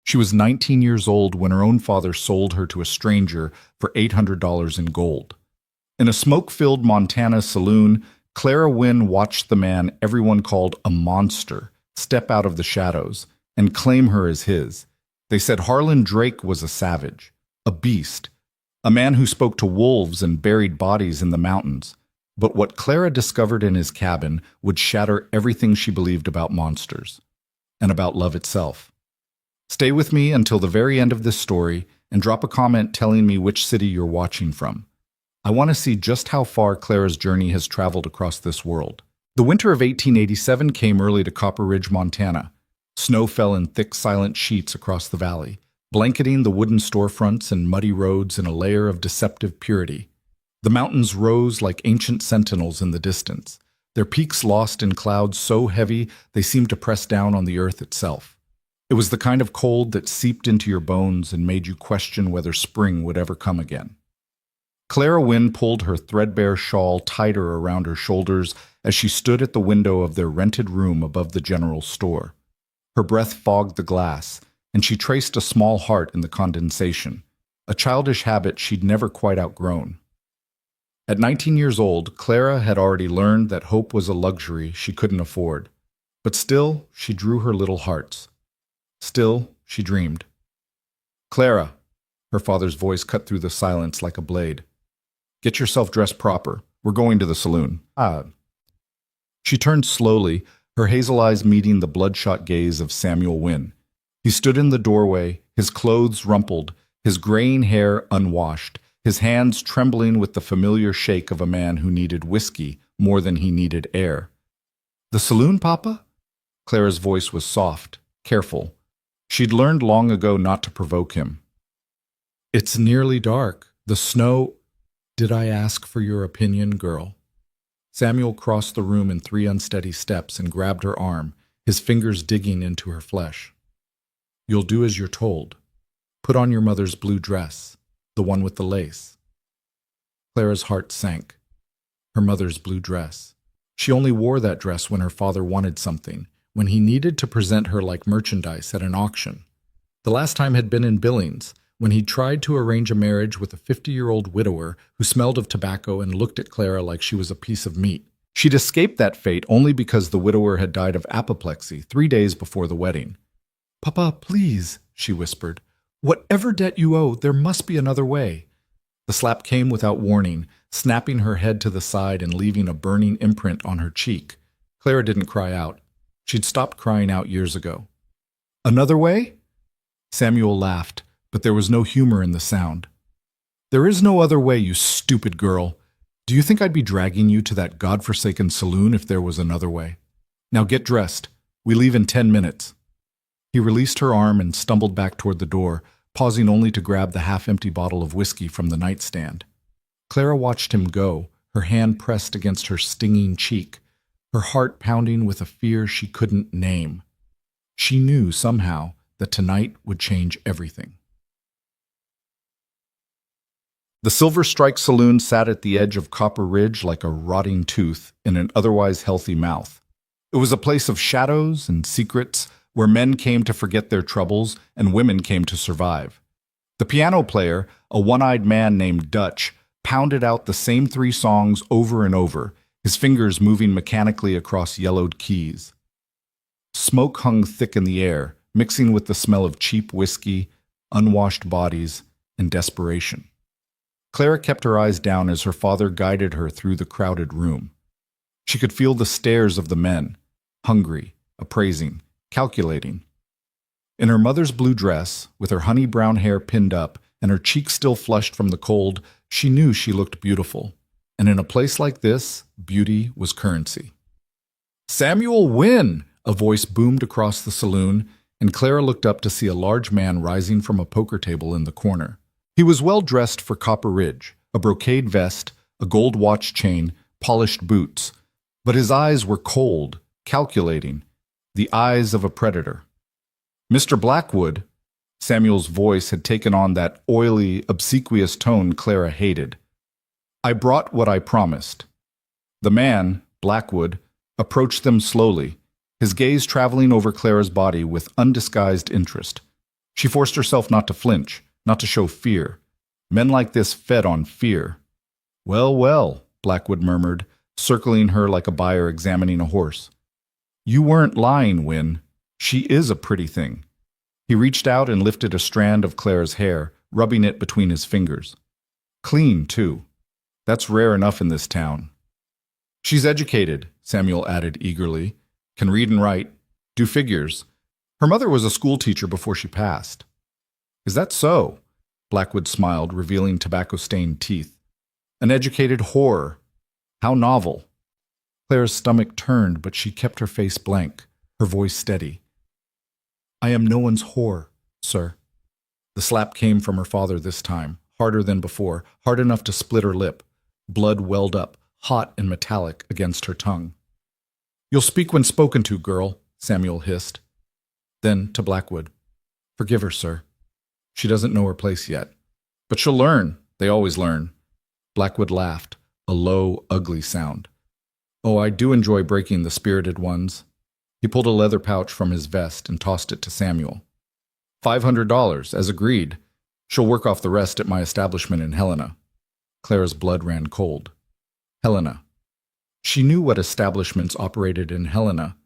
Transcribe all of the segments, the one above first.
She was 19 years old when her own father sold her to a stranger for $800 in gold. In a smoke-filled Montana saloon, Clara Wynne watched the man everyone called a monster step out of the shadows and claim her as his. They said Harlan Drake was a savage, a beast, a man who spoke to wolves and buried bodies in the mountains. But what Clara discovered in his cabin would shatter everything she believed about monsters and about love itself. Stay with me until the very end of this story and drop a comment telling me which city you're watching from. I want to see just how far Clara's journey has traveled across this world. The winter of 1887 came early to Copper Ridge, Montana. Snow fell in thick, silent sheets across the valley, blanketing the wooden storefronts and muddy roads in a layer of deceptive purity. The mountains rose like ancient sentinels in the distance, their peaks lost in clouds so heavy they seemed to press down on the earth itself. It was the kind of cold that seeped into your bones and made you question whether spring would ever come again. Clara Wynne pulled her threadbare shawl tighter around her shoulders as she stood at the window of their rented room above the general store. Her breath fogged the glass, and she traced a small heart in the condensation, a childish habit she'd never quite outgrown. At 19 years old, Clara had already learned that hope was a luxury she couldn't afford. But still, she drew her little hearts. Still, she dreamed. "Clara," her father's voice cut through the silence like a blade. "Get yourself dressed proper. We're going to the saloon." She turned slowly, her hazel eyes meeting the bloodshot gaze of Samuel Wynne. He stood in the doorway, his clothes rumpled, his graying hair unwashed, his hands trembling with the familiar shake of a man who needed whiskey more than he needed air. "The saloon, Papa?" Clara's voice was soft, careful. She'd learned long ago not to provoke him. "It's nearly dark. The snow—" "Did I ask for your opinion, girl?" Samuel crossed the room in 3 unsteady steps and grabbed her arm, his fingers digging into her flesh. "You'll do as you're told. Put on your mother's blue dress, the one with the lace." Clara's heart sank. Her mother's blue dress. She only wore that dress when her father wanted something, when he needed to present her like merchandise at an auction. The last time had been in Billings, when he tried to arrange a marriage with a 50-year-old widower who smelled of tobacco and looked at Clara like she was a piece of meat. She'd escaped that fate only because the widower had died of apoplexy 3 days before the wedding. "Papa, please," she whispered. "Whatever debt you owe, there must be another way." The slap came without warning, snapping her head to the side and leaving a burning imprint on her cheek. Clara didn't cry out. She'd stopped crying out years ago. "Another way?" Samuel laughed, but there was no humor in the sound. "There is no other way, you stupid girl. Do you think I'd be dragging you to that godforsaken saloon if there was another way? Now get dressed. We leave in 10 minutes. He released her arm and stumbled back toward the door, pausing only to grab the half-empty bottle of whiskey from the nightstand. Clara watched him go, her hand pressed against her stinging cheek, her heart pounding with a fear she couldn't name. She knew somehow that tonight would change everything. The Silver Strike Saloon sat at the edge of Copper Ridge like a rotting tooth in an otherwise healthy mouth. It was a place of shadows and secrets, where men came to forget their troubles and women came to survive. The piano player, a one-eyed man named Dutch, pounded out the same 3 songs over and over, his fingers moving mechanically across yellowed keys. Smoke hung thick in the air, mixing with the smell of cheap whiskey, unwashed bodies, and desperation. Clara kept her eyes down as her father guided her through the crowded room. She could feel the stares of the men, hungry, appraising, calculating. In her mother's blue dress, with her honey-brown hair pinned up and her cheeks still flushed from the cold, she knew she looked beautiful. And in a place like this, beauty was currency. "Samuel Wynne!" a voice boomed across the saloon, and Clara looked up to see a large man rising from a poker table in the corner. He was well dressed for Copper Ridge, a brocade vest, a gold watch chain, polished boots. But his eyes were cold, calculating, the eyes of a predator. "Mr. Blackwood," Samuel's voice had taken on that oily, obsequious tone Clara hated. "I brought what I promised." The man, Blackwood, approached them slowly, his gaze traveling over Clara's body with undisguised interest. She forced herself not to flinch, not to show fear. Men like this fed on fear. "Well, well," Blackwood murmured, circling her like a buyer examining a horse. "You weren't lying, Win. She is a pretty thing." He reached out and lifted a strand of Clara's hair, rubbing it between his fingers. Clean, too. That's rare enough in this town. "She's educated," Samuel added eagerly. "Can read and write. Do figures. Her mother was a schoolteacher before she passed." "Is that so?" Blackwood smiled, revealing tobacco-stained teeth. "An educated whore. How novel." Clara's stomach turned, but she kept her face blank, her voice steady. "I am no one's whore, sir." The slap came from her father this time, harder than before, hard enough to split her lip. Blood welled up, hot and metallic, against her tongue. "You'll speak when spoken to, girl," Samuel hissed. Then, to Blackwood, "Forgive her, sir. She doesn't know her place yet. But she'll learn. They always learn." Blackwood laughed, a low, ugly sound. "Oh, I do enjoy breaking the spirited ones." He pulled a leather pouch from his vest and tossed it to Samuel. $500, as agreed. She'll work off the rest at my establishment in Helena." Clara's blood ran cold. Helena. She knew what establishments operated in Helena.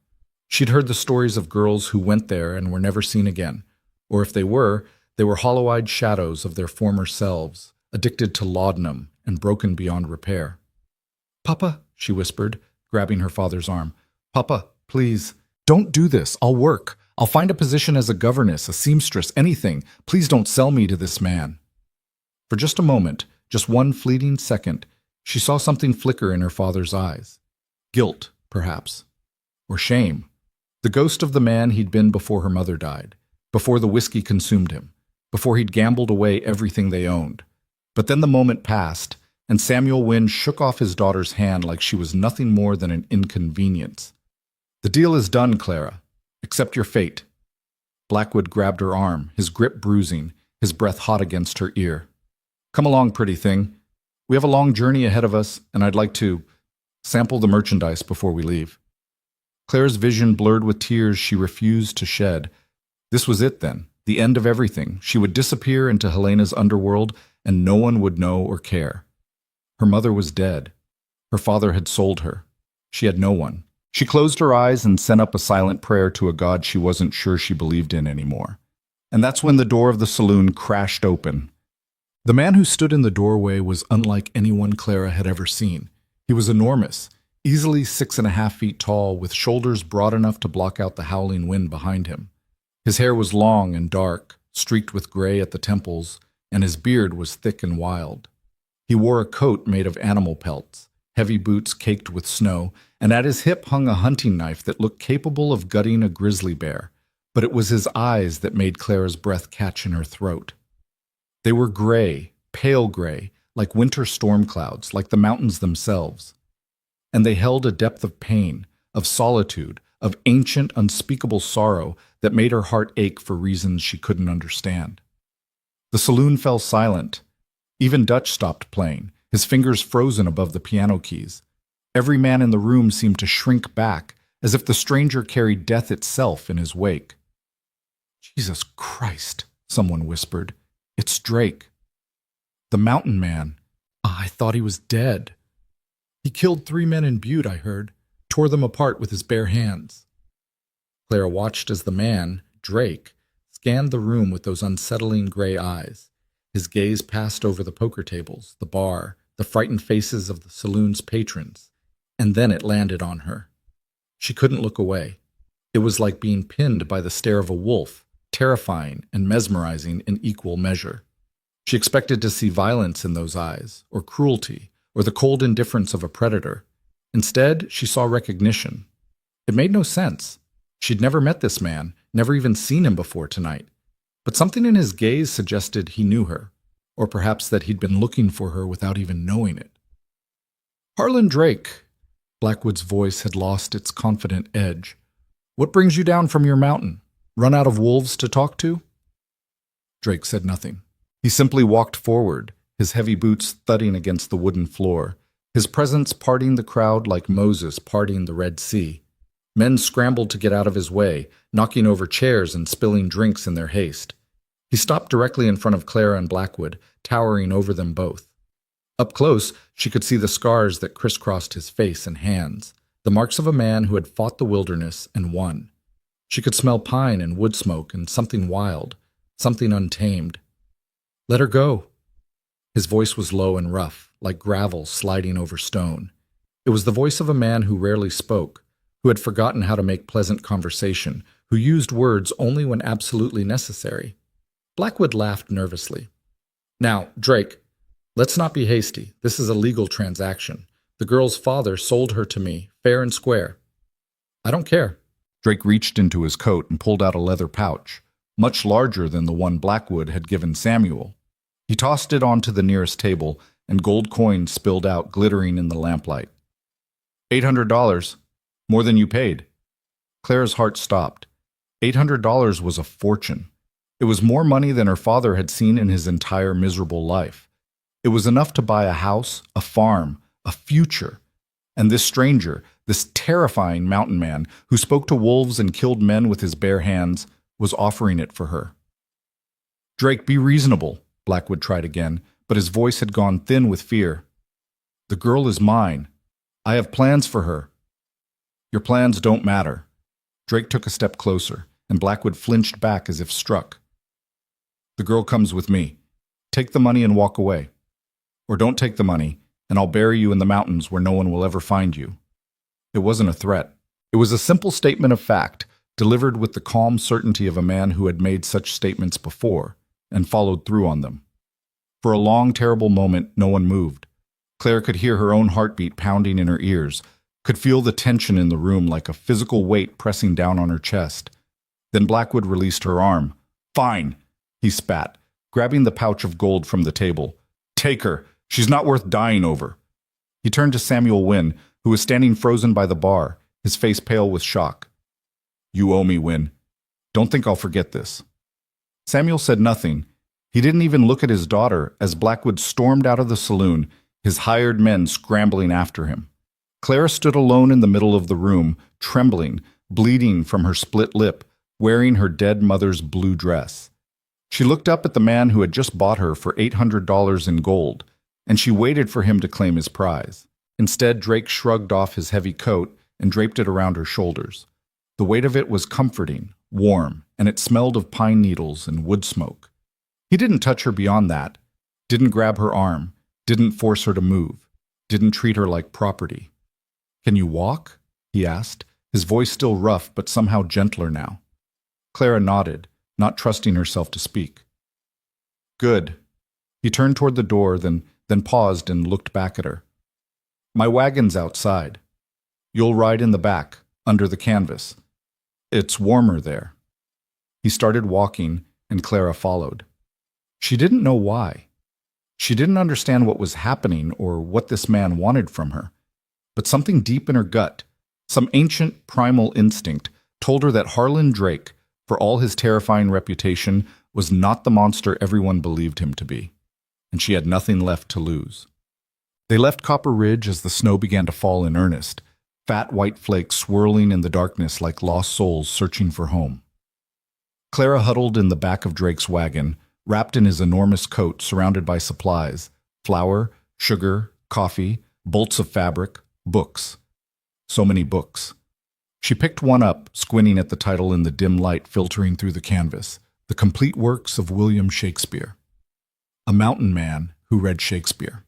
She'd heard the stories of girls who went there and were never seen again, or if they were hollow-eyed shadows of their former selves, addicted to laudanum and broken beyond repair. "Papa," she whispered, grabbing her father's arm. "Papa, please, don't do this. I'll work. I'll find a position as a governess, a seamstress, anything. Please don't sell me to this man." For just a moment, just one fleeting second, she saw something flicker in her father's eyes. Guilt, perhaps. Or shame. The ghost of the man he'd been before her mother died, before the whiskey consumed him, before he'd gambled away everything they owned. But then the moment passed, and Samuel Wynne shook off his daughter's hand like she was nothing more than an inconvenience. "The deal is done, Clara. Accept your fate." Blackwood grabbed her arm, his grip bruising, his breath hot against her ear. "Come along, pretty thing. We have a long journey ahead of us, and I'd like to sample the merchandise before we leave." Clara's vision blurred with tears she refused to shed. This was it, then, the end of everything. She would disappear into Helena's underworld, and no one would know or care. Her mother was dead. Her father had sold her. She had no one. She closed her eyes and sent up a silent prayer to a God she wasn't sure she believed in anymore. And that's when the door of the saloon crashed open. The man who stood in the doorway was unlike anyone Clara had ever seen. He was enormous, easily 6.5 feet tall, with shoulders broad enough to block out the howling wind behind him. His hair was long and dark, streaked with gray at the temples, and his beard was thick and wild. He wore a coat made of animal pelts, heavy boots caked with snow, and at his hip hung a hunting knife that looked capable of gutting a grizzly bear, but it was his eyes that made Clara's breath catch in her throat. They were gray, pale gray, like winter storm clouds, like the mountains themselves. And they held a depth of pain, of solitude, of ancient, unspeakable sorrow that made her heart ache for reasons she couldn't understand. The saloon fell silent. Even Dutch stopped playing, his fingers frozen above the piano keys. Every man in the room seemed to shrink back, as if the stranger carried death itself in his wake. "Jesus Christ," someone whispered. "It's Drake." "The mountain man. I thought he was dead." "He killed 3 men in Butte, I heard. Tore them apart with his bare hands." Clara watched as the man, Drake, scanned the room with those unsettling gray eyes. His gaze passed over the poker tables, the bar, the frightened faces of the saloon's patrons, and then it landed on her. She couldn't look away. It was like being pinned by the stare of a wolf, terrifying and mesmerizing in equal measure. She expected to see violence in those eyes, or cruelty, or the cold indifference of a predator. Instead, she saw recognition. It made no sense. She'd never met this man, never even seen him before tonight. But something in his gaze suggested he knew her, or perhaps that he'd been looking for her without even knowing it. "Harlan Drake," Blackwood's voice had lost its confident edge. "What brings you down from your mountain? Run out of wolves to talk to?" Drake said nothing. He simply walked forward, his heavy boots thudding against the wooden floor, his presence parting the crowd like Moses parting the Red Sea. Men scrambled to get out of his way, knocking over chairs and spilling drinks in their haste. He stopped directly in front of Clara and Blackwood, towering over them both. Up close, she could see the scars that crisscrossed his face and hands, the marks of a man who had fought the wilderness and won. She could smell pine and wood smoke and something wild, something untamed. "Let her go." His voice was low and rough, like gravel sliding over stone. It was the voice of a man who rarely spoke, who had forgotten how to make pleasant conversation, who used words only when absolutely necessary. Blackwood laughed nervously. "Now, Drake, let's not be hasty. This is a legal transaction. The girl's father sold her to me, fair and square." "I don't care." Drake reached into his coat and pulled out a leather pouch, much larger than the one Blackwood had given Samuel. He tossed it onto the nearest table, and gold coins spilled out, glittering in the lamplight. $800. More than you paid." Clara's heart stopped. $800 was a fortune. It was more money than her father had seen in his entire miserable life. It was enough to buy a house, a farm, a future. And this stranger, this terrifying mountain man who spoke to wolves and killed men with his bare hands, was offering it for her. "Drake, be reasonable," Blackwood tried again, but his voice had gone thin with fear. "The girl is mine. I have plans for her." "Your plans don't matter." Drake took a step closer, and Blackwood flinched back as if struck. "The girl comes with me. Take the money and walk away. Or don't take the money, and I'll bury you in the mountains where no one will ever find you." It wasn't a threat. It was a simple statement of fact, delivered with the calm certainty of a man who had made such statements before, and followed through on them. For a long, terrible moment, no one moved. Claire could hear her own heartbeat pounding in her ears, could feel the tension in the room like a physical weight pressing down on her chest. Then Blackwood released her arm. "Fine," he spat, grabbing the pouch of gold from the table. "Take her. She's not worth dying over." He turned to Samuel Wynne, who was standing frozen by the bar, his face pale with shock. "You owe me, Wynne. Don't think I'll forget this." Samuel said nothing. He didn't even look at his daughter as Blackwood stormed out of the saloon, his hired men scrambling after him. Clara stood alone in the middle of the room, trembling, bleeding from her split lip, wearing her dead mother's blue dress. She looked up at the man who had just bought her for $800 in gold, and she waited for him to claim his prize. Instead, Drake shrugged off his heavy coat and draped it around her shoulders. The weight of it was comforting, warm, and it smelled of pine needles and wood smoke. He didn't touch her beyond that, didn't grab her arm, didn't force her to move, didn't treat her like property. "Can you walk?" he asked, his voice still rough but somehow gentler now. Clara nodded, not trusting herself to speak. "Good." He turned toward the door, then paused and looked back at her. "My wagon's outside. You'll ride in the back, under the canvas. It's warmer there." He started walking, and Clara followed. She didn't know why. She didn't understand what was happening or what this man wanted from her. But something deep in her gut, some ancient primal instinct, told her that Harlan Drake, for all his terrifying reputation, was not the monster everyone believed him to be, and she had nothing left to lose. They left Copper Ridge as the snow began to fall in earnest, fat white flakes swirling in the darkness like lost souls searching for home. Clara huddled in the back of Drake's wagon, wrapped in his enormous coat surrounded by supplies, flour, sugar, coffee, bolts of fabric, books. So many books. She picked one up, squinting at the title in the dim light filtering through the canvas, The Complete Works of William Shakespeare. A mountain man who read Shakespeare.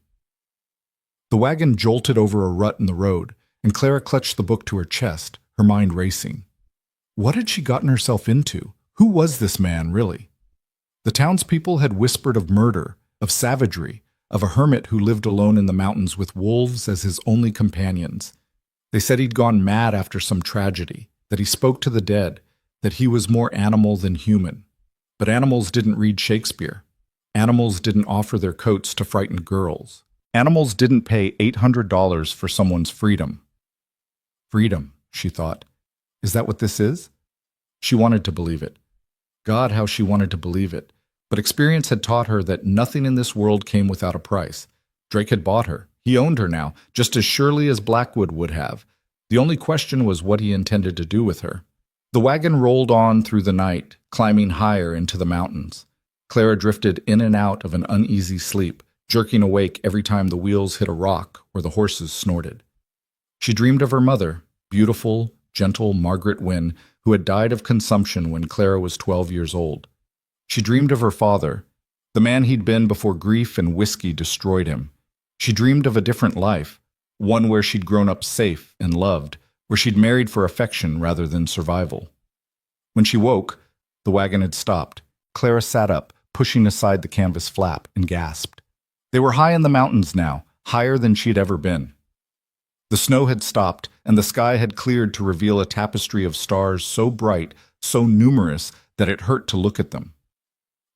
The wagon jolted over a rut in the road, and Clara clutched the book to her chest, her mind racing. What had she gotten herself into? Who was this man, really? The townspeople had whispered of murder, of savagery, of a hermit who lived alone in the mountains with wolves as his only companions. They said he'd gone mad after some tragedy, that he spoke to the dead, that he was more animal than human. But animals didn't read Shakespeare. Animals didn't offer their coats to frighten girls. Animals didn't pay $800 for someone's freedom. Freedom, she thought. Is that what this is? She wanted to believe it. God, how she wanted to believe it. But experience had taught her that nothing in this world came without a price. Drake had bought her. He owned her now, just as surely as Blackwood would have. The only question was what he intended to do with her. The wagon rolled on through the night, climbing higher into the mountains. Clara drifted in and out of an uneasy sleep, jerking awake every time the wheels hit a rock or the horses snorted. She dreamed of her mother, beautiful, gentle Margaret Wynne, who had died of consumption when Clara was 12 years old. She dreamed of her father, the man he'd been before grief and whiskey destroyed him. She dreamed of a different life, one where she'd grown up safe and loved, where she'd married for affection rather than survival. When she woke, the wagon had stopped. Clara sat up, pushing aside the canvas flap, and gasped. They were high in the mountains now, higher than she'd ever been. The snow had stopped, and the sky had cleared to reveal a tapestry of stars so bright, so numerous, that it hurt to look at them.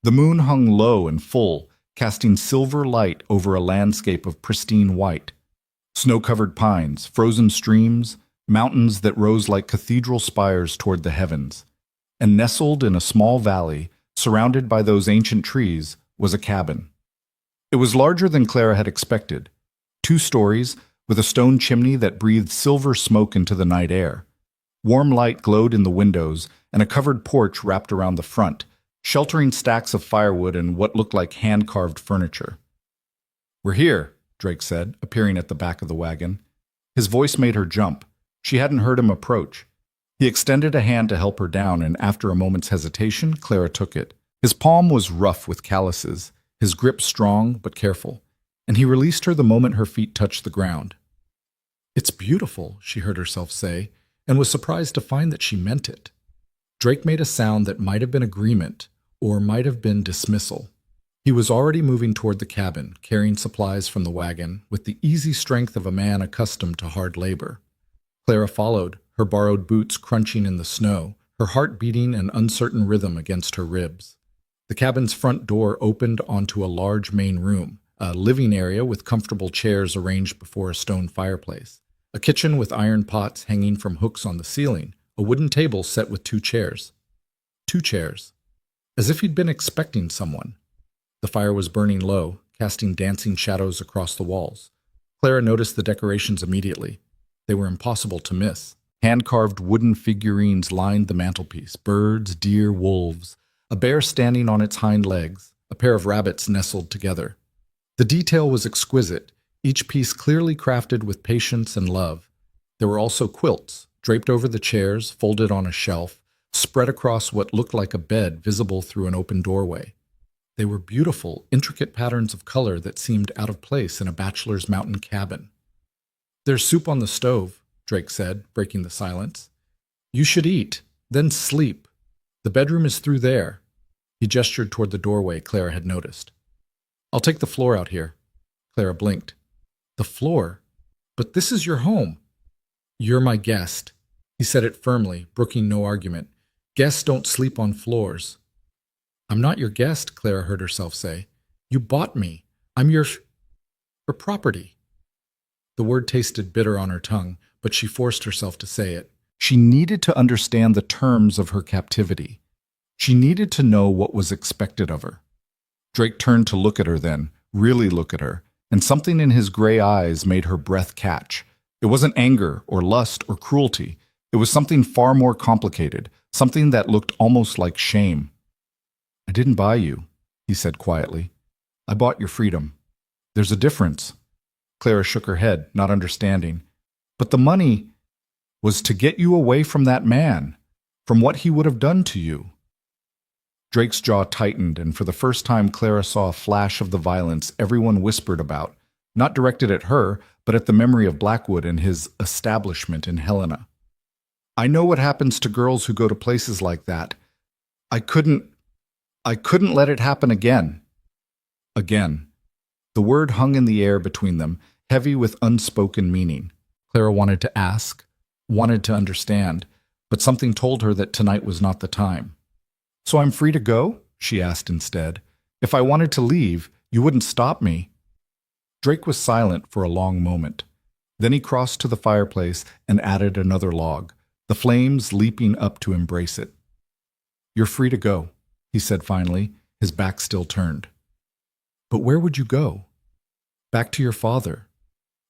The moon hung low and full, casting silver light over a landscape of pristine white. Snow-covered pines, frozen streams, mountains that rose like cathedral spires toward the heavens. And nestled in a small valley, surrounded by those ancient trees, was a cabin. It was larger than Clara had expected. 2 stories, with a stone chimney that breathed silver smoke into the night air. Warm light glowed in the windows, and a covered porch wrapped around the front, sheltering stacks of firewood and what looked like hand-carved furniture. "We're here," Drake said, appearing at the back of the wagon. His voice made her jump. She hadn't heard him approach. He extended a hand to help her down, and after a moment's hesitation, Clara took it. His palm was rough with calluses, his grip strong but careful, and he released her the moment her feet touched the ground. "It's beautiful," she heard herself say, and was surprised to find that she meant it. Drake made a sound that might have been agreement, or might have been dismissal. He was already moving toward the cabin, carrying supplies from the wagon, with the easy strength of a man accustomed to hard labor. Clara followed, her borrowed boots crunching in the snow, her heart beating an uncertain rhythm against her ribs. The cabin's front door opened onto a large main room, a living area with comfortable chairs arranged before a stone fireplace, a kitchen with iron pots hanging from hooks on the ceiling, a wooden table set with 2 chairs. 2 chairs. As if he'd been expecting someone. The fire was burning low, casting dancing shadows across the walls. Clara noticed the decorations immediately. They were impossible to miss. Hand-carved wooden figurines lined the mantelpiece, birds, deer, wolves, a bear standing on its hind legs, a pair of rabbits nestled together. The detail was exquisite, each piece clearly crafted with patience and love. There were also quilts, draped over the chairs, folded on a shelf, spread across what looked like a bed visible through an open doorway. They were beautiful, intricate patterns of color that seemed out of place in a bachelor's mountain cabin. "There's soup on the stove," Drake said, breaking the silence. "You should eat, then sleep. The bedroom is through there." He gestured toward the doorway Clara had noticed. "I'll take the floor out here." Clara blinked. "The floor? But this is your home." "You're my guest." He said it firmly, brooking no argument. "Guests don't sleep on floors." "I'm not your guest," Clara heard herself say. "You bought me. I'm your property." The word tasted bitter on her tongue, but she forced herself to say it. She needed to understand the terms of her captivity. She needed to know what was expected of her. Drake turned to look at her then, really look at her, and something in his gray eyes made her breath catch. It wasn't anger or lust or cruelty. It was something far more complicated, something that looked almost like shame. "I didn't buy you," he said quietly. "I bought your freedom. There's a difference." Clara shook her head, not understanding. "But the money was to get you away from that man, from what he would have done to you." Drake's jaw tightened, and for the first time Clara saw a flash of the violence everyone whispered about, not directed at her, but at the memory of Blackwood and his establishment in Helena. "I know what happens to girls who go to places like that. I couldn't let it happen again." Again. The word hung in the air between them, heavy with unspoken meaning. Clara wanted to ask, wanted to understand, but something told her that tonight was not the time. "So I'm free to go?" she asked instead. "If I wanted to leave, you wouldn't stop me." Drake was silent for a long moment. Then he crossed to the fireplace and added another log, the flames leaping up to embrace it. "You're free to go," he said finally, his back still turned. "But where would you go?" "Back to your father.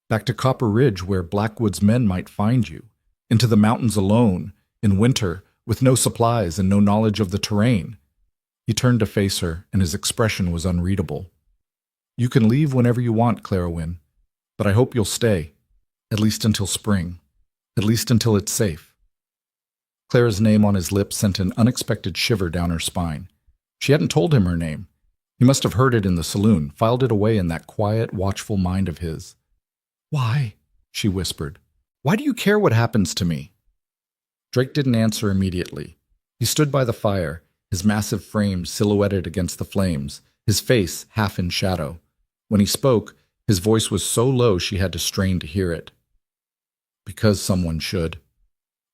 Back to Copper Ridge, where Blackwood's men might find you. Into the mountains alone, in winter, with no supplies and no knowledge of the terrain." He turned to face her, and his expression was unreadable. "You can leave whenever you want, Clara Wynne, but I hope you'll stay, at least until spring, at least until it's safe." Clara's name on his lips sent an unexpected shiver down her spine. She hadn't told him her name. He must have heard it in the saloon, filed it away in that quiet, watchful mind of his. "Why?" she whispered. "Why do you care what happens to me?" Drake didn't answer immediately. He stood by the fire, his massive frame silhouetted against the flames, his face half in shadow. When he spoke, his voice was so low she had to strain to hear it. "Because someone should."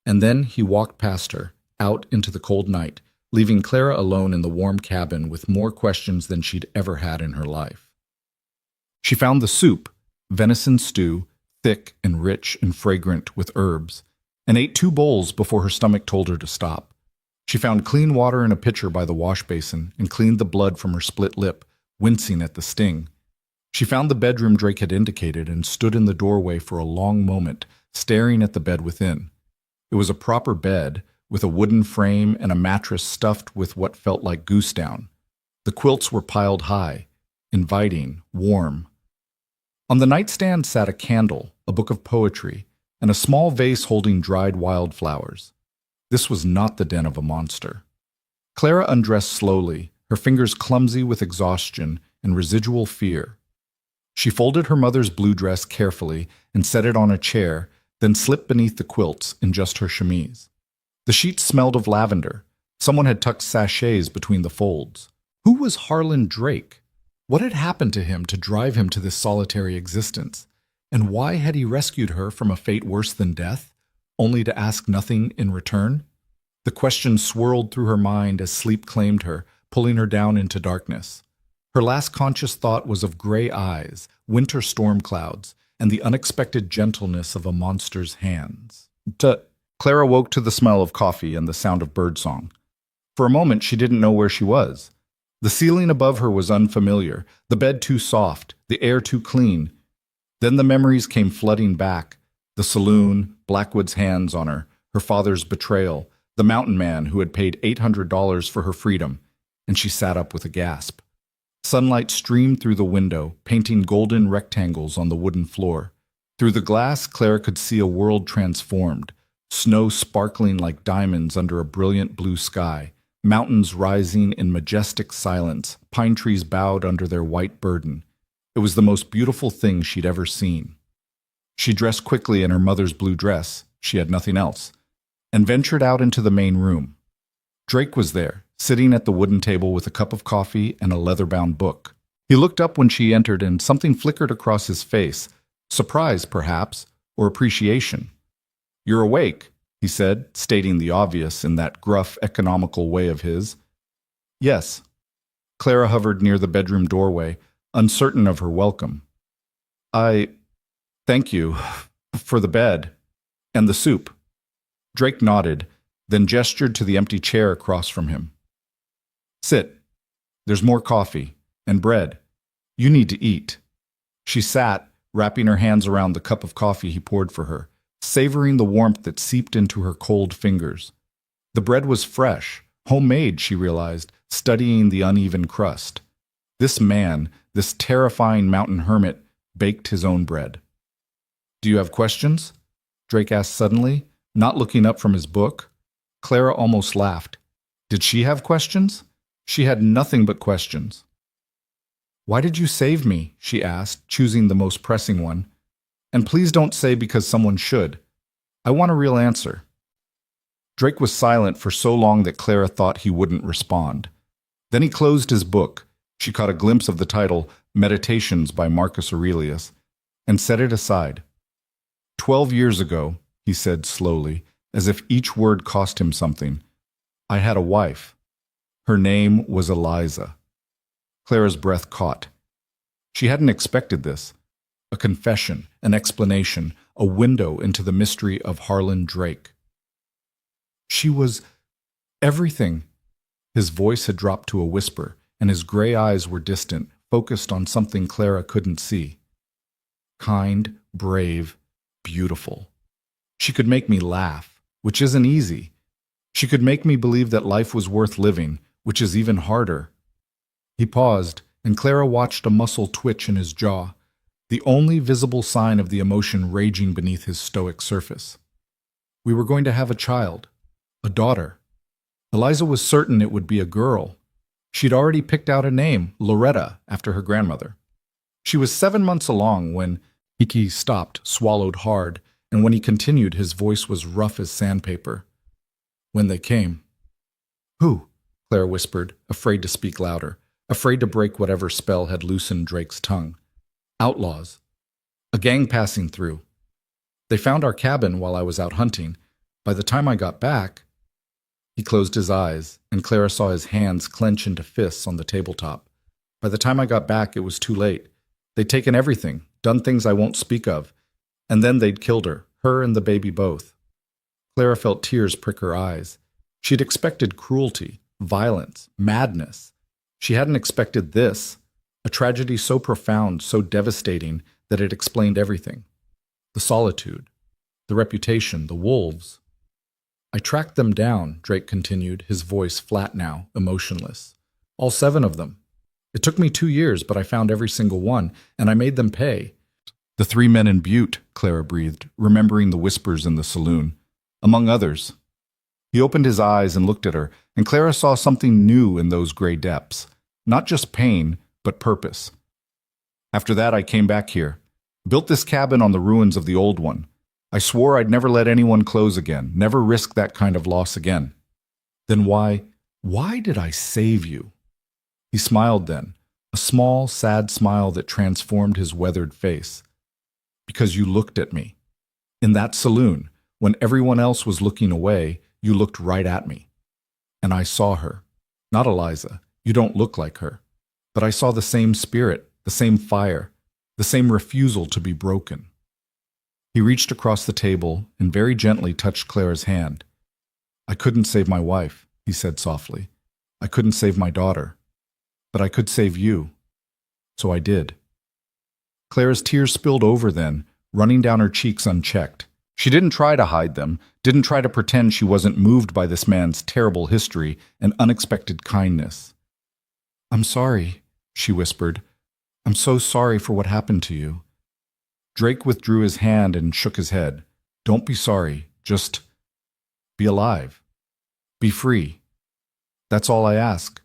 And then he walked past her, out into the cold night, leaving Clara alone in the warm cabin with more questions than she'd ever had in her life. She found the soup, venison stew, thick and rich and fragrant with herbs, and ate 2 bowls before her stomach told her to stop. She found clean water in a pitcher by the wash basin and cleaned the blood from her split lip, wincing at the sting. She found the bedroom Drake had indicated and stood in the doorway for a long moment, staring at the bed within. It was a proper bed, with a wooden frame and a mattress stuffed with what felt like goose down. The quilts were piled high, inviting, warm. On the nightstand sat a candle, a book of poetry, and a small vase holding dried wildflowers. This was not the den of a monster. Clara undressed slowly, her fingers clumsy with exhaustion and residual fear. She folded her mother's blue dress carefully and set it on a chair, then slipped beneath the quilts in just her chemise. The sheets smelled of lavender. Someone had tucked sachets between the folds. Who was Harlan Drake? What had happened to him to drive him to this solitary existence? And why had he rescued her from a fate worse than death, only to ask nothing in return? The question swirled through her mind as sleep claimed her, pulling her down into darkness. Her last conscious thought was of gray eyes, winter storm clouds, and the unexpected gentleness of a monster's hands. Clara woke to the smell of coffee and the sound of birdsong. For a moment, she didn't know where she was. The ceiling above her was unfamiliar, the bed too soft, the air too clean. Then the memories came flooding back. The saloon, Blackwood's hands on her, her father's betrayal, the mountain man who had paid $800 for her freedom, and she sat up with a gasp. Sunlight streamed through the window, painting golden rectangles on the wooden floor. Through the glass, Clara could see a world transformed, snow sparkling like diamonds under a brilliant blue sky, mountains rising in majestic silence, pine trees bowed under their white burden. It was the most beautiful thing she'd ever seen. She dressed quickly in her mother's blue dress, she had nothing else, and ventured out into the main room. Drake was there, sitting at the wooden table with a cup of coffee and a leather-bound book. He looked up when she entered and something flickered across his face, surprise, perhaps, or appreciation. "You're awake," he said, stating the obvious in that gruff, economical way of his. "Yes." Clara hovered near the bedroom doorway, uncertain of her welcome. Thank you, for the bed, and the soup." Drake nodded, then gestured to the empty chair across from him. "Sit. There's more coffee, and bread. You need to eat." She sat, wrapping her hands around the cup of coffee he poured for her, savoring the warmth that seeped into her cold fingers. The bread was fresh, homemade, she realized, studying the uneven crust. This man, this terrifying mountain hermit, baked his own bread. "Do you have questions?" Drake asked suddenly, not looking up from his book. Clara almost laughed. Did she have questions? She had nothing but questions. "Why did you save me?" she asked, choosing the most pressing one. "And please don't say because someone should. I want a real answer." Drake was silent for so long that Clara thought he wouldn't respond. Then he closed his book. She caught a glimpse of the title, Meditations by Marcus Aurelius, and set it aside. 12 years ago, he said slowly, as if each word cost him something, I had a wife. Her name was Eliza. Clara's breath caught. She hadn't expected this. A confession, an explanation, a window into the mystery of Harlan Drake. She was everything. His voice had dropped to a whisper, and his gray eyes were distant, focused on something Clara couldn't see. Kind, brave, beautiful. She could make me laugh, which isn't easy. She could make me believe that life was worth living, which is even harder. He paused, and Clara watched a muscle twitch in his jaw, the only visible sign of the emotion raging beneath his stoic surface. We were going to have a child, a daughter. Eliza was certain it would be a girl. She'd already picked out a name, Loretta, after her grandmother. She was 7 months along when Iki stopped, swallowed hard, and when he continued, his voice was rough as sandpaper. When they came. Who? Claire whispered, afraid to speak louder, afraid to break whatever spell had loosened Drake's tongue. Outlaws. A gang passing through. They found our cabin while I was out hunting. By the time I got back... He closed his eyes, and Clara saw his hands clench into fists on the tabletop. By the time I got back, it was too late. They'd taken everything, done things I won't speak of, and then they'd killed her and the baby both. Clara felt tears prick her eyes. She'd expected cruelty, violence, madness. She hadn't expected this, a tragedy so profound, so devastating, that it explained everything. The solitude, the reputation, the wolves. I tracked them down, Drake continued, his voice flat now, emotionless. All 7 of them. It took me 2 years, but I found every single one, and I made them pay. The 3 men in Butte, Clara breathed, remembering the whispers in the saloon. Among others. He opened his eyes and looked at her, and Clara saw something new in those gray depths. Not just pain, but purpose. After that, I came back here. Built this cabin on the ruins of the old one. I swore I'd never let anyone close again, never risk that kind of loss again. Then why did I save you? He smiled then, a small, sad smile that transformed his weathered face. Because you looked at me. In that saloon, when everyone else was looking away, you looked right at me. And I saw her. Not Eliza, you don't look like her. But I saw the same spirit, the same fire, the same refusal to be broken. He reached across the table and very gently touched Clara's hand. I couldn't save my wife, he said softly. I couldn't save my daughter. But I could save you. So I did. Clara's tears spilled over then, running down her cheeks unchecked. She didn't try to hide them, didn't try to pretend she wasn't moved by this man's terrible history and unexpected kindness. I'm sorry, she whispered. I'm so sorry for what happened to you. Drake withdrew his hand and shook his head. Don't be sorry, just be alive. Be free. That's all I ask.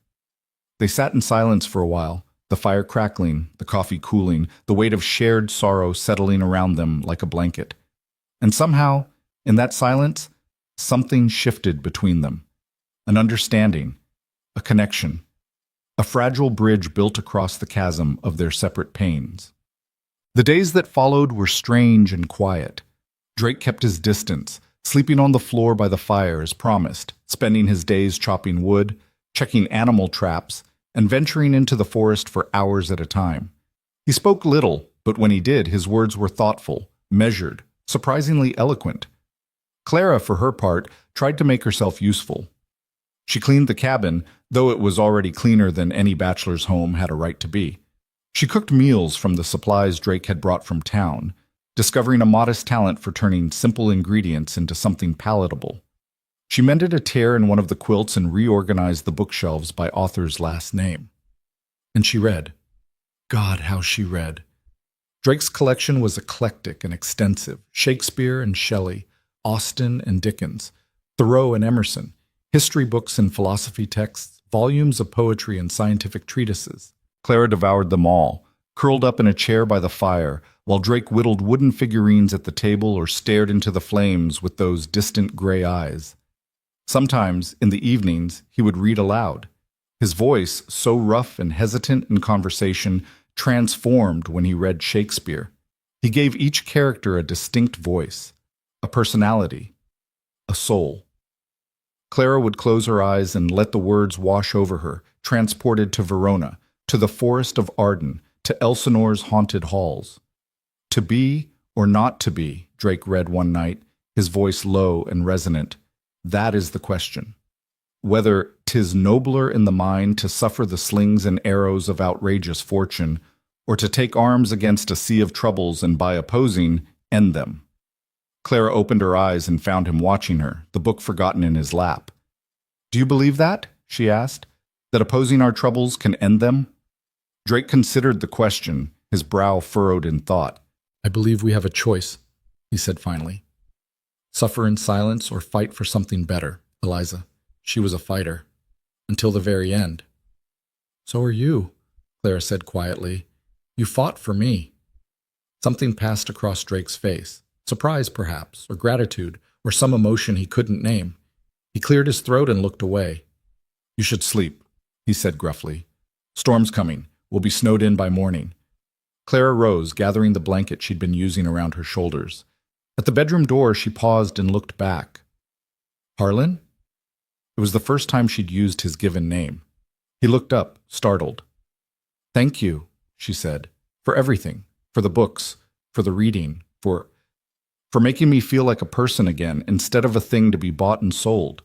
They sat in silence for a while, the fire crackling, the coffee cooling, the weight of shared sorrow settling around them like a blanket. And somehow, in that silence, something shifted between them. An understanding, a connection, a fragile bridge built across the chasm of their separate pains. The days that followed were strange and quiet. Drake kept his distance, sleeping on the floor by the fire as promised, spending his days chopping wood, checking animal traps, and venturing into the forest for hours at a time. He spoke little, but when he did, his words were thoughtful, measured, surprisingly eloquent. Clara, for her part, tried to make herself useful. She cleaned the cabin, though it was already cleaner than any bachelor's home had a right to be. She cooked meals from the supplies Drake had brought from town, discovering a modest talent for turning simple ingredients into something palatable. She mended a tear in one of the quilts and reorganized the bookshelves by author's last name. And she read. God, how she read. Drake's collection was eclectic and extensive. Shakespeare and Shelley, Austen and Dickens, Thoreau and Emerson, history books and philosophy texts, volumes of poetry and scientific treatises. Clara devoured them all, curled up in a chair by the fire, while Drake whittled wooden figurines at the table or stared into the flames with those distant gray eyes. Sometimes, in the evenings, he would read aloud. His voice, so rough and hesitant in conversation, transformed when he read Shakespeare. He gave each character a distinct voice, a personality, a soul. Clara would close her eyes and let the words wash over her, transported to Verona, to the forest of Arden, to Elsinore's haunted halls. To be or not to be, Drake read one night, his voice low and resonant. That is the question. Whether 'tis nobler in the mind to suffer the slings and arrows of outrageous fortune, or to take arms against a sea of troubles and by opposing, end them. Clara opened her eyes and found him watching her, the book forgotten in his lap. Do you believe that? She asked. That opposing our troubles can end them? Drake considered the question, his brow furrowed in thought. I believe we have a choice, he said finally. Suffer in silence or fight for something better, Eliza. She was a fighter. Until the very end. So are you, Clara said quietly. You fought for me. Something passed across Drake's face. Surprise, perhaps, or gratitude, or some emotion he couldn't name. He cleared his throat and looked away. You should sleep, he said gruffly. Storm's coming. We'll be snowed in by morning. Clara rose, gathering the blanket she'd been using around her shoulders. At the bedroom door, she paused and looked back. Harlan? It was the first time she'd used his given name. He looked up, startled. Thank you, she said, for everything, for the books, for the reading, for making me feel like a person again instead of a thing to be bought and sold.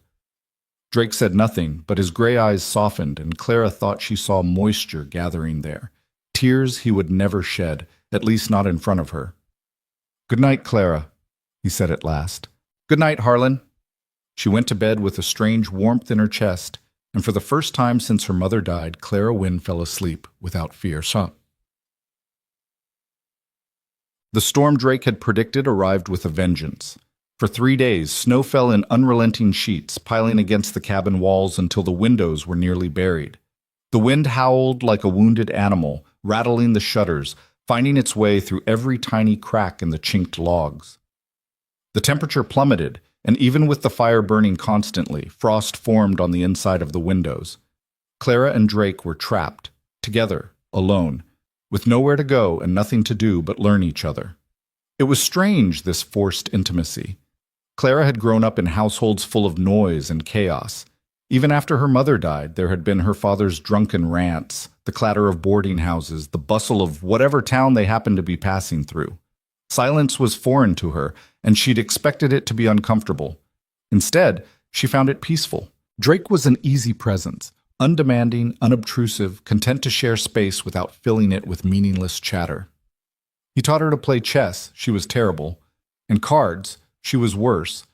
Drake said nothing, but his gray eyes softened, and Clara thought she saw moisture gathering there. Tears he would never shed, at least not in front of her. Good night, Clara, he said at last. Good night, Harlan. She went to bed with a strange warmth in her chest, and for the first time since her mother died, Clara Wynne fell asleep without fear. The storm Drake had predicted arrived with a vengeance. For 3 days, snow fell in unrelenting sheets, piling against the cabin walls until the windows were nearly buried. The wind howled like a wounded animal, rattling the shutters, finding its way through every tiny crack in the chinked logs. The temperature plummeted, and even with the fire burning constantly, frost formed on the inside of the windows. Clara and Drake were trapped, together, alone, with nowhere to go and nothing to do but learn each other. It was strange, this forced intimacy. Clara had grown up in households full of noise and chaos. Even after her mother died, there had been her father's drunken rants, the clatter of boarding houses, the bustle of whatever town they happened to be passing through. Silence was foreign to her, and she'd expected it to be uncomfortable. Instead, she found it peaceful. Drake was an easy presence, undemanding, unobtrusive, content to share space without filling it with meaningless chatter. He taught her to play chess, she was terrible, and cards, she was worse,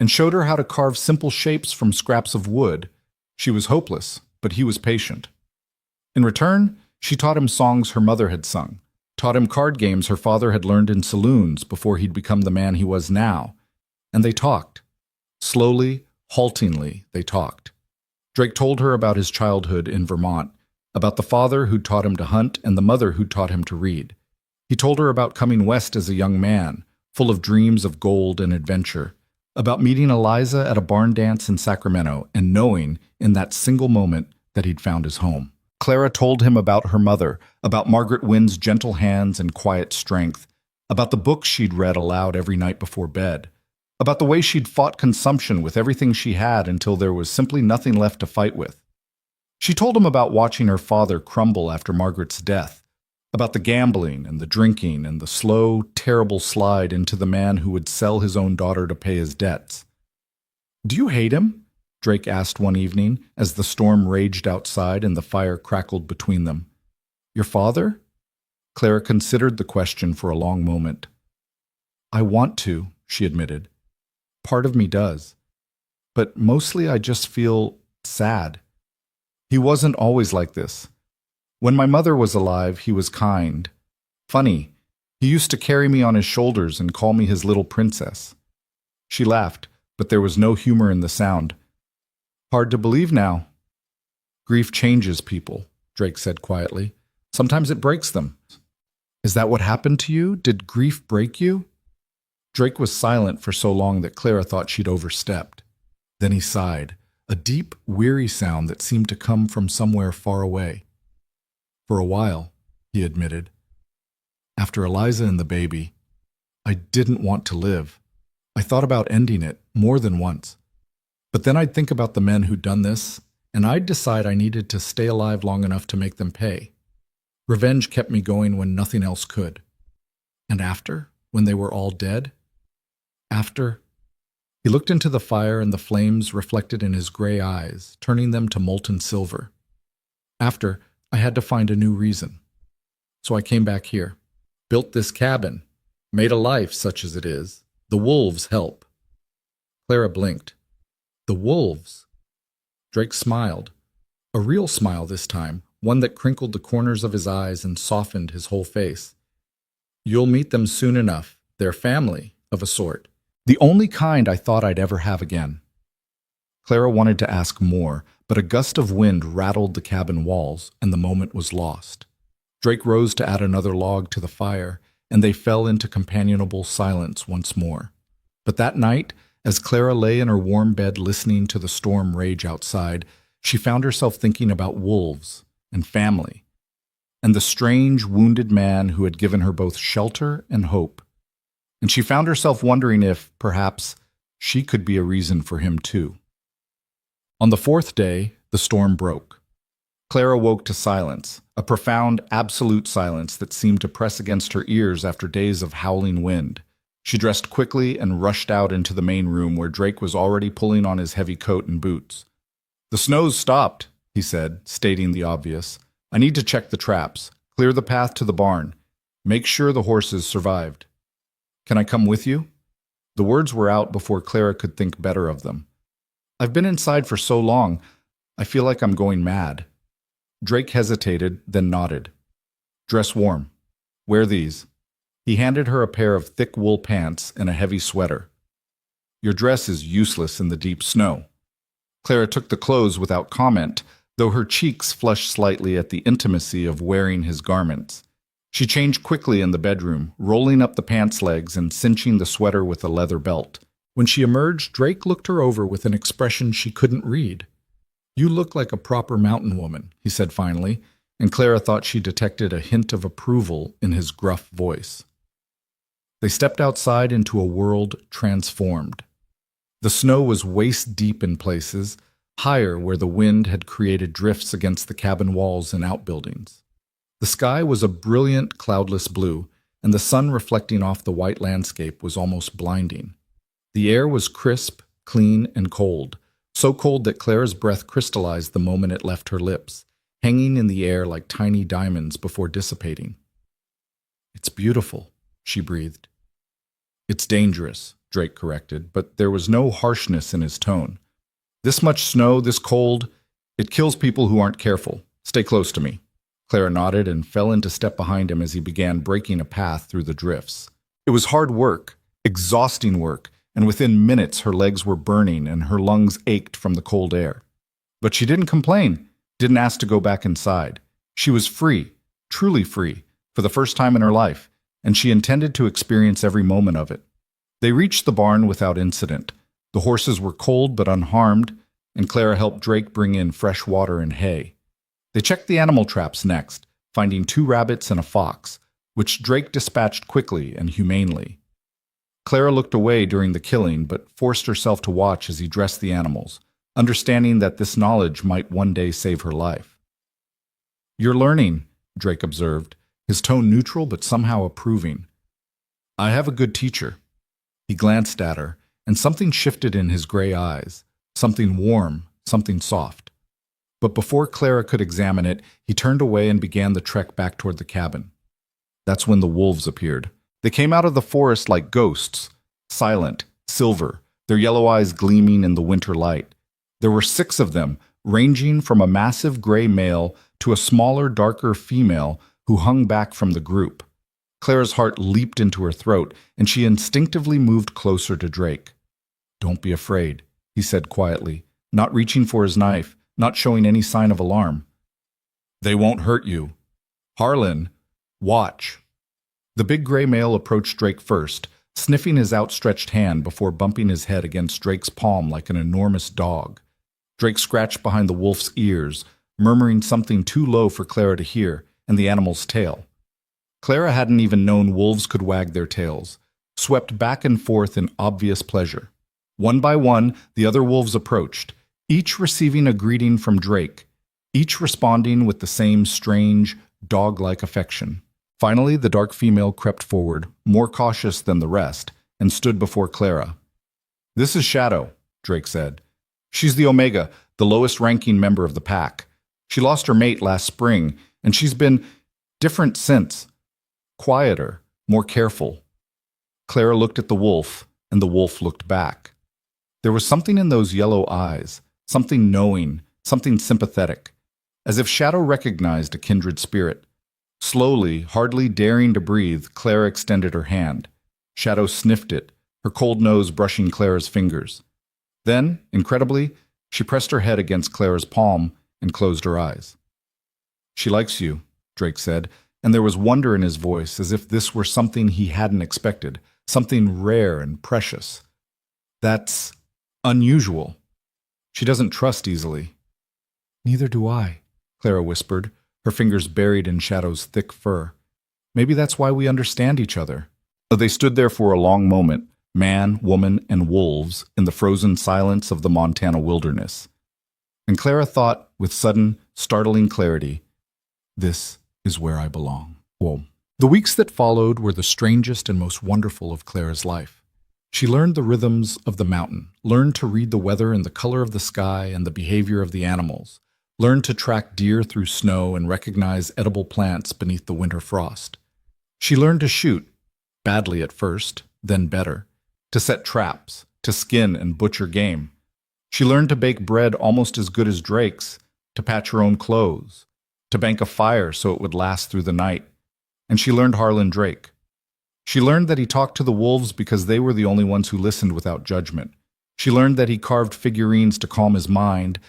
and showed her how to carve simple shapes from scraps of wood. She was hopeless, but he was patient. In return, she taught him songs her mother had sung, taught him card games her father had learned in saloons before he'd become the man he was now. And they talked. Slowly, haltingly, they talked. Drake told her about his childhood in Vermont, about the father who'd taught him to hunt and the mother who'd taught him to read. He told her about coming west as a young man, full of dreams of gold and adventure, about meeting Eliza at a barn dance in Sacramento and knowing, in that single moment, that he'd found his home. Clara told him about her mother, about Margaret Wynne's gentle hands and quiet strength, about the books she'd read aloud every night before bed, about the way she'd fought consumption with everything she had until there was simply nothing left to fight with. She told him about watching her father crumble after Margaret's death, about the gambling and the drinking and the slow, terrible slide into the man who would sell his own daughter to pay his debts. "Do you hate him?" Drake asked one evening as the storm raged outside and the fire crackled between them. "Your father?" Clara considered the question for a long moment. "I want to," she admitted. "Part of me does. But mostly I just feel sad. He wasn't always like this. When my mother was alive, he was kind. Funny. He used to carry me on his shoulders and call me his little princess." She laughed, but there was no humor in the sound. "Hard to believe now." "Grief changes people," Drake said quietly. "Sometimes it breaks them." "Is that what happened to you? Did grief break you?" Drake was silent for so long that Clara thought she'd overstepped. Then he sighed, a deep, weary sound that seemed to come from somewhere far away. "For a while," he admitted. "After Eliza and the baby, I didn't want to live. I thought about ending it more than once. But then I'd think about the men who'd done this, and I'd decide I needed to stay alive long enough to make them pay. Revenge kept me going when nothing else could. And after, when they were all dead, after..." He looked into the fire and the flames reflected in his gray eyes, turning them to molten silver. "After, I had to find a new reason. So I came back here, built this cabin, made a life such as it is. The wolves help." Clara blinked. "The wolves?" Drake smiled. A real smile this time, one that crinkled the corners of his eyes and softened his whole face. "You'll meet them soon enough. They're family, of a sort. The only kind I thought I'd ever have again." Clara wanted to ask more, but a gust of wind rattled the cabin walls, and the moment was lost. Drake rose to add another log to the fire, and they fell into companionable silence once more. But that night, as Clara lay in her warm bed listening to the storm rage outside, she found herself thinking about wolves and family, and the strange, wounded man who had given her both shelter and hope. And she found herself wondering if, perhaps, she could be a reason for him too. On the fourth day, the storm broke. Clara woke to silence, a profound, absolute silence that seemed to press against her ears after days of howling wind. She dressed quickly and rushed out into the main room where Drake was already pulling on his heavy coat and boots. "The snow's stopped," he said, stating the obvious. "I need to check the traps, clear the path to the barn, make sure the horses survived. Can I come with you?" The words were out before Clara could think better of them. "I've been inside for so long, I feel like I'm going mad." Drake hesitated, then nodded. "Dress warm. Wear these." He handed her a pair of thick wool pants and a heavy sweater. "Your dress is useless in the deep snow." Clara took the clothes without comment, though her cheeks flushed slightly at the intimacy of wearing his garments. She changed quickly in the bedroom, rolling up the pants legs and cinching the sweater with a leather belt. When she emerged, Drake looked her over with an expression she couldn't read. "You look like a proper mountain woman," he said finally, and Clara thought she detected a hint of approval in his gruff voice. They stepped outside into a world transformed. The snow was waist-deep in places, higher where the wind had created drifts against the cabin walls and outbuildings. The sky was a brilliant, cloudless blue, and the sun reflecting off the white landscape was almost blinding. The air was crisp, clean, and cold, so cold that Clara's breath crystallized the moment it left her lips, hanging in the air like tiny diamonds before dissipating. "It's beautiful," she breathed. "It's dangerous," Drake corrected, but there was no harshness in his tone. "This much snow, this cold, it kills people who aren't careful. Stay close to me." Clara nodded and fell into step behind him as he began breaking a path through the drifts. It was hard work, exhausting work, and within minutes her legs were burning and her lungs ached from the cold air. But she didn't complain, didn't ask to go back inside. She was free, truly free, for the first time in her life, and she intended to experience every moment of it. They reached the barn without incident. The horses were cold but unharmed, and Clara helped Drake bring in fresh water and hay. They checked the animal traps next, finding 2 rabbits and a fox, which Drake dispatched quickly and humanely. Clara looked away during the killing, but forced herself to watch as he dressed the animals, understanding that this knowledge might one day save her life. "You're learning," Drake observed, his tone neutral but somehow approving. "I have a good teacher." He glanced at her, and something shifted in his gray eyes, something warm, something soft. But before Clara could examine it, he turned away and began the trek back toward the cabin. That's when the wolves appeared. They came out of the forest like ghosts, silent, silver, their yellow eyes gleaming in the winter light. There were 6 of them, ranging from a massive gray male to a smaller, darker female who hung back from the group. Clara's heart leaped into her throat, and she instinctively moved closer to Drake. "Don't be afraid," he said quietly, not reaching for his knife, not showing any sign of alarm. "They won't hurt you. Harlan, watch." The big gray male approached Drake first, sniffing his outstretched hand before bumping his head against Drake's palm like an enormous dog. Drake scratched behind the wolf's ears, murmuring something too low for Clara to hear, and the animal's tail. Clara hadn't even known wolves could wag their tails, swept back and forth in obvious pleasure. One by one, the other wolves approached, each receiving a greeting from Drake, each responding with the same strange, dog-like affection. Finally, the dark female crept forward, more cautious than the rest, and stood before Clara. "This is Shadow," Drake said. "She's the Omega, the lowest-ranking member of the pack. She lost her mate last spring, and she's been different since. Quieter, more careful." Clara looked at the wolf, and the wolf looked back. There was something in those yellow eyes, something knowing, something sympathetic, as if Shadow recognized a kindred spirit. Slowly, hardly daring to breathe, Clara extended her hand. Shadow sniffed it, her cold nose brushing Clara's fingers. Then, incredibly, she pressed her head against Clara's palm and closed her eyes. "She likes you," Drake said, and there was wonder in his voice, as if this were something he hadn't expected, something rare and precious. "That's unusual. She doesn't trust easily." "Neither do I," Clara whispered, her fingers buried in Shadow's thick fur. "Maybe that's why we understand each other." They stood there for a long moment, man, woman, and wolves, in the frozen silence of the Montana wilderness. And Clara thought, with sudden, startling clarity, "This is where I belong." Whoa. The weeks that followed were the strangest and most wonderful of Clara's life. She learned the rhythms of the mountain, learned to read the weather and the color of the sky and the behavior of the animals, learned to track deer through snow and recognize edible plants beneath the winter frost. She learned to shoot, badly at first, then better, to set traps, to skin and butcher game. She learned to bake bread almost as good as Drake's, to patch her own clothes, to bank a fire so it would last through the night. And she learned Harlan Drake. She learned that he talked to the wolves because they were the only ones who listened without judgment. She learned that he carved figurines to calm his mind,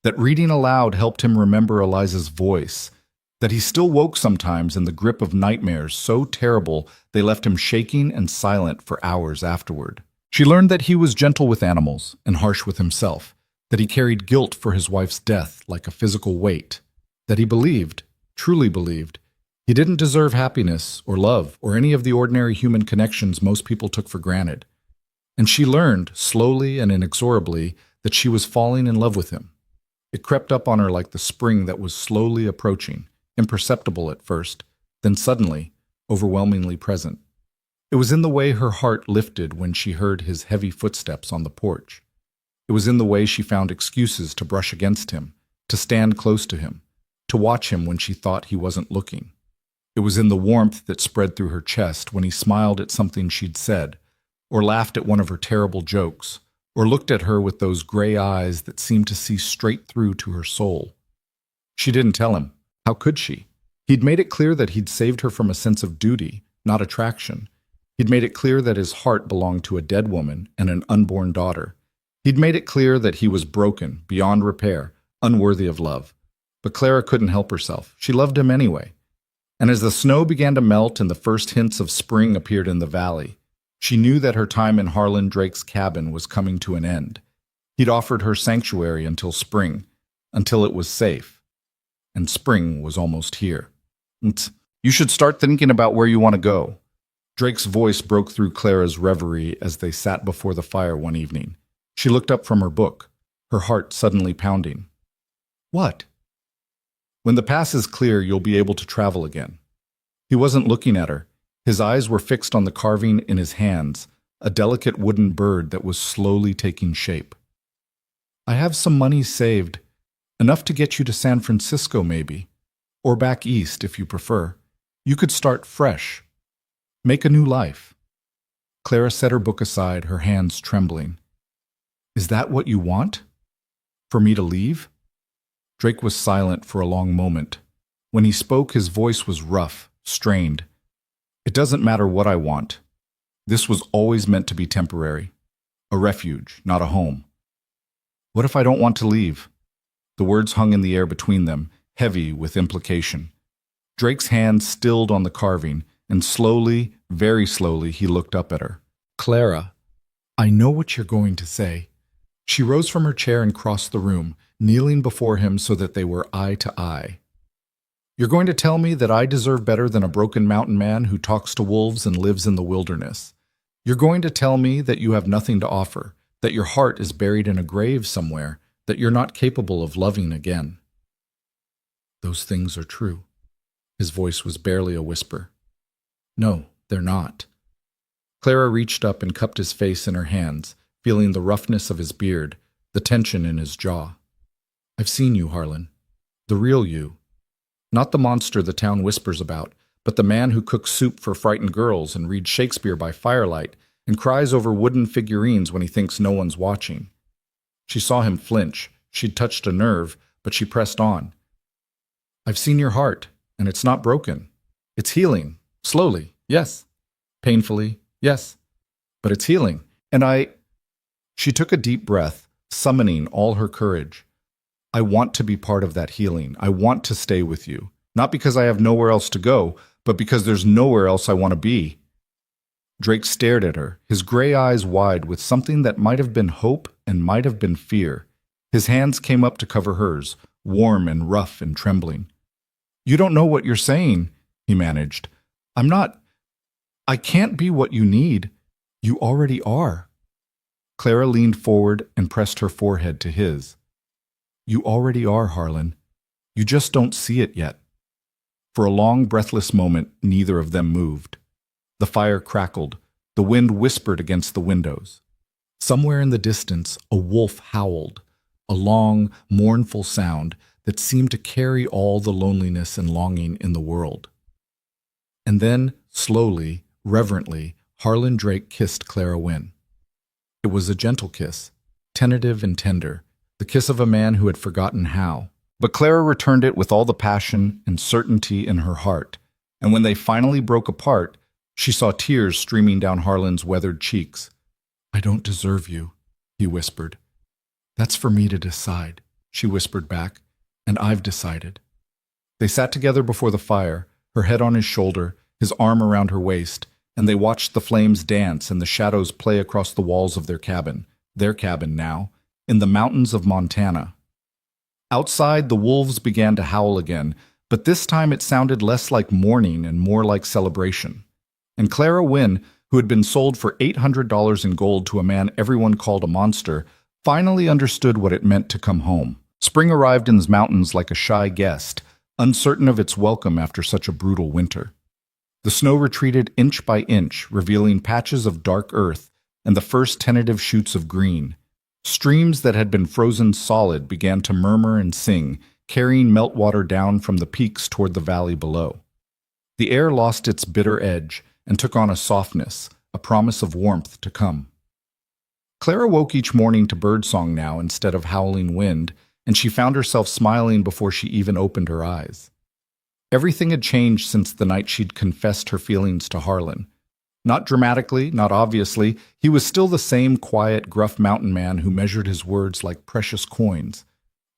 that reading aloud helped him remember Eliza's voice, that he still woke sometimes in the grip of nightmares so terrible they left him shaking and silent for hours afterward. She learned that he was gentle with animals and harsh with himself, that he carried guilt for his wife's death like a physical weight, that he believed, truly believed, he didn't deserve happiness or love or any of the ordinary human connections most people took for granted. And she learned, slowly and inexorably, that she was falling in love with him. It crept up on her like the spring that was slowly approaching, imperceptible at first, then suddenly, overwhelmingly present. It was in the way her heart lifted when she heard his heavy footsteps on the porch. It was in the way she found excuses to brush against him, to stand close to him, to watch him when she thought he wasn't looking. It was in the warmth that spread through her chest when he smiled at something she'd said, or laughed at one of her terrible jokes, or looked at her with those gray eyes that seemed to see straight through to her soul. She didn't tell him. How could she? He'd made it clear that he'd saved her from a sense of duty, not attraction. He'd made it clear that his heart belonged to a dead woman and an unborn daughter. He'd made it clear that he was broken, beyond repair, unworthy of love. But Clara couldn't help herself. She loved him anyway. And as the snow began to melt and the first hints of spring appeared in the valley, she knew that her time in Harlan Drake's cabin was coming to an end. He'd offered her sanctuary until spring, until it was safe. And spring was almost here. "You should start thinking about where you want to go." Drake's voice broke through Clara's reverie as they sat before the fire one evening. She looked up from her book, her heart suddenly pounding. "What?" "When the pass is clear, you'll be able to travel again." He wasn't looking at her. His eyes were fixed on the carving in his hands, a delicate wooden bird that was slowly taking shape. "I have some money saved, enough to get you to San Francisco maybe, or back east if you prefer. You could start fresh, make a new life." Clara set her book aside, her hands trembling. "Is that what you want? For me to leave?" Drake was silent for a long moment. When he spoke, his voice was rough, strained. "It doesn't matter what I want. This was always meant to be temporary. A refuge, not a home." "What if I don't want to leave?" The words hung in the air between them, heavy with implication. Drake's hand stilled on the carving, and slowly, very slowly, he looked up at her. "Clara, I know what you're going to say." She rose from her chair and crossed the room, kneeling before him so that they were eye to eye. "You're going to tell me that I deserve better than a broken mountain man who talks to wolves and lives in the wilderness. You're going to tell me that you have nothing to offer, that your heart is buried in a grave somewhere, that you're not capable of loving again." "Those things are true." His voice was barely a whisper. "No, they're not." Clara reached up and cupped his face in her hands, feeling the roughness of his beard, the tension in his jaw. "I've seen you, Harlan. The real you. Not the monster the town whispers about, but the man who cooks soup for frightened girls and reads Shakespeare by firelight and cries over wooden figurines when he thinks no one's watching." She saw him flinch. She'd touched a nerve, but she pressed on. I've seen your heart, and it's not broken. It's healing. Slowly, yes. Painfully, yes. But it's healing. And She took a deep breath, summoning all her courage. I want to be part of that healing. I want to stay with you. Not because I have nowhere else to go, but because there's nowhere else I want to be. Drake stared at her, his gray eyes wide with something that might have been hope and might have been fear. His hands came up to cover hers, warm and rough and trembling. You don't know what you're saying, he managed. I can't be what you need. You already are. Clara leaned forward and pressed her forehead to his. You already are, Harlan. You just don't see it yet. For a long, breathless moment, neither of them moved. The fire crackled. The wind whispered against the windows. Somewhere in the distance, a wolf howled, a long, mournful sound that seemed to carry all the loneliness and longing in the world. And then, slowly, reverently, Harlan Drake kissed Clara Wynne. It was a gentle kiss, tentative and tender, the kiss of a man who had forgotten how. But Clara returned it with all the passion and certainty in her heart, and when they finally broke apart, she saw tears streaming down Harlan's weathered cheeks. I don't deserve you, he whispered. That's for me to decide, she whispered back, and I've decided. They sat together before the fire, her head on his shoulder, his arm around her waist, and they watched the flames dance and the shadows play across the walls of their cabin now, in the mountains of Montana. Outside, the wolves began to howl again, but this time it sounded less like mourning and more like celebration. And Clara Wynne, who had been sold for $800 in gold to a man everyone called a monster, finally understood what it meant to come home. Spring arrived in the mountains like a shy guest, uncertain of its welcome after such a brutal winter. The snow retreated inch by inch, revealing patches of dark earth and the first tentative shoots of green. Streams that had been frozen solid began to murmur and sing, carrying meltwater down from the peaks toward the valley below. The air lost its bitter edge and took on a softness, a promise of warmth to come. Clara woke each morning to birdsong now instead of howling wind, and she found herself smiling before she even opened her eyes. Everything had changed since the night she'd confessed her feelings to Harlan. Not dramatically, not obviously, he was still the same quiet, gruff mountain man who measured his words like precious coins.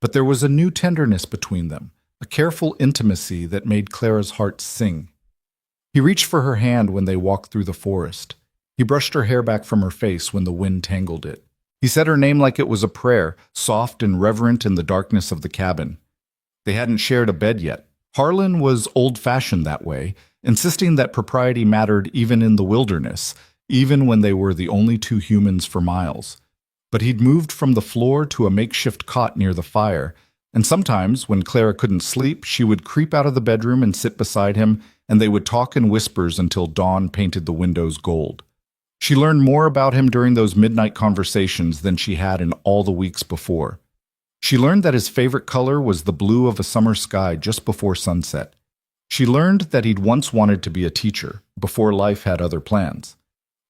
But there was a new tenderness between them, a careful intimacy that made Clara's heart sing. He reached for her hand when they walked through the forest. He brushed her hair back from her face when the wind tangled it. He said her name like it was a prayer, soft and reverent in the darkness of the cabin. They hadn't shared a bed yet. Harlan was old-fashioned that way, insisting that propriety mattered even in the wilderness, even when they were the only two humans for miles. But he'd moved from the floor to a makeshift cot near the fire, and sometimes, when Clara couldn't sleep, she would creep out of the bedroom and sit beside him, and they would talk in whispers until dawn painted the windows gold. She learned more about him during those midnight conversations than she had in all the weeks before. She learned that his favorite color was the blue of a summer sky just before sunset. She learned that he'd once wanted to be a teacher, before life had other plans.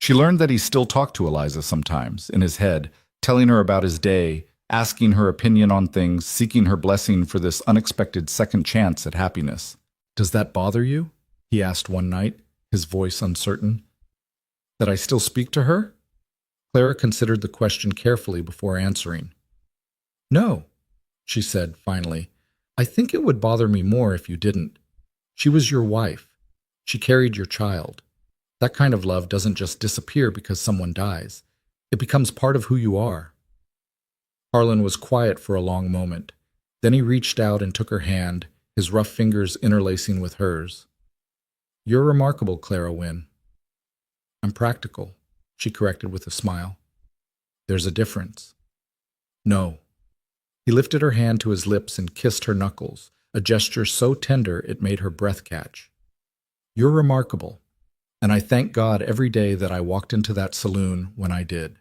She learned that he still talked to Eliza sometimes, in his head, telling her about his day, asking her opinion on things, seeking her blessing for this unexpected second chance at happiness. "Does that bother you?" he asked one night, his voice uncertain. "That I still speak to her?" Clara considered the question carefully before answering. "No," she said finally. "I think it would bother me more if you didn't. She was your wife. She carried your child. That kind of love doesn't just disappear because someone dies. It becomes part of who you are." Harlan was quiet for a long moment. Then he reached out and took her hand, his rough fingers interlacing with hers. "You're remarkable, Clara Wynne." "I'm practical," she corrected with a smile. "There's a difference." "No." He lifted her hand to his lips and kissed her knuckles, a gesture so tender it made her breath catch. "You're remarkable, and I thank God every day that I walked into that saloon when I did."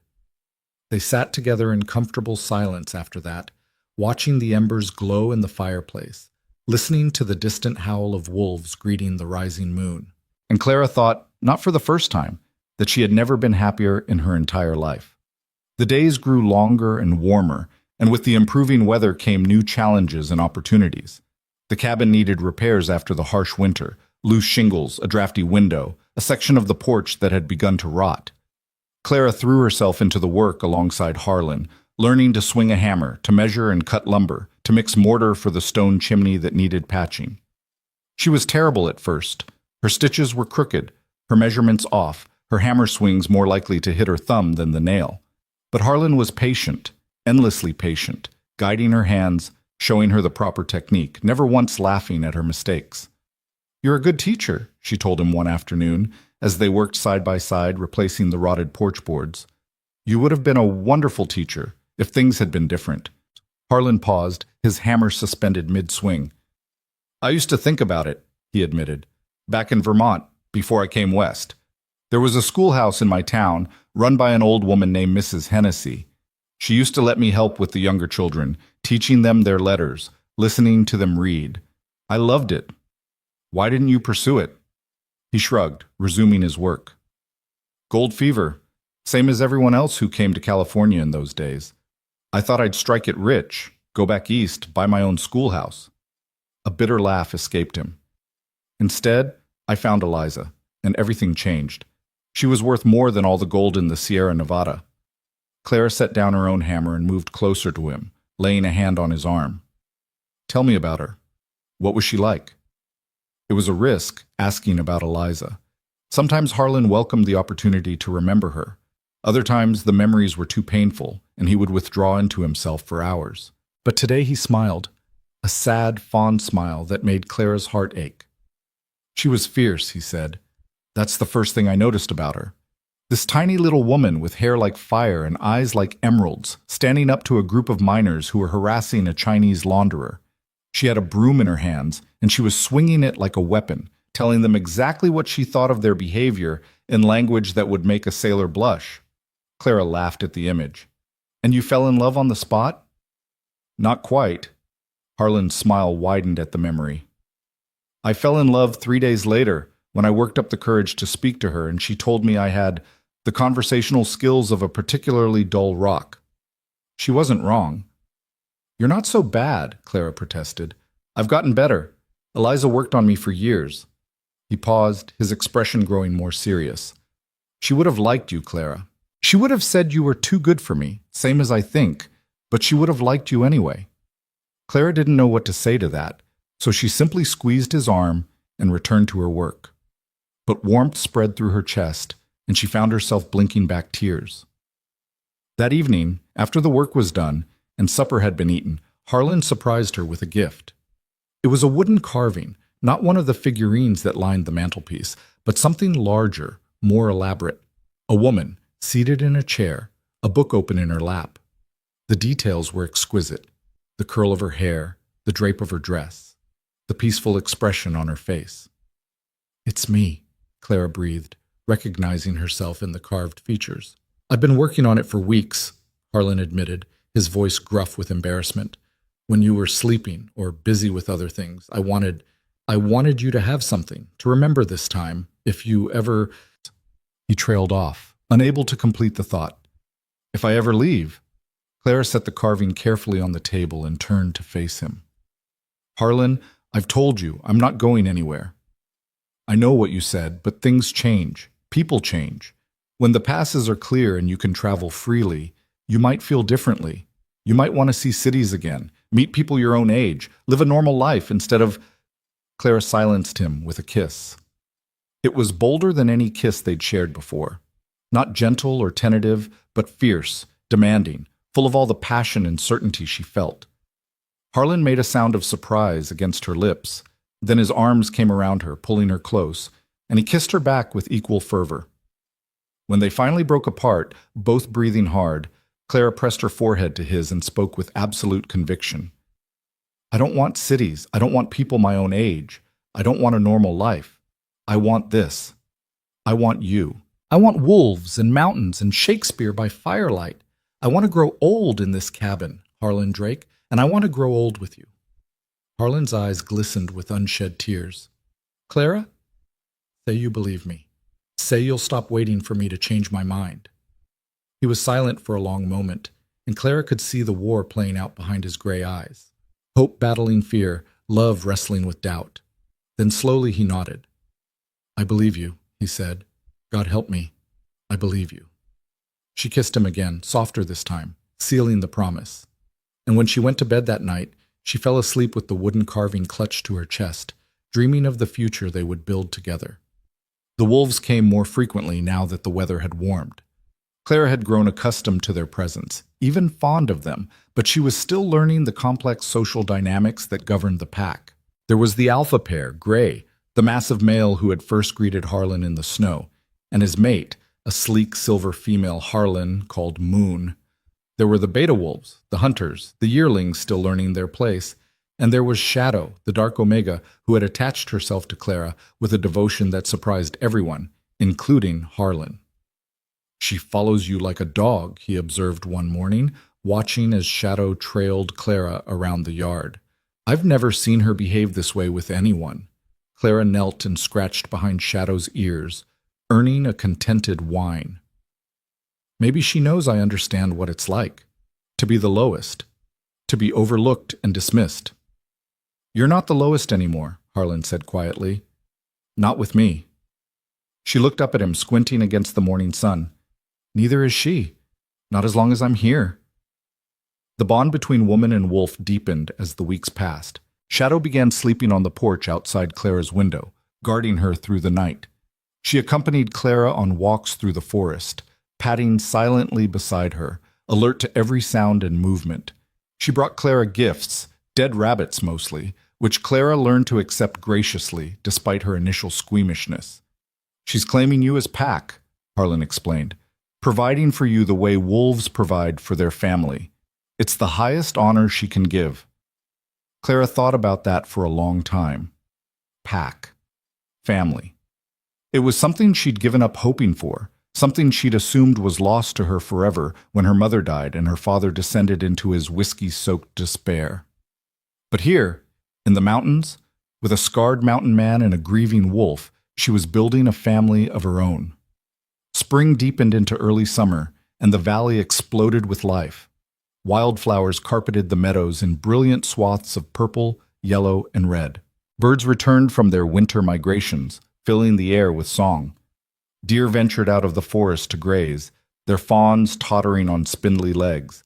They sat together in comfortable silence after that, watching the embers glow in the fireplace, listening to the distant howl of wolves greeting the rising moon. And Clara thought, not for the first time, that she had never been happier in her entire life. The days grew longer and warmer, and with the improving weather came new challenges and opportunities. The cabin needed repairs after the harsh winter, loose shingles, a drafty window, a section of the porch that had begun to rot. Clara threw herself into the work alongside Harlan, learning to swing a hammer, to measure and cut lumber, to mix mortar for the stone chimney that needed patching. She was terrible at first. Her stitches were crooked, her measurements off, her hammer swings more likely to hit her thumb than the nail. But Harlan was patient, endlessly patient, guiding her hands, showing her the proper technique, never once laughing at her mistakes. "You're a good teacher," she told him one afternoon, as they worked side by side replacing the rotted porch boards. "You would have been a wonderful teacher if things had been different." Harlan paused, his hammer suspended mid-swing. "I used to think about it," he admitted, "back in Vermont, before I came west. There was a schoolhouse in my town, run by an old woman named Mrs. Hennessy. She used to let me help with the younger children, teaching them their letters, listening to them read. I loved it. Why didn't you pursue it?" He shrugged, resuming his work. "Gold fever, same as everyone else who came to California in those days. I thought I'd strike it rich, go back east, buy my own schoolhouse." A bitter laugh escaped him. "Instead, I found Eliza, and everything changed. She was worth more than all the gold in the Sierra Nevada." Clara set down her own hammer and moved closer to him, laying a hand on his arm. "Tell me about her. What was she like?" It was a risk, asking about Eliza. Sometimes Harlan welcomed the opportunity to remember her. Other times the memories were too painful, and he would withdraw into himself for hours. But today he smiled, a sad, fond smile that made Clara's heart ache. "She was fierce," he said. "That's the first thing I noticed about her. This tiny little woman with hair like fire and eyes like emeralds, standing up to a group of miners who were harassing a Chinese launderer. She had a broom in her hands, and she was swinging it like a weapon, telling them exactly what she thought of their behavior in language that would make a sailor blush." Clara laughed at the image. "And you fell in love on the spot?" "Not quite." Harlan's smile widened at the memory. "I fell in love 3 days later, when I worked up the courage to speak to her and she told me I had the conversational skills of a particularly dull rock. She wasn't wrong." "You're not so bad," Clara protested. "I've gotten better. Eliza worked on me for years." He paused, his expression growing more serious. "She would have liked you, Clara. She would have said you were too good for me, same as I think, but she would have liked you anyway." Clara didn't know what to say to that, so she simply squeezed his arm and returned to her work. But warmth spread through her chest, and she found herself blinking back tears. That evening, after the work was done and supper had been eaten, Harlan surprised her with a gift. It was a wooden carving, not one of the figurines that lined the mantelpiece, but something larger, more elaborate. A woman, seated in a chair, a book open in her lap. The details were exquisite. The curl of her hair, the drape of her dress, the peaceful expression on her face. "It's me," Clara breathed, recognizing herself in the carved features. "I've been working on it for weeks," Harlan admitted, his voice gruff with embarrassment. "When you were sleeping or busy with other things, I wanted you to have something to remember this time, if you ever—" He trailed off, unable to complete the thought. "If I ever leave?" Clara set the carving carefully on the table and turned to face him. "Harlan, I've told you, I'm not going anywhere. I know what you said, but things change. People change. When the passes are clear and you can travel freely, you might feel differently. You might want to see cities again, meet people your own age, live a normal life instead of—" Clara silenced him with a kiss. It was bolder than any kiss they'd shared before. Not gentle or tentative, but fierce, demanding, full of all the passion and certainty she felt. Harlan made a sound of surprise against her lips. Then his arms came around her, pulling her close, and he kissed her back with equal fervor. When they finally broke apart, both breathing hard, Clara pressed her forehead to his and spoke with absolute conviction. "I don't want cities. I don't want people my own age. I don't want a normal life. I want this. I want you. I want wolves and mountains and Shakespeare by firelight. I want to grow old in this cabin, Harlan Drake, and I want to grow old with you." Harlan's eyes glistened with unshed tears. "Clara, say you believe me. Say you'll stop waiting for me to change my mind." He was silent for a long moment, and Clara could see the war playing out behind his gray eyes. Hope battling fear, love wrestling with doubt. Then slowly he nodded. "I believe you," he said. "God help me. I believe you." She kissed him again, softer this time, sealing the promise. And when she went to bed that night, she fell asleep with the wooden carving clutched to her chest, dreaming of the future they would build together. The wolves came more frequently now that the weather had warmed. Clara had grown accustomed to their presence, even fond of them, but she was still learning the complex social dynamics that governed the pack. There was the alpha pair, Gray, the massive male who had first greeted Harlan in the snow, and his mate, a sleek silver female Harlan called Moon. There were the beta wolves, the hunters, the yearlings still learning their place, and there was Shadow, the dark Omega, who had attached herself to Clara with a devotion that surprised everyone, including Harlan. "She follows you like a dog," he observed one morning, watching as Shadow trailed Clara around the yard. "I've never seen her behave this way with anyone." Clara knelt and scratched behind Shadow's ears, earning a contented whine. "Maybe she knows I understand what it's like, to be the lowest, to be overlooked and dismissed." "You're not the lowest anymore," Harlan said quietly. "Not with me." She looked up at him, squinting against the morning sun. "Neither is she. Not as long as I'm here." The bond between woman and wolf deepened as the weeks passed. Shadow began sleeping on the porch outside Clara's window, guarding her through the night. She accompanied Clara on walks through the forest, padding silently beside her, alert to every sound and movement. She brought Clara gifts, dead rabbits mostly, which Clara learned to accept graciously despite her initial squeamishness. "She's claiming you as pack," Harlan explained, "providing for you the way wolves provide for their family. It's the highest honor she can give." Clara thought about that for a long time. Pack. Family. It was something she'd given up hoping for, something she'd assumed was lost to her forever when her mother died and her father descended into his whiskey-soaked despair. But here, in the mountains, with a scarred mountain man and a grieving wolf, she was building a family of her own. Spring deepened into early summer, and the valley exploded with life. Wildflowers carpeted the meadows in brilliant swaths of purple, yellow, and red. Birds returned from their winter migrations, filling the air with song. Deer ventured out of the forest to graze, their fawns tottering on spindly legs.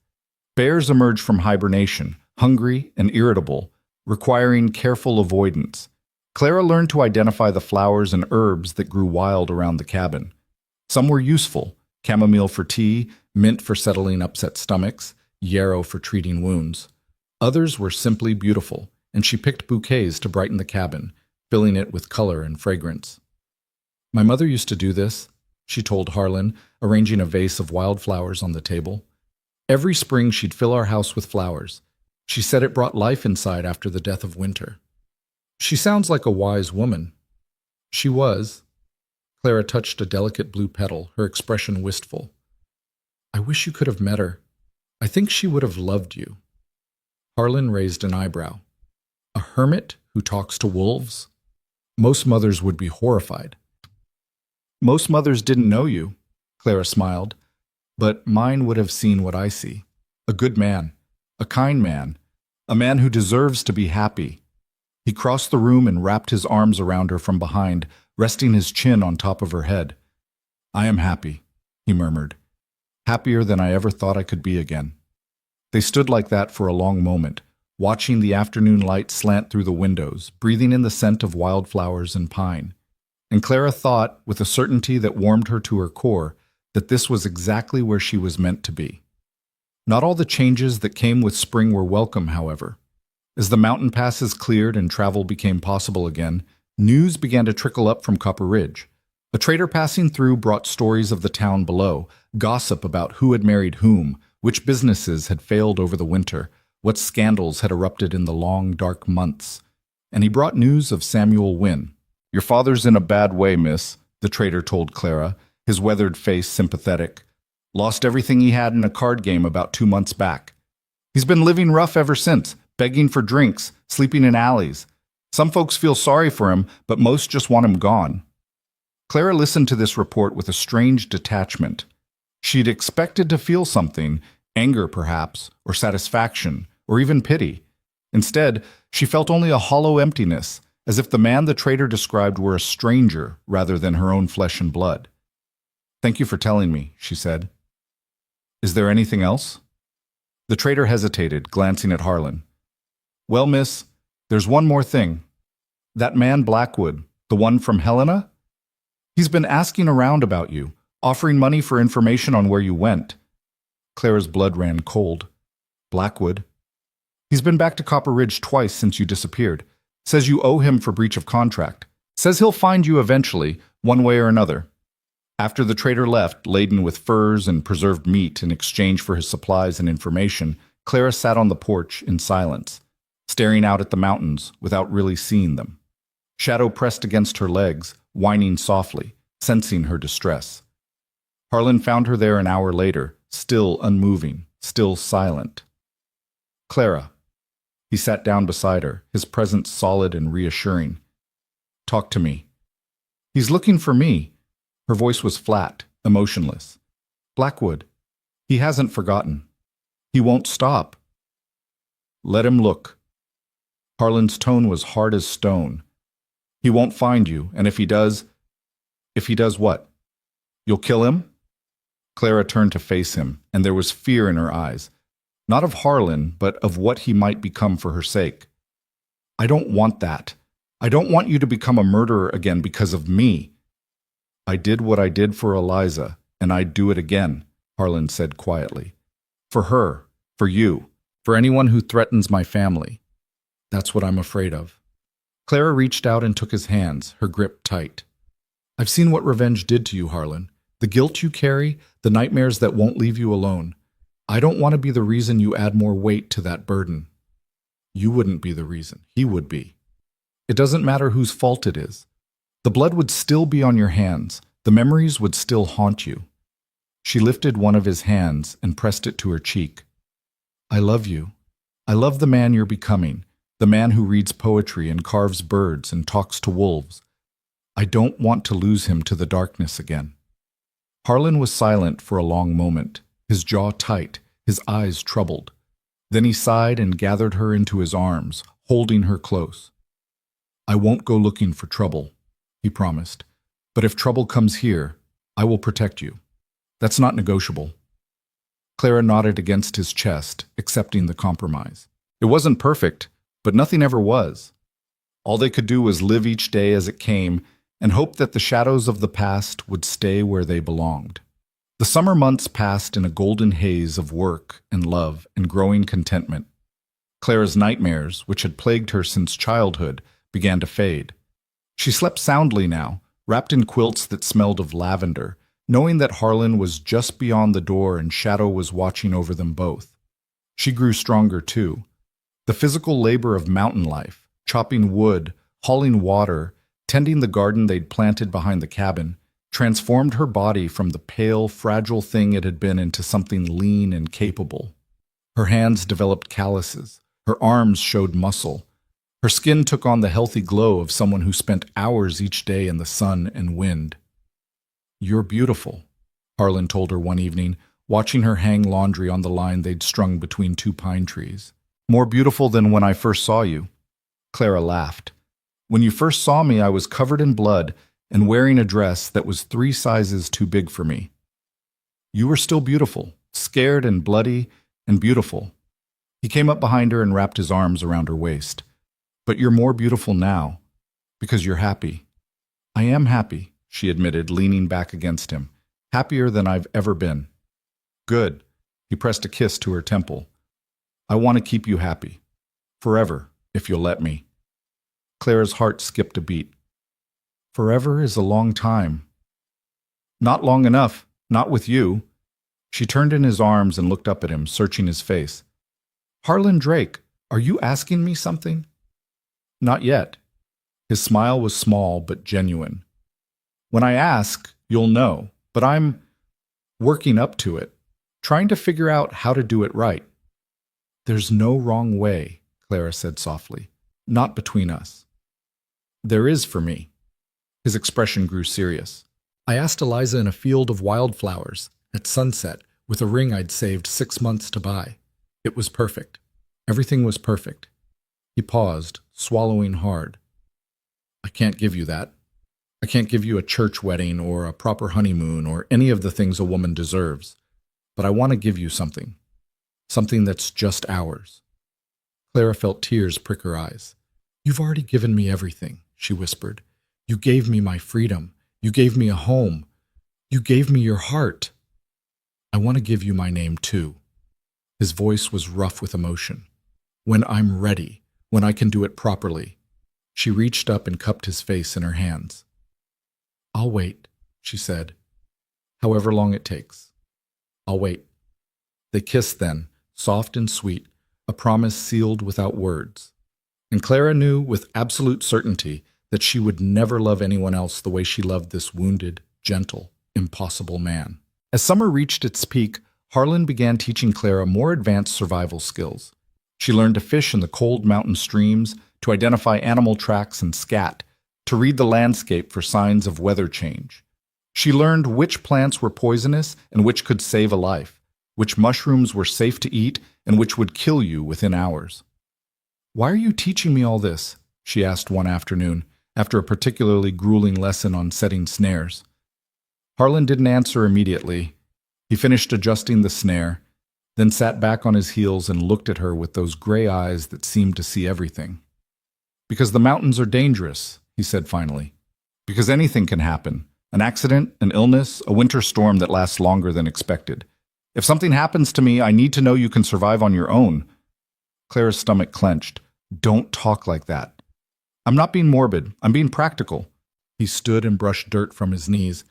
Bears emerged from hibernation, hungry and irritable, requiring careful avoidance. Clara learned to identify the flowers and herbs that grew wild around the cabin. Some were useful: chamomile for tea, mint for settling upset stomachs, yarrow for treating wounds. Others were simply beautiful, and she picked bouquets to brighten the cabin, filling it with color and fragrance. "My mother used to do this," she told Harlan, arranging a vase of wildflowers on the table. "Every spring she'd fill our house with flowers. She said it brought life inside after the death of winter." "She sounds like a wise woman." She was. Clara touched a delicate blue petal, her expression wistful. "I wish you could have met her. I think she would have loved you." Harlan raised an eyebrow. "A hermit who talks to wolves?" Most mothers would be horrified. "Most mothers didn't know you," Clara smiled, "but mine would have seen what I see. A good man, a kind man, a man who deserves to be happy." He crossed the room and wrapped his arms around her from behind, resting his chin on top of her head. "I am happy," he murmured. "Happier than I ever thought I could be again." They stood like that for a long moment, watching the afternoon light slant through the windows, breathing in the scent of wildflowers and pine. And Clara thought, with a certainty that warmed her to her core, that this was exactly where she was meant to be. Not all the changes that came with spring were welcome, however. As the mountain passes cleared and travel became possible again, news began to trickle up from Copper Ridge. A trader passing through brought stories of the town below, gossip about who had married whom, which businesses had failed over the winter, what scandals had erupted in the long, dark months. And he brought news of Samuel Wynne. "Your father's in a bad way, miss," the trader told Clara, his weathered face sympathetic. "Lost everything he had in a card game about 2 months back. He's been living rough ever since, begging for drinks, sleeping in alleys. Some folks feel sorry for him, but most just want him gone." Clara listened to this report with a strange detachment. She'd expected to feel something, anger perhaps, or satisfaction, or even pity. Instead, she felt only a hollow emptiness, as if the man the traitor described were a stranger rather than her own flesh and blood. "Thank you for telling me," she said. "Is there anything else?" The traitor hesitated, glancing at Harlan. "Well, miss, there's one more thing. That man Blackwood, the one from Helena? He's been asking around about you, offering money for information on where you went." Clara's blood ran cold. "Blackwood? He's been back to Copper Ridge twice since you disappeared. Says you owe him for breach of contract. Says he'll find you eventually, one way or another." After the traitor left, laden with furs and preserved meat in exchange for his supplies and information, Clara sat on the porch in silence, staring out at the mountains without really seeing them. Shadow pressed against her legs, whining softly, sensing her distress. Harlan found her there an hour later, still unmoving, still silent. "Clara." He sat down beside her, his presence solid and reassuring. "Talk to me." "He's looking for me." Her voice was flat, emotionless. "Blackwood. He hasn't forgotten. He won't stop." "Let him look." Harlan's tone was hard as stone. "He won't find you, and if he does what? You'll kill him?" Clara turned to face him, and there was fear in her eyes. Not of Harlan, but of what he might become for her sake. "I don't want that. I don't want you to become a murderer again because of me." "I did what I did for Eliza, and I'd do it again," Harlan said quietly. "For her, for you, for anyone who threatens my family. That's what I'm afraid of." Clara reached out and took his hands, her grip tight. "I've seen what revenge did to you, Harlan. The guilt you carry, the nightmares that won't leave you alone. I don't want to be the reason you add more weight to that burden." "You wouldn't be the reason. He would be. It doesn't matter whose fault it is. The blood would still be on your hands. The memories would still haunt you." She lifted one of his hands and pressed it to her cheek. "I love you. I love the man you're becoming, the man who reads poetry and carves birds and talks to wolves. I don't want to lose him to the darkness again." Harlan was silent for a long moment, his jaw tight, his eyes troubled. Then he sighed and gathered her into his arms, holding her close. "I won't go looking for trouble," he promised. "But if trouble comes here, I will protect you. That's not negotiable." Clara nodded against his chest, accepting the compromise. It wasn't perfect, but nothing ever was. All they could do was live each day as it came and hope that the shadows of the past would stay where they belonged. The summer months passed in a golden haze of work and love and growing contentment. Clara's nightmares, which had plagued her since childhood, began to fade. She slept soundly now, wrapped in quilts that smelled of lavender, knowing that Harlan was just beyond the door and Shadow was watching over them both. She grew stronger too. The physical labor of mountain life, chopping wood, hauling water, tending the garden they'd planted behind the cabin, transformed her body from the pale, fragile thing it had been into something lean and capable. Her hands developed calluses. Her arms showed muscle. Her skin took on the healthy glow of someone who spent hours each day in the sun and wind. "You're beautiful," Harlan told her one evening, watching her hang laundry on the line they'd strung between two pine trees. "More beautiful than when I first saw you." Clara laughed. "When you first saw me, I was covered in blood and wearing a dress that was 3 sizes too big for me. You were still beautiful, scared and bloody and beautiful." He came up behind her and wrapped his arms around her waist. "But you're more beautiful now, because you're happy." "I am happy," she admitted, leaning back against him. "Happier than I've ever been." "Good." He pressed a kiss to her temple. "I want to keep you happy. Forever, if you'll let me." Clara's heart skipped a beat. "Forever is a long time." "Not long enough, not with you." She turned in his arms and looked up at him, searching his face. "Harlan Drake, are you asking me something?" "Not yet." His smile was small but genuine. "When I ask, you'll know, but I'm working up to it, trying to figure out how to do it right." "There's no wrong way," Clara said softly. "Not between us." "There is for me." His expression grew serious. "I asked Eliza in a field of wildflowers, at sunset, with a ring I'd saved 6 months to buy. It was perfect. Everything was perfect. He paused, swallowing hard. I can't give you that. I can't give you a church wedding or a proper honeymoon or any of the things a woman deserves. But I want to give you something. Something that's just ours. Clara felt tears prick her eyes. You've already given me everything, she whispered. You gave me my freedom. You gave me a home. You gave me your heart. I want to give you my name too. His voice was rough with emotion. When I'm ready, when I can do it properly. She reached up and cupped his face in her hands. I'll wait, she said. However long it takes. I'll wait. They kissed then, soft and sweet, a promise sealed without words. And Clara knew with absolute certainty that she would never love anyone else the way she loved this wounded, gentle, impossible man. As summer reached its peak, Harlan began teaching Clara more advanced survival skills. She learned to fish in the cold mountain streams, to identify animal tracks and scat, to read the landscape for signs of weather change. She learned which plants were poisonous and which could save a life, which mushrooms were safe to eat and which would kill you within hours. Why are you teaching me all this? She asked one afternoon, after a particularly grueling lesson on setting snares. Harlan didn't answer immediately. He finished adjusting the snare, then sat back on his heels and looked at her with those gray eyes that seemed to see everything. Because the mountains are dangerous, he said finally. Because anything can happen. An accident, an illness, a winter storm that lasts longer than expected. If something happens to me, I need to know you can survive on your own. Clara's stomach clenched. Don't talk like that. I'm not being morbid. I'm being practical. He stood and brushed dirt from his knees.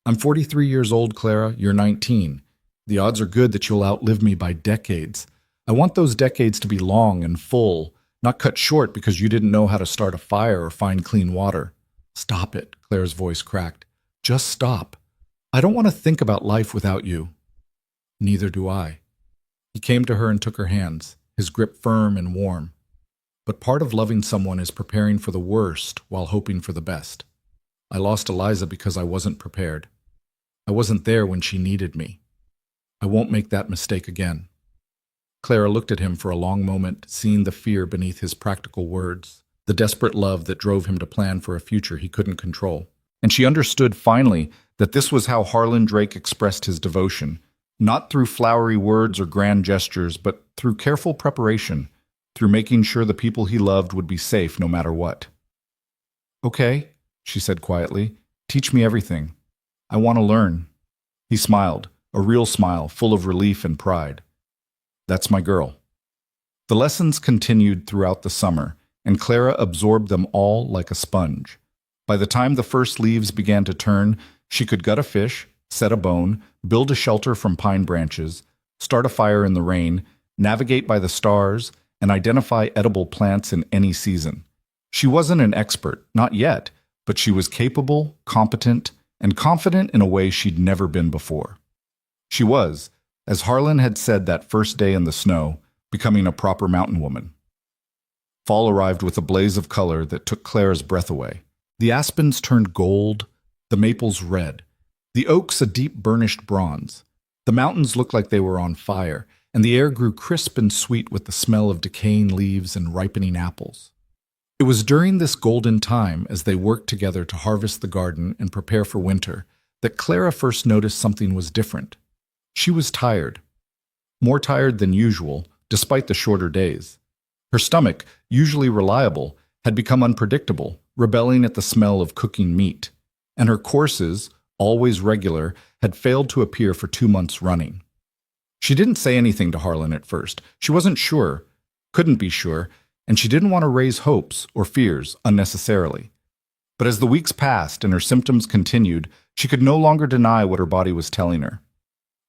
I'm 43 years old, Clara. You're 19. The odds are good that you'll outlive me by decades. I want those decades to be long and full, not cut short because you didn't know how to start a fire or find clean water. Stop it, Clara's voice cracked. Just stop. I don't want to think about life without you. Neither do I. He came to her and took her hands, his grip firm and warm. But part of loving someone is preparing for the worst while hoping for the best. I lost Eliza because I wasn't prepared. I wasn't there when she needed me. I won't make that mistake again. Clara looked at him for a long moment, seeing the fear beneath his practical words, the desperate love that drove him to plan for a future he couldn't control. And she understood finally that this was how Harlan Drake expressed his devotion, not through flowery words or grand gestures, but through careful preparation, through making sure the people he loved would be safe no matter what. Okay, she said quietly, teach me everything. I want to learn. He smiled, a real smile full of relief and pride. That's my girl. The lessons continued throughout the summer, and Clara absorbed them all like a sponge. By the time the first leaves began to turn, she could gut a fish, set a bone, build a shelter from pine branches, start a fire in the rain, navigate by the stars, and identify edible plants in any season. She wasn't an expert, not yet, but she was capable, competent, and confident in a way she'd never been before. She was, as Harlan had said that first day in the snow, becoming a proper mountain woman. Fall arrived with a blaze of color that took Clara's breath away. The aspens turned gold, the maples red, the oaks a deep burnished bronze. The mountains looked like they were on fire, and the air grew crisp and sweet with the smell of decaying leaves and ripening apples. It was during this golden time, as they worked together to harvest the garden and prepare for winter, that Clara first noticed something was different. She was tired. More tired than usual, despite the shorter days. Her stomach, usually reliable, had become unpredictable, rebelling at the smell of cooking meat. And her courses, always regular, had failed to appear for 2 months running. She didn't say anything to Harlan at first. She wasn't sure, couldn't be sure, and she didn't want to raise hopes or fears unnecessarily. But as the weeks passed and her symptoms continued, she could no longer deny what her body was telling her.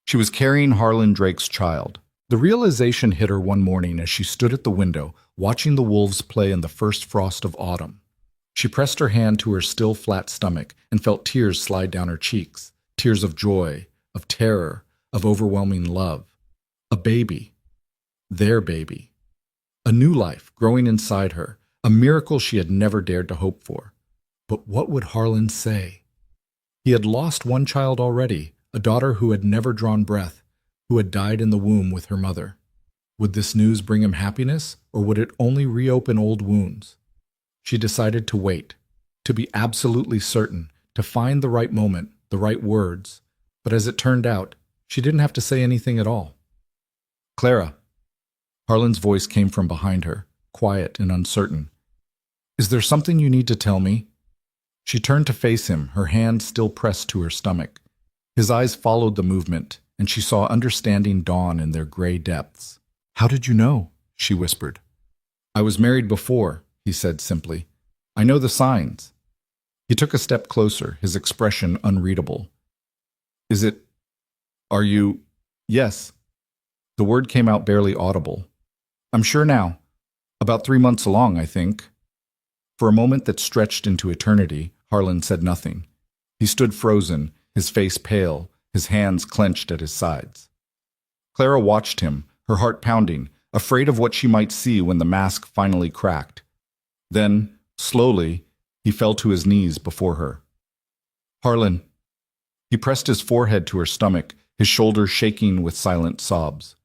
She was carrying Harlan Drake's child. The realization hit her one morning as she stood at the window, watching the wolves play in the first frost of autumn. She pressed her hand to her still flat stomach and felt tears slide down her cheeks, tears of joy, of terror, of overwhelming love. A baby. Their baby. A new life growing inside her, a miracle she had never dared to hope for. But what would Harlan say? He had lost one child already, a daughter who had never drawn breath, who had died in the womb with her mother. Would this news bring him happiness, or would it only reopen old wounds? She decided to wait, to be absolutely certain, to find the right moment, the right words. But as it turned out, she didn't have to say anything at all. "Clara." Harlan's voice came from behind her, quiet and uncertain. "Is there something you need to tell me?" She turned to face him, her hand still pressed to her stomach. His eyes followed the movement, and she saw understanding dawn in their gray depths. "How did you know?" she whispered. "I was married before," he said simply. "I know the signs." He took a step closer, his expression unreadable. Are you?" "Yes." The word came out barely audible. "I'm sure now. About 3 months along, I think." For a moment that stretched into eternity, Harlan said nothing. He stood frozen, his face pale, his hands clenched at his sides. Clara watched him, her heart pounding, afraid of what she might see when the mask finally cracked. Then, slowly, he fell to his knees before her. "Harlan." He pressed his forehead to her stomach, his shoulders shaking with silent sobs.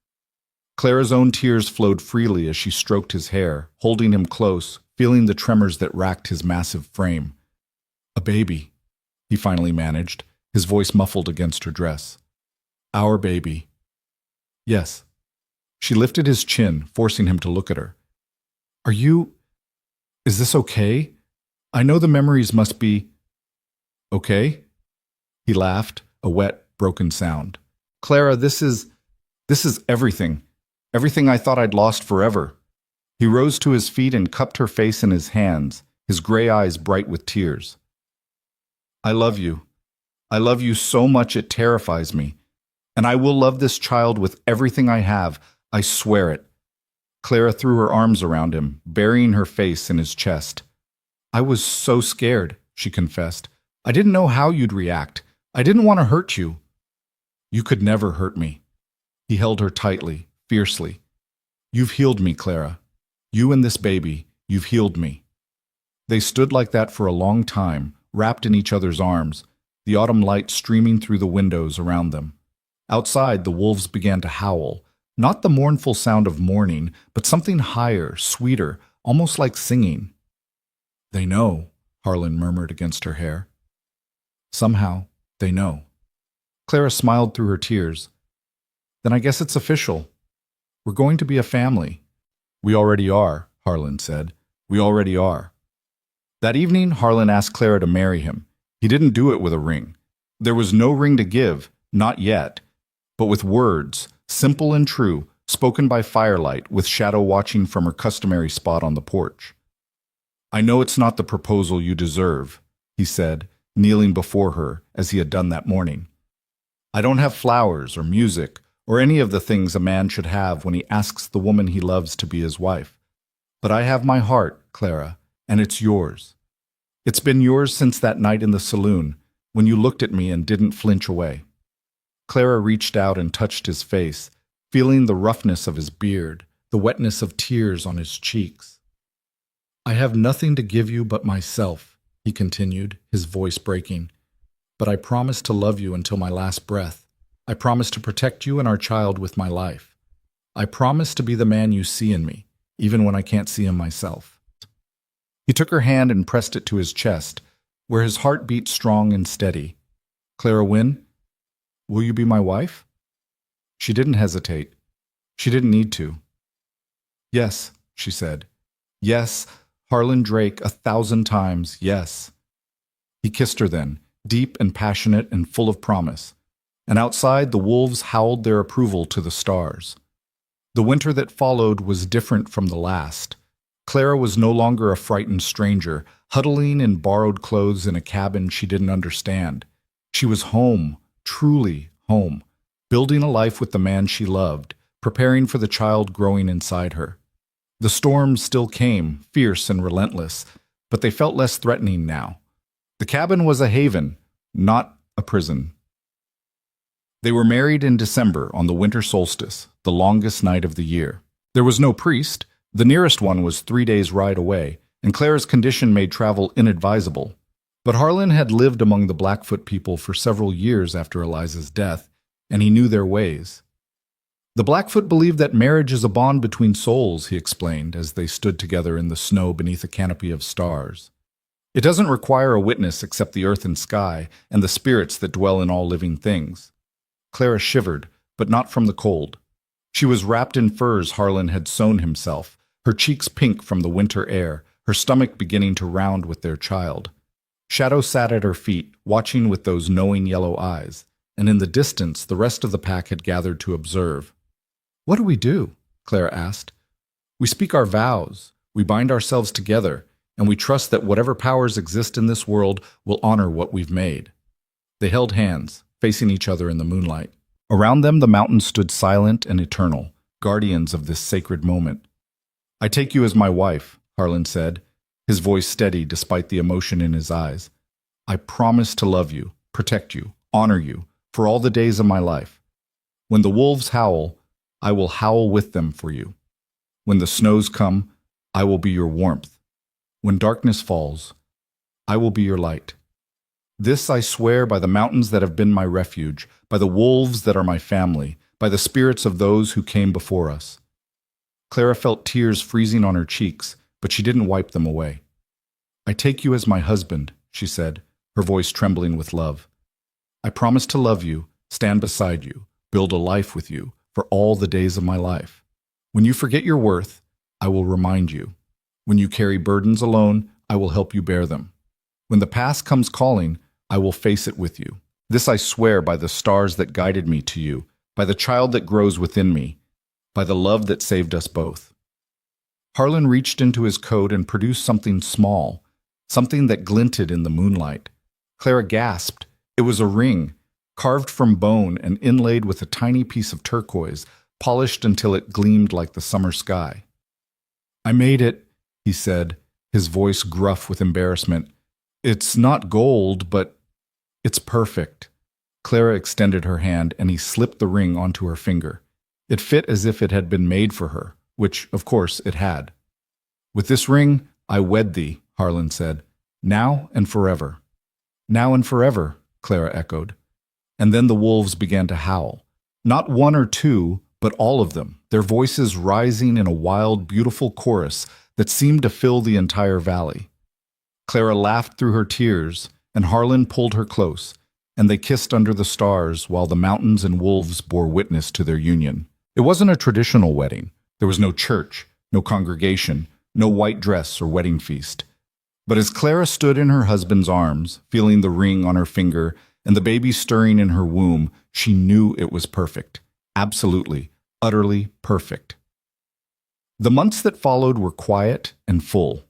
Clara's own tears flowed freely as she stroked his hair, holding him close, feeling the tremors that racked his massive frame. "A baby," he finally managed, his voice muffled against her dress. "Our baby." "Yes." She lifted his chin, forcing him to look at her. Is this okay? I know the memories must be." "Okay?" He laughed, a wet, broken sound. "Clara, this is everything. Everything I thought I'd lost forever." He rose to his feet and cupped her face in his hands, his gray eyes bright with tears. "I love you. I love you so much it terrifies me. And I will love this child with everything I have. I swear it." Clara threw her arms around him, burying her face in his chest. "I was so scared," she confessed. "I didn't know how you'd react. I didn't want to hurt you." "You could never hurt me." He held her tightly, fiercely. "You've healed me, Clara. You and this baby, you've healed me." They stood like that for a long time, wrapped in each other's arms, the autumn light streaming through the windows around them. Outside, the wolves began to howl, not the mournful sound of mourning, but something higher, sweeter, almost like singing. "They know," Harlan murmured against her hair. "Somehow, they know." Clara smiled through her tears. "Then I guess it's official. We're going to be a family." "We already are," Harlan said. "We already are." That evening, Harlan asked Clara to marry him. He didn't do it with a ring. There was no ring to give, not yet, but with words, simple and true, spoken by firelight, with Shadow watching from her customary spot on the porch. "I know it's not the proposal you deserve," he said, kneeling before her as he had done that morning. "I don't have flowers or music or any of the things a man should have when he asks the woman he loves to be his wife. But I have my heart, Clara, and it's yours. It's been yours since that night in the saloon, when you looked at me and didn't flinch away." Clara reached out and touched his face, feeling the roughness of his beard, the wetness of tears on his cheeks. "I have nothing to give you but myself," he continued, his voice breaking. "But I promise to love you until my last breath. I promise to protect you and our child with my life. I promise to be the man you see in me, even when I can't see him myself." He took her hand and pressed it to his chest, where his heart beat strong and steady. "Clara Wynne, will you be my wife?" She didn't hesitate. She didn't need to. "Yes," she said. "Yes, Harlan Drake, 1,000 times, yes." He kissed her then, deep and passionate and full of promise. And outside, the wolves howled their approval to the stars. The winter that followed was different from the last. Clara was no longer a frightened stranger, huddling in borrowed clothes in a cabin she didn't understand. She was home, truly home, building a life with the man she loved, preparing for the child growing inside her. The storms still came, fierce and relentless, but they felt less threatening now. The cabin was a haven, not a prison. They were married in December on the winter solstice, the longest night of the year. There was no priest. The nearest one was 3 days' ride away, and Clara's condition made travel inadvisable. But Harlan had lived among the Blackfoot people for several years after Eliza's death, and he knew their ways. The Blackfoot believed that marriage is a bond between souls, he explained, as they stood together in the snow beneath a canopy of stars. It doesn't require a witness except the earth and sky and the spirits that dwell in all living things. Clara shivered, but not from the cold. She was wrapped in furs Harlan had sewn himself, her cheeks pink from the winter air, her stomach beginning to round with their child. Shadow sat at her feet, watching with those knowing yellow eyes, and in the distance the rest of the pack had gathered to observe. "What do we do?" Clara asked. "We speak our vows, we bind ourselves together, and we trust that whatever powers exist in this world will honor what we've made." They held hands, facing each other in the moonlight. Around them the mountains stood silent and eternal, guardians of this sacred moment. "I take you as my wife," Harlan said, his voice steady despite the emotion in his eyes. "I promise to love you, protect you, honor you, for all the days of my life. When the wolves howl, I will howl with them for you. When the snows come, I will be your warmth. When darkness falls, I will be your light. This I swear by the mountains that have been my refuge, by the wolves that are my family, by the spirits of those who came before us." Clara felt tears freezing on her cheeks, but she didn't wipe them away. "I take you as my husband," she said, her voice trembling with love. "I promise to love you, stand beside you, build a life with you for all the days of my life. When you forget your worth, I will remind you. When you carry burdens alone, I will help you bear them. When the past comes calling, I will face it with you. This I swear by the stars that guided me to you, by the child that grows within me, by the love that saved us both." Harlan reached into his coat and produced something small, something that glinted in the moonlight. Clara gasped. It was a ring, carved from bone and inlaid with a tiny piece of turquoise, polished until it gleamed like the summer sky. "I made it," he said, his voice gruff with embarrassment. "It's not gold, but it's perfect." Clara extended her hand, and he slipped the ring onto her finger. It fit as if it had been made for her, which, of course, it had. "With this ring, I wed thee," Harlan said. "Now and forever." "Now and forever," Clara echoed. And then the wolves began to howl. Not one or two, but all of them, their voices rising in a wild, beautiful chorus that seemed to fill the entire valley. Clara laughed through her tears, and Harlan pulled her close, and they kissed under the stars while the mountains and wolves bore witness to their union. It wasn't a traditional wedding. There was no church, no congregation, no white dress or wedding feast. But as Clara stood in her husband's arms, feeling the ring on her finger and the baby stirring in her womb, she knew it was perfect. Absolutely, utterly perfect. The months that followed were quiet and full.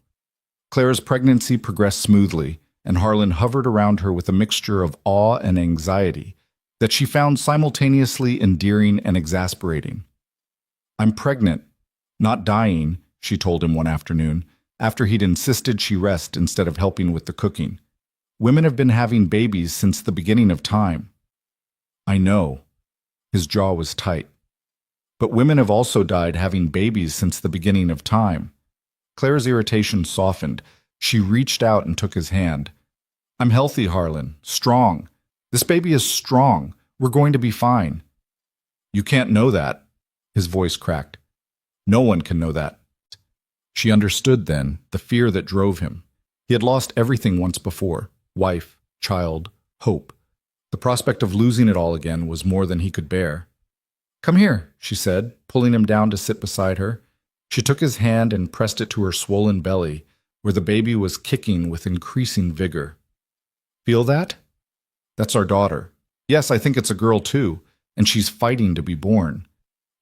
Clara's pregnancy progressed smoothly, and Harlan hovered around her with a mixture of awe and anxiety that she found simultaneously endearing and exasperating. "I'm pregnant, not dying," she told him one afternoon, after he'd insisted she rest instead of helping with the cooking. "Women have been having babies since the beginning of time." "I know." His jaw was tight. "But women have also died having babies since the beginning of time." Clara's irritation softened. She reached out and took his hand. "I'm healthy, Harlan. Strong. This baby is strong. We're going to be fine." "You can't know that." His voice cracked. "No one can know that." She understood then the fear that drove him. He had lost everything once before: wife, child, hope. The prospect of losing it all again was more than he could bear. "Come here," she said, pulling him down to sit beside her. She took his hand and pressed it to her swollen belly, where the baby was kicking with increasing vigor. "Feel that? That's our daughter. Yes, I think it's a girl too, and she's fighting to be born.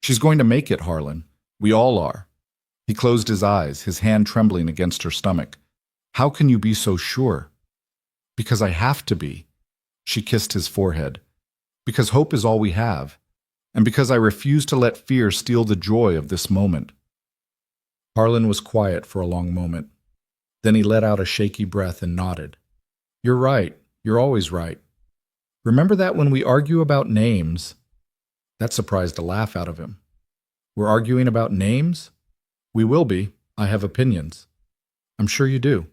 She's going to make it, Harlan. We all are." He closed his eyes, his hand trembling against her stomach. "How can you be so sure?" "Because I have to be." She kissed his forehead. "Because hope is all we have, and because I refuse to let fear steal the joy of this moment." Harlan was quiet for a long moment. Then he let out a shaky breath and nodded. "You're right. You're always right. Remember that when we argue about names?" That surprised a laugh out of him. "We're arguing about names?" "We will be. I have opinions." "I'm sure you do."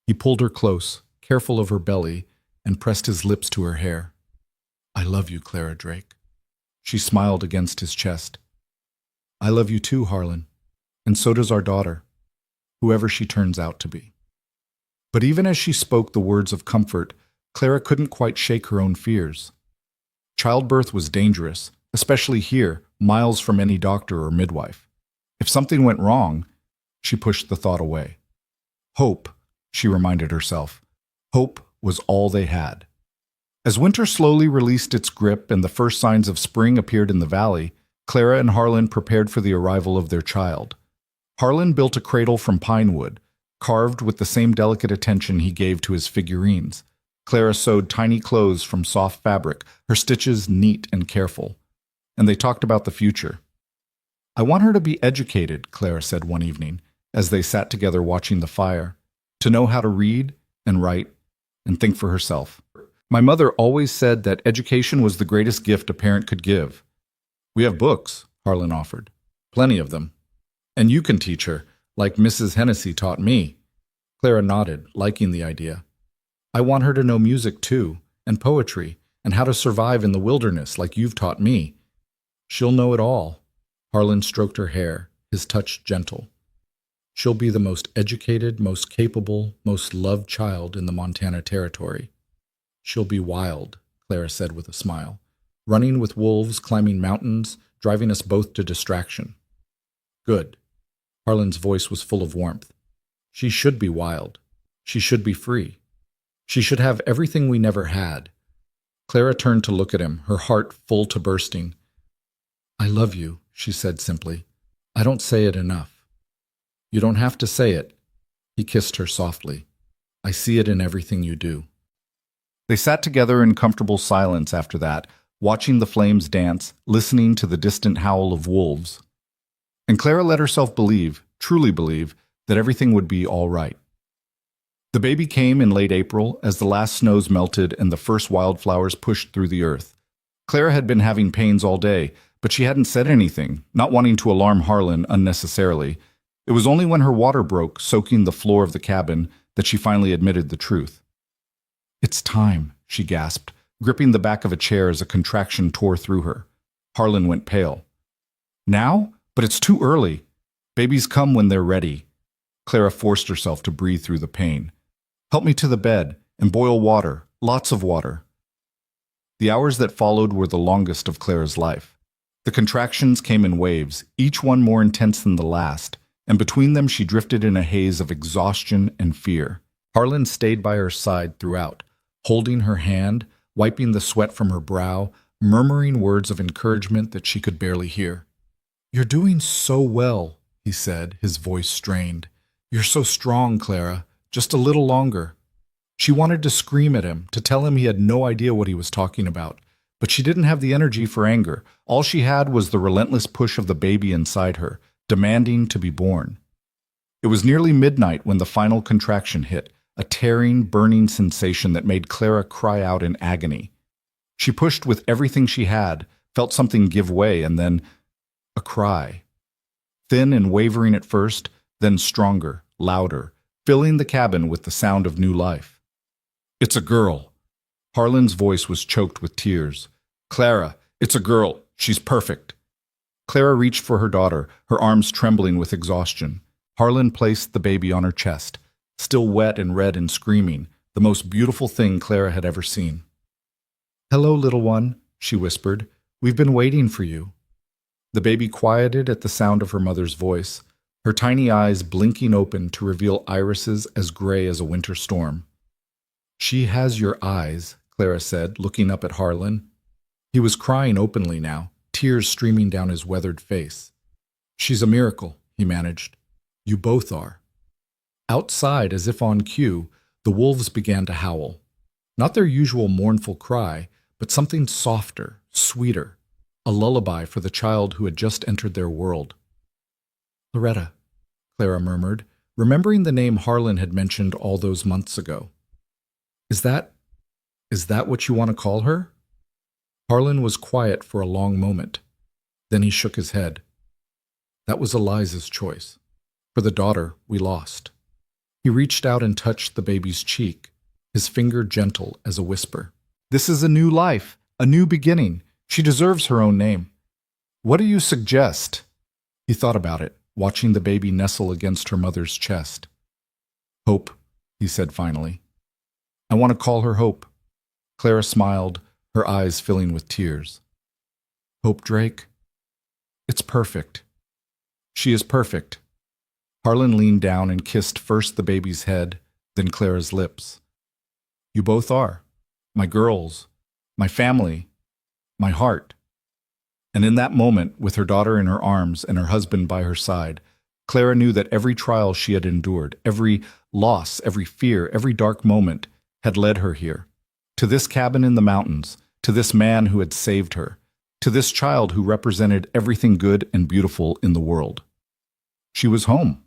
He pulled her close, careful of her belly, and pressed his lips to her hair. "I love you, Clara Drake." She smiled against his chest. I love you too, Harlan. And so does our daughter, whoever she turns out to be. But even as she spoke the words of comfort, Clara couldn't quite shake her own fears. Childbirth was dangerous, especially here, miles from any doctor or midwife. If something went wrong, she pushed the thought away. Hope, she reminded herself. Hope was all they had. As winter slowly released its grip and the first signs of spring appeared in the valley, Clara and Harlan prepared for the arrival of their child. Harlan built a cradle from pine wood, carved with the same delicate attention he gave to his figurines. Clara sewed tiny clothes from soft fabric, her stitches neat and careful. And they talked about the future. I want her to be educated, Clara said one evening, as they sat together watching the fire, to know how to read and write and think for herself. My mother always said that education was the greatest gift a parent could give. We have books, Harlan offered. Plenty of them. And you can teach her, like Mrs. Hennessy taught me. Clara nodded, liking the idea. I want her to know music too, and poetry, and how to survive in the wilderness like you've taught me. She'll know it all. Harlan stroked her hair, his touch gentle. She'll be the most educated, most capable, most loved child in the Montana Territory. She'll be wild, Clara said with a smile, running with wolves, climbing mountains, driving us both to distraction. Good. Harlan's voice was full of warmth. She should be wild. She should be free. She should have everything we never had. Clara turned to look at him, her heart full to bursting. I love you, she said simply. I don't say it enough. You don't have to say it. He kissed her softly. I see it in everything you do. They sat together in comfortable silence after that, watching the flames dance, listening to the distant howl of wolves. And Clara let herself believe, truly believe, that everything would be all right. The baby came in late April as the last snows melted and the first wildflowers pushed through the earth. Clara had been having pains all day, but she hadn't said anything, not wanting to alarm Harlan unnecessarily. It was only when her water broke, soaking the floor of the cabin, that she finally admitted the truth. It's time, she gasped, gripping the back of a chair as a contraction tore through her. Harlan went pale. Now? But it's too early. Babies come when they're ready. Clara forced herself to breathe through the pain. Help me to the bed and boil water, lots of water. The hours that followed were the longest of Clara's life. The contractions came in waves, each one more intense than the last, and between them she drifted in a haze of exhaustion and fear. Harlan stayed by her side throughout, holding her hand, wiping the sweat from her brow, murmuring words of encouragement that she could barely hear. You're doing so well, he said, his voice strained. You're so strong, Clara. Just a little longer. She wanted to scream at him, to tell him he had no idea what he was talking about, but she didn't have the energy for anger. All she had was the relentless push of the baby inside her, demanding to be born. It was nearly midnight when the final contraction hit, a tearing, burning sensation that made Clara cry out in agony. She pushed with everything she had, felt something give way, and then a cry. Thin and wavering at first, then stronger, louder, filling the cabin with the sound of new life. It's a girl. Harlan's voice was choked with tears. Clara, it's a girl. She's perfect. Clara reached for her daughter, her arms trembling with exhaustion. Harlan placed the baby on her chest, still wet and red and screaming, the most beautiful thing Clara had ever seen. Hello, little one, she whispered. We've been waiting for you. The baby quieted at the sound of her mother's voice, her tiny eyes blinking open to reveal irises as gray as a winter storm. She has your eyes, Clara said, looking up at Harlan. He was crying openly now, tears streaming down his weathered face. She's a miracle, he managed. You both are. Outside, as if on cue, the wolves began to howl. Not their usual mournful cry, but something softer, sweeter, a lullaby for the child who had just entered their world. Loretta, Clara murmured, remembering the name Harlan had mentioned all those months ago. Is that what you want to call her? Harlan was quiet for a long moment. Then he shook his head. That was Eliza's choice. For the daughter, we lost. He reached out and touched the baby's cheek, his finger gentle as a whisper. This is a new life, a new beginning. She deserves her own name. What do you suggest? He thought about it, watching the baby nestle against her mother's chest. Hope, he said finally. I want to call her Hope. Clara smiled, her eyes filling with tears. Hope Drake? It's perfect. She is perfect. Harlan leaned down and kissed first the baby's head, then Clara's lips. You both are. My girls. My family. My heart. And in that moment, with her daughter in her arms and her husband by her side, Clara knew that every trial she had endured, every loss, every fear, every dark moment, had led her here. To this cabin in the mountains, to this man who had saved her, to this child who represented everything good and beautiful in the world. She was home.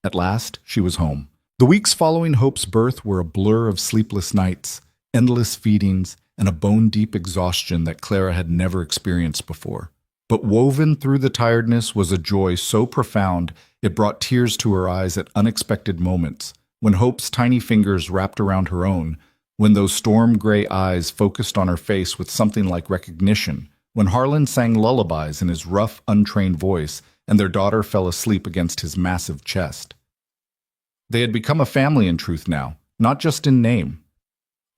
At last, she was home. The weeks following Hope's birth were a blur of sleepless nights, endless feedings, and a bone-deep exhaustion that Clara had never experienced before. But woven through the tiredness was a joy so profound it brought tears to her eyes at unexpected moments, when Hope's tiny fingers wrapped around her own, when those storm-gray eyes focused on her face with something like recognition, when Harlan sang lullabies in his rough, untrained voice, and their daughter fell asleep against his massive chest. They had become a family in truth now, not just in name.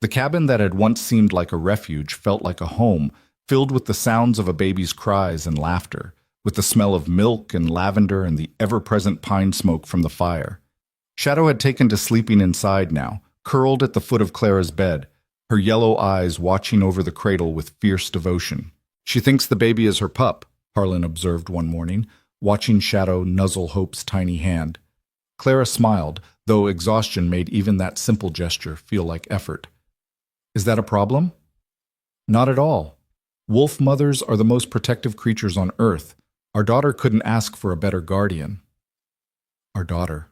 The cabin that had once seemed like a refuge felt like a home, filled with the sounds of a baby's cries and laughter, with the smell of milk and lavender and the ever-present pine smoke from the fire. Shadow had taken to sleeping inside now, curled at the foot of Clara's bed, her yellow eyes watching over the cradle with fierce devotion. She thinks the baby is her pup, Harlan observed one morning, watching Shadow nuzzle Hope's tiny hand. Clara smiled, though exhaustion made even that simple gesture feel like effort. Is that a problem? Not at all. Wolf mothers are the most protective creatures on Earth. Our daughter couldn't ask for a better guardian. Our daughter.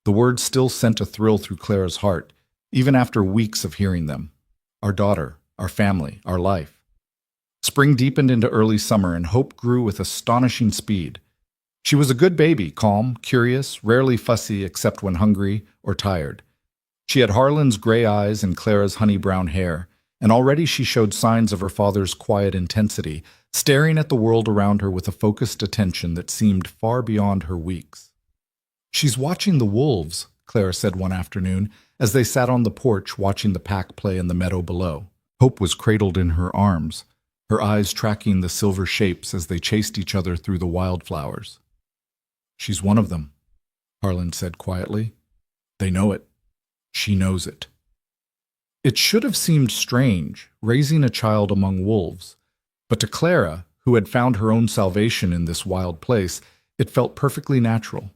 The words still sent a thrill through Clara's heart, even after weeks of hearing them. Our daughter, our family, our life. Spring deepened into early summer, and Hope grew with astonishing speed. She was a good baby, calm, curious, rarely fussy except when hungry or tired. She had Harlan's gray eyes and Clara's honey-brown hair, and already she showed signs of her father's quiet intensity, staring at the world around her with a focused attention that seemed far beyond her weeks. She's watching the wolves, Clara said one afternoon, as they sat on the porch watching the pack play in the meadow below. Hope was cradled in her arms, her eyes tracking the silver shapes as they chased each other through the wildflowers. She's one of them, Harlan said quietly. They know it. She knows it. It should have seemed strange, raising a child among wolves, but to Clara, who had found her own salvation in this wild place, it felt perfectly natural.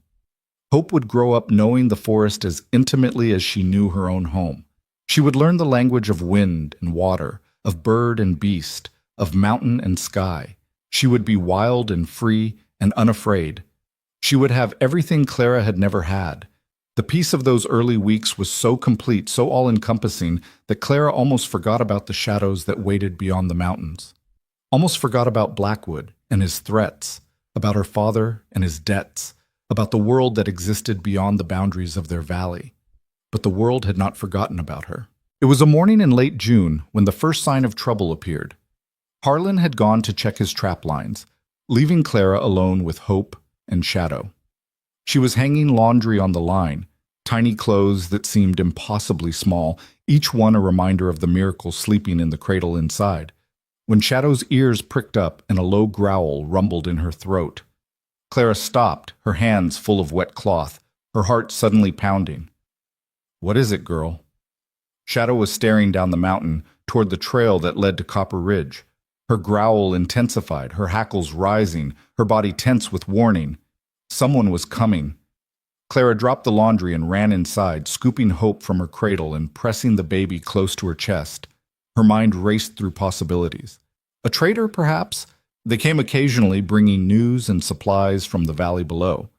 Hope would grow up knowing the forest as intimately as she knew her own home. She would learn the language of wind and water, of bird and beast, of mountain and sky. She would be wild and free and unafraid. She would have everything Clara had never had. The peace of those early weeks was so complete, so all-encompassing, that Clara almost forgot about the shadows that waited beyond the mountains. Almost forgot about Blackwood and his threats, about her father and his debts, about the world that existed beyond the boundaries of their valley. But the world had not forgotten about her. It was a morning in late June when the first sign of trouble appeared. Harlan had gone to check his trap lines, leaving Clara alone with Hope and Shadow. She was hanging laundry on the line, tiny clothes that seemed impossibly small, each one a reminder of the miracle sleeping in the cradle inside, when Shadow's ears pricked up and a low growl rumbled in her throat. Clara stopped, her hands full of wet cloth, her heart suddenly pounding. "What is it, girl?" Shadow was staring down the mountain toward the trail that led to Copper Ridge. Her growl intensified, her hackles rising, her body tense with warning. Someone was coming. Clara dropped the laundry and ran inside, scooping Hope from her cradle and pressing the baby close to her chest. Her mind raced through possibilities. A trader, perhaps? They came occasionally, bringing news and supplies from the valley below.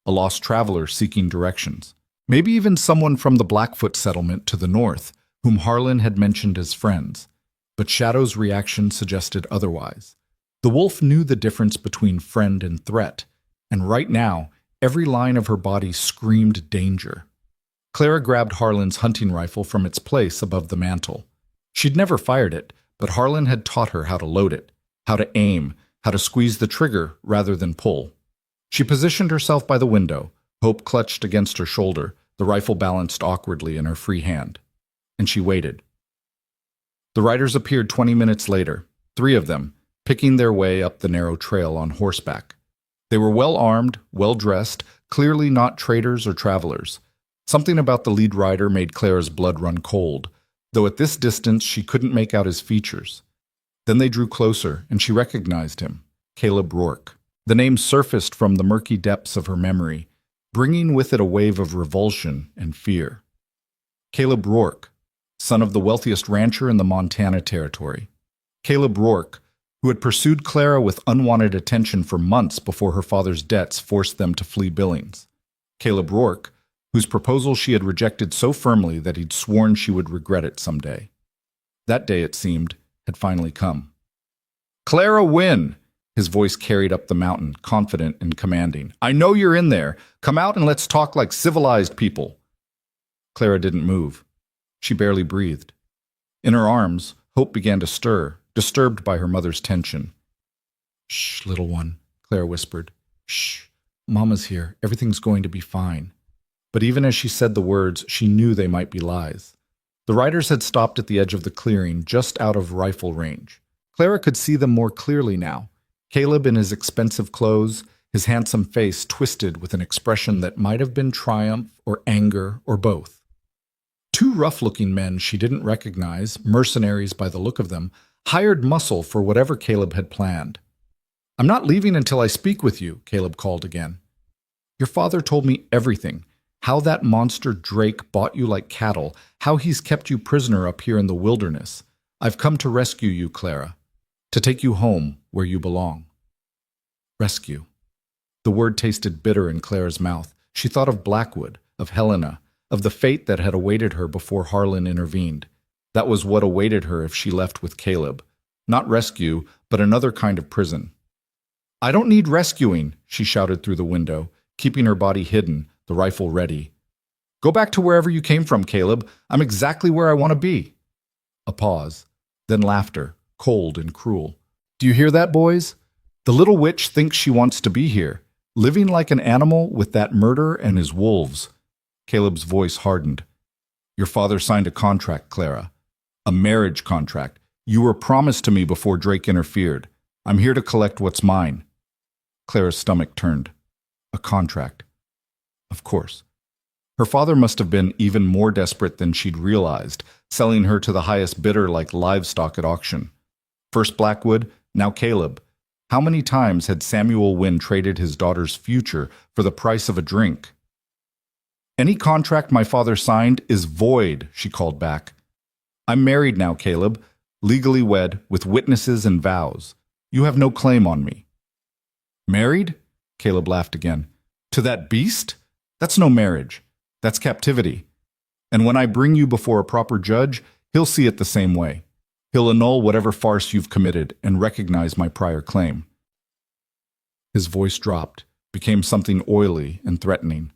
A lost traveler seeking directions. Maybe even someone from the Blackfoot settlement to the north, whom Harlan had mentioned as friends. But Shadow's reaction suggested otherwise. The wolf knew the difference between friend and threat, and right now, every line of her body screamed danger. Clara grabbed Harlan's hunting rifle from its place above the mantel. She'd never fired it, but Harlan had taught her how to load it. how to aim, how to squeeze the trigger rather than pull. She positioned herself by the window, Hope clutched against her shoulder, the rifle balanced awkwardly in her free hand. And she waited. The riders appeared 20 minutes later, 3 of them, picking their way up the narrow trail on horseback. They were well armed, well dressed, clearly not traders or travelers. Something about the lead rider made Clara's blood run cold, though at this distance she couldn't make out his features. Then they drew closer, and she recognized him, Caleb Rourke. The name surfaced from the murky depths of her memory, bringing with it a wave of revulsion and fear. Caleb Rourke, son of the wealthiest rancher in the Montana Territory. Caleb Rourke, who had pursued Clara with unwanted attention for months before her father's debts forced them to flee Billings. Caleb Rourke, whose proposal she had rejected so firmly that he'd sworn she would regret it someday. That day, it seemed, had finally come. "Clara Wynne!" His voice carried up the mountain, confident and commanding. "I know you're in there. Come out and let's talk like civilized people." Clara didn't move. She barely breathed. In her arms, Hope began to stir, disturbed by her mother's tension. "Shh, little one," Clara whispered. "Shh, Mama's here. Everything's going to be fine." But even as she said the words, she knew they might be lies. The riders had stopped at the edge of the clearing, just out of rifle range. Clara could see them more clearly now. Caleb in his expensive clothes, his handsome face twisted with an expression that might have been triumph or anger or both. 2 rough-looking men she didn't recognize, mercenaries by the look of them, hired muscle for whatever Caleb had planned. "I'm not leaving until I speak with you," Caleb called again. "Your father told me everything. How that monster Drake bought you like cattle, how he's kept you prisoner up here in the wilderness. I've come to rescue you, Clara. To take you home where you belong." Rescue. The word tasted bitter in Clara's mouth. She thought of Blackwood, of Helena, of the fate that had awaited her before Harlan intervened. That was what awaited her if she left with Caleb. Not rescue, but another kind of prison. "I don't need rescuing," she shouted through the window, keeping her body hidden, the rifle ready. "Go back to wherever you came from, Caleb. I'm exactly where I want to be." A pause, then laughter, cold and cruel. "Do you hear that, boys? The little witch thinks she wants to be here, living like an animal with that murderer and his wolves." Caleb's voice hardened. "Your father signed a contract, Clara. A marriage contract. You were promised to me before Drake interfered. I'm here to collect what's mine." Clara's stomach turned. A contract. Of course. Her father must have been even more desperate than she'd realized, selling her to the highest bidder like livestock at auction. First Blackwood, now Caleb. How many times had Samuel Wynne traded his daughter's future for the price of a drink? "Any contract my father signed is void," she called back. "I'm married now, Caleb, legally wed, with witnesses and vows. You have no claim on me." "Married?" Caleb laughed again. "To that beast? That's no marriage. That's captivity. And when I bring you before a proper judge, he'll see it the same way. He'll annul whatever farce you've committed and recognize my prior claim." His voice dropped, became something oily and threatening.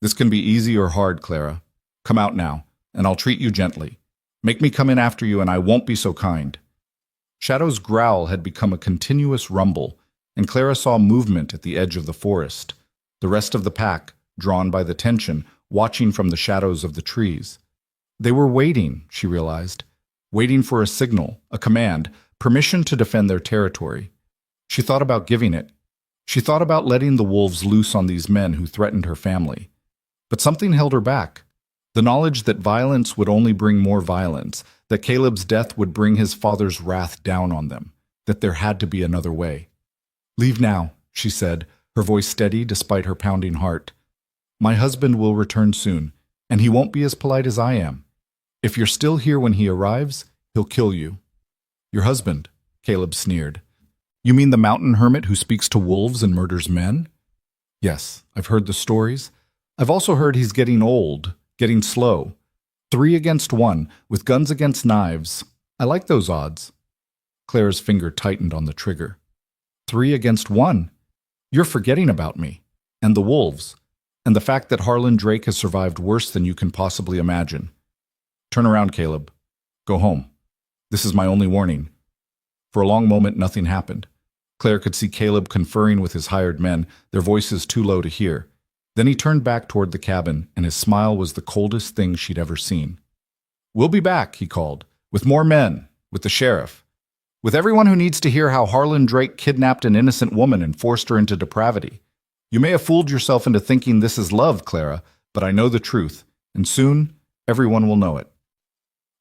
"This can be easy or hard, Clara. Come out now, and I'll treat you gently. Make me come in after you, and I won't be so kind." Shadow's growl had become a continuous rumble, and Clara saw movement at the edge of the forest. The rest of the pack, drawn by the tension, watching from the shadows of the trees. They were waiting, she realized. Waiting for a signal, a command, permission to defend their territory. She thought about giving it. She thought about letting the wolves loose on these men who threatened her family. But something held her back. The knowledge that violence would only bring more violence, that Caleb's death would bring his father's wrath down on them, that there had to be another way. "Leave now," she said, her voice steady despite her pounding heart. "My husband will return soon, and he won't be as polite as I am. If you're still here when he arrives, he'll kill you." "Your husband?" Caleb sneered. "You mean the mountain hermit who speaks to wolves and murders men?" "Yes, I've heard the stories. I've also heard he's getting old, getting slow. 3 against 1, with guns against knives. I like those odds." Clara's finger tightened on the trigger. 3 against 1? You're forgetting about me, and the wolves, and the fact that Harlan Drake has survived worse than you can possibly imagine. Turn around, Caleb. Go home. This is my only warning. For a long moment, nothing happened. Claire could see Caleb conferring with his hired men, their voices too low to hear. Then he turned back toward the cabin, and his smile was the coldest thing she'd ever seen. "We'll be back," he called, "with more men, with the sheriff, with everyone who needs to hear how Harlan Drake kidnapped an innocent woman and forced her into depravity. You may have fooled yourself into thinking this is love, Clara, but I know the truth, and soon everyone will know it."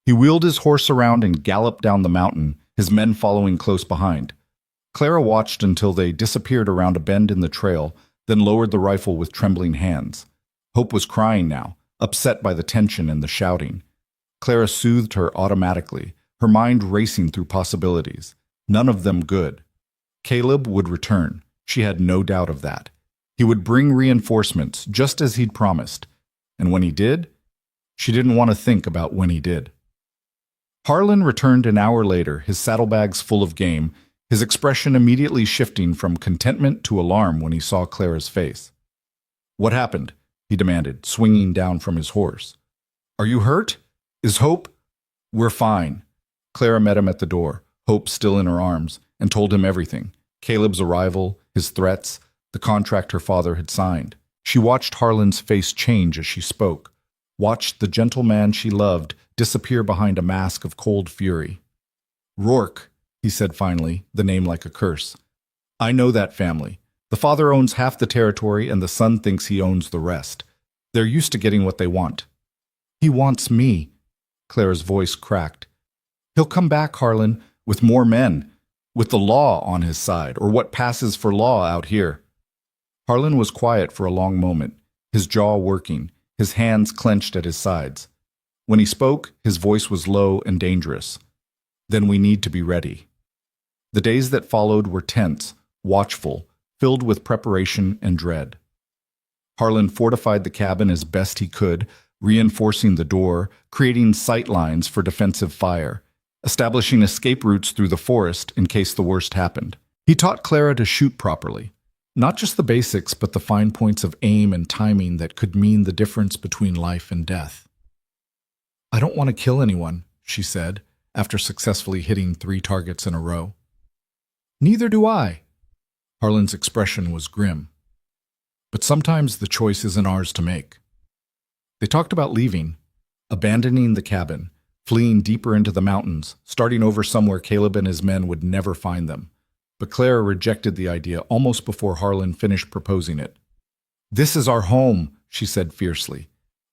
He wheeled his horse around and galloped down the mountain, his men following close behind. Clara watched until they disappeared around a bend in the trail, then lowered the rifle with trembling hands. Hope was crying now, upset by the tension and the shouting. Clara soothed her automatically, her mind racing through possibilities, none of them good. Caleb would return, she had no doubt of that. He would bring reinforcements, just as he'd promised. And when he did, she didn't want to think about when he did. Harlan returned an hour later, his saddlebags full of game, his expression immediately shifting from contentment to alarm when he saw Clara's face. "What happened?" he demanded, swinging down from his horse. "Are you hurt? Is Hope—" "We're fine." Clara met him at the door, Hope still in her arms, and told him everything. Caleb's arrival, his threats, the contract her father had signed. She watched Harlan's face change as she spoke, watched the gentle man she loved disappear behind a mask of cold fury. "Rourke," he said finally, the name like a curse. "I know that family. The father owns half the territory and the son thinks he owns the rest. They're used to getting what they want." "He wants me." Clara's voice cracked. "He'll come back, Harlan, with more men, with the law on his side, or what passes for law out here." Harlan was quiet for a long moment, his jaw working, his hands clenched at his sides. When he spoke, his voice was low and dangerous. "Then we need to be ready." The days that followed were tense, watchful, filled with preparation and dread. Harlan fortified the cabin as best he could, reinforcing the door, creating sight lines for defensive fire, establishing escape routes through the forest in case the worst happened. He taught Clara to shoot properly, not just the basics, but the fine points of aim and timing that could mean the difference between life and death. "I don't want to kill anyone," she said, after successfully hitting 3 targets in a row. "Neither do I." Harlan's expression was grim. "But sometimes the choice isn't ours to make." They talked about leaving, abandoning the cabin, fleeing deeper into the mountains, starting over somewhere Caleb and his men would never find them. But Clara rejected the idea almost before Harlan finished proposing it. "This is our home," she said fiercely.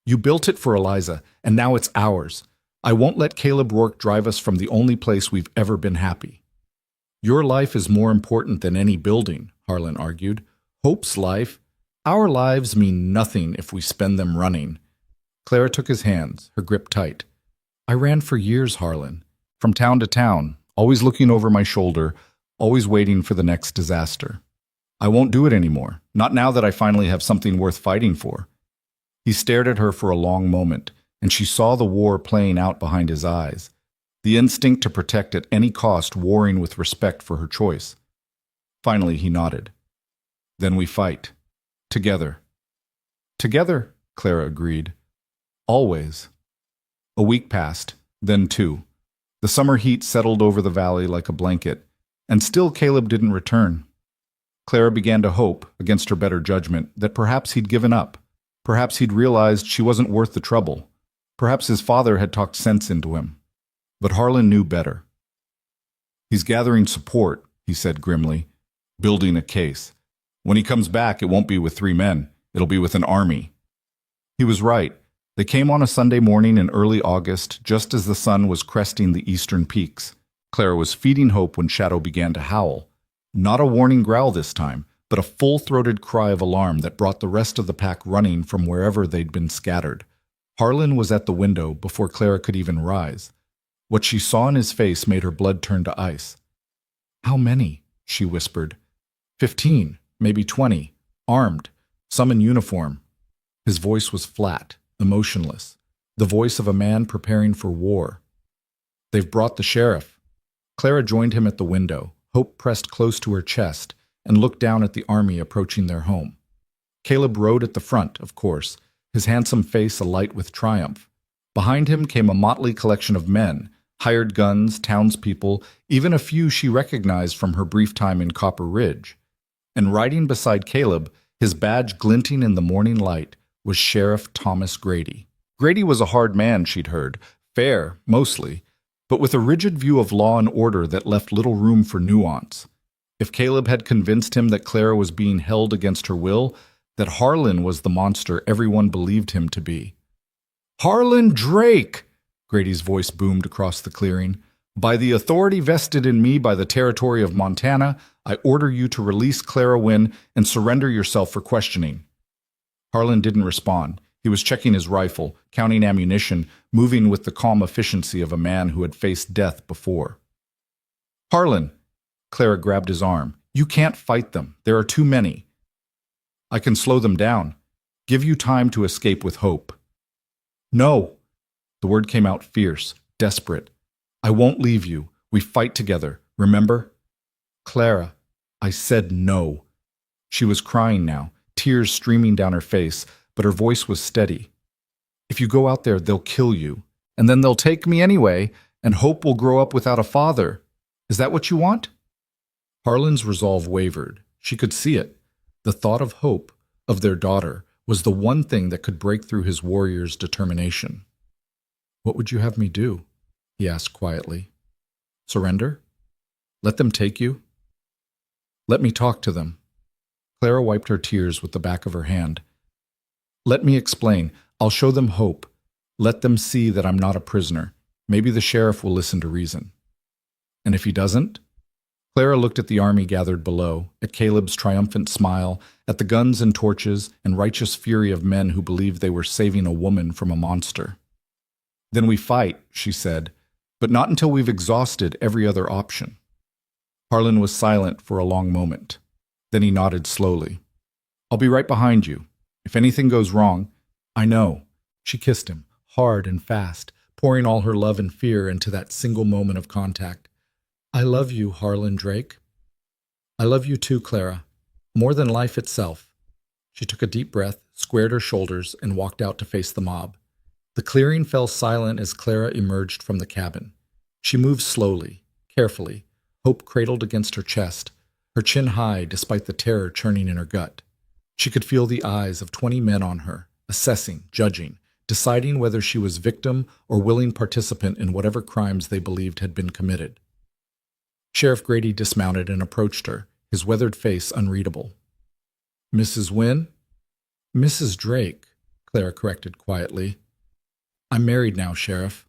"You built it for Eliza, and now it's ours. I won't let Caleb Rourke drive us from the only place we've ever been happy." "Your life is more important than any building," Harlan argued. "Hope's life. Our lives mean nothing if we spend them running." Clara took his hands, her grip tight. "I ran for years, Harlan, from town to town, always looking over my shoulder, always waiting for the next disaster. I won't do it anymore, not now that I finally have something worth fighting for." He stared at her for a long moment, and she saw the war playing out behind his eyes, the instinct to protect at any cost warring with respect for her choice. Finally, he nodded. "Then we fight. Together." "Together," Clara agreed. "Always." A week passed, then 2. The summer heat settled over the valley like a blanket, and still Caleb didn't return. Clara began to hope, against her better judgment, that perhaps he'd given up. Perhaps he'd realized she wasn't worth the trouble. Perhaps his father had talked sense into him. But Harlan knew better. "He's gathering support," he said grimly, "building a case. When he comes back, it won't be with 3 men. It'll be with an army." He was right. They came on a Sunday morning in early August, just as the sun was cresting the eastern peaks. Clara was feeding hope when Shadow began to howl. Not a warning growl this time, but a full-throated cry of alarm that brought the rest of the pack running from wherever they'd been scattered. Harlan was at the window before Clara could even rise. What she saw in his face made her blood turn to ice. "How many?" she whispered. 15, maybe 20, armed, some in uniform." His voice was flat, emotionless, the voice of a man preparing for war. "They've brought the sheriff." Clara joined him at the window, hope pressed close to her chest, and looked down at the army approaching their home. Caleb rode at the front, of course, his handsome face alight with triumph. Behind him came a motley collection of men, hired guns, townspeople, even a few she recognized from her brief time in Copper Ridge. And riding beside Caleb, his badge glinting in the morning light, was Sheriff Thomas Grady. Grady was a hard man, she'd heard, fair, mostly, but with a rigid view of law and order that left little room for nuance. If Caleb had convinced him that Clara was being held against her will, that Harlan was the monster everyone believed him to be. "Harlan Drake!" Grady's voice boomed across the clearing. "By the authority vested in me by the territory of Montana, I order you to release Clara Wynne and surrender yourself for questioning." Harlan didn't respond. He was checking his rifle, counting ammunition, moving with the calm efficiency of a man who had faced death before. "Harlan," Clara grabbed his arm, "you can't fight them. There are too many." "I can slow them down. Give you time to escape with hope." "No." The word came out fierce, desperate. "I won't leave you. We fight together, remember?" "Clara," I said no. She was crying now, tears streaming down her face, but her voice was steady. "If you go out there, they'll kill you. And then they'll take me anyway, and Hope will grow up without a father. Is that what you want?" Harlan's resolve wavered. She could see it. The thought of Hope, of their daughter, was the one thing that could break through his warrior's determination. "What would you have me do?" he asked quietly. "Surrender? Let them take you?" "Let me talk to them." Clara wiped her tears with the back of her hand. "Let me explain. I'll show them hope. Let them see that I'm not a prisoner. Maybe the sheriff will listen to reason." "And if he doesn't?" Clara looked at the army gathered below, at Caleb's triumphant smile, at the guns and torches and righteous fury of men who believed they were saving a woman from a monster. "Then we fight," she said, "but not until we've exhausted every other option." Harlan was silent for a long moment. Then he nodded slowly. "I'll be right behind you. If anything goes wrong, I know." She kissed him, hard and fast, pouring all her love and fear into that single moment of contact. "I love you, Harlan Drake." "I love you too, Clara. More than life itself." She took a deep breath, squared her shoulders, and walked out to face the mob. The clearing fell silent as Clara emerged from the cabin. She moved slowly, carefully, hope cradled against her chest, her chin high despite the terror churning in her gut. She could feel the eyes of 20 men on her, assessing, judging, deciding whether she was victim or willing participant in whatever crimes they believed had been committed. Sheriff Grady dismounted and approached her, his weathered face unreadable. "Mrs. Wynne?" "Mrs. Drake," Clara corrected quietly. "I'm married now, Sheriff."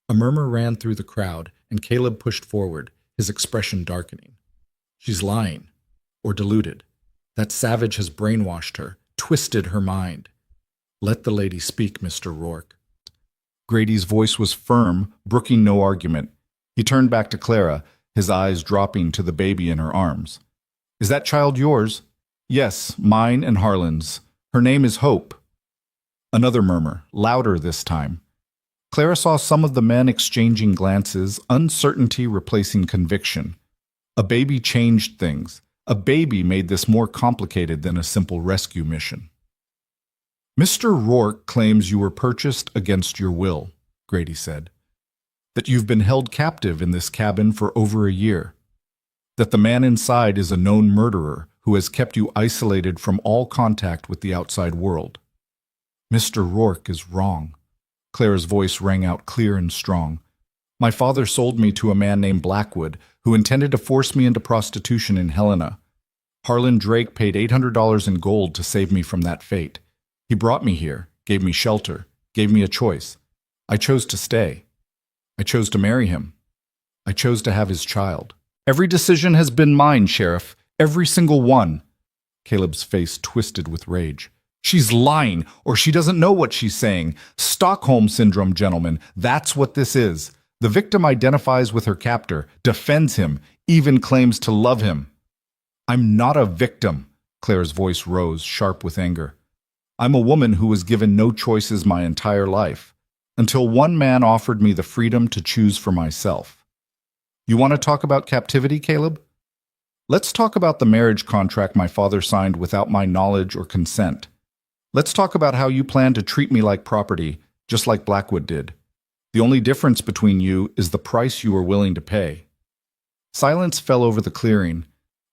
A murmur ran through the crowd, and Caleb pushed forward, his expression darkening. "She's lying, or deluded. That savage has brainwashed her, twisted her mind." "Let the lady speak, Mr. Rourke." Grady's voice was firm, brooking no argument. He turned back to Clara, his eyes dropping to the baby in her arms. "Is that child yours?" "Yes, mine and Harlan's. Her name is Hope." Another murmur, louder this time. Clara saw some of the men exchanging glances, uncertainty replacing conviction. A baby changed things. A baby made this more complicated than a simple rescue mission. "Mr. Rourke claims you were purchased against your will," Grady said. "That you've been held captive in this cabin for over a year. That the man inside is a known murderer who has kept you isolated from all contact with the outside world." "Mr. Rourke is wrong." Clara's voice rang out clear and strong. "My father sold me to a man named Blackwood, who intended to force me into prostitution in Helena. Harlan Drake paid $800 in gold to save me from that fate. He brought me here, gave me shelter, gave me a choice. I chose to stay. I chose to marry him. I chose to have his child. Every decision has been mine, Sheriff. Every single one." Caleb's face twisted with rage. "She's lying, or she doesn't know what she's saying. Stockholm Syndrome, gentlemen. That's what this is. The victim identifies with her captor, defends him, even claims to love him." "I'm not a victim," Clara's voice rose, sharp with anger. "I'm a woman who was given no choices my entire life, until one man offered me the freedom to choose for myself. You want to talk about captivity, Caleb? Let's talk about the marriage contract my father signed without my knowledge or consent. Let's talk about how you plan to treat me like property, just like Blackwood did. The only difference between you is the price you are willing to pay." Silence fell over the clearing.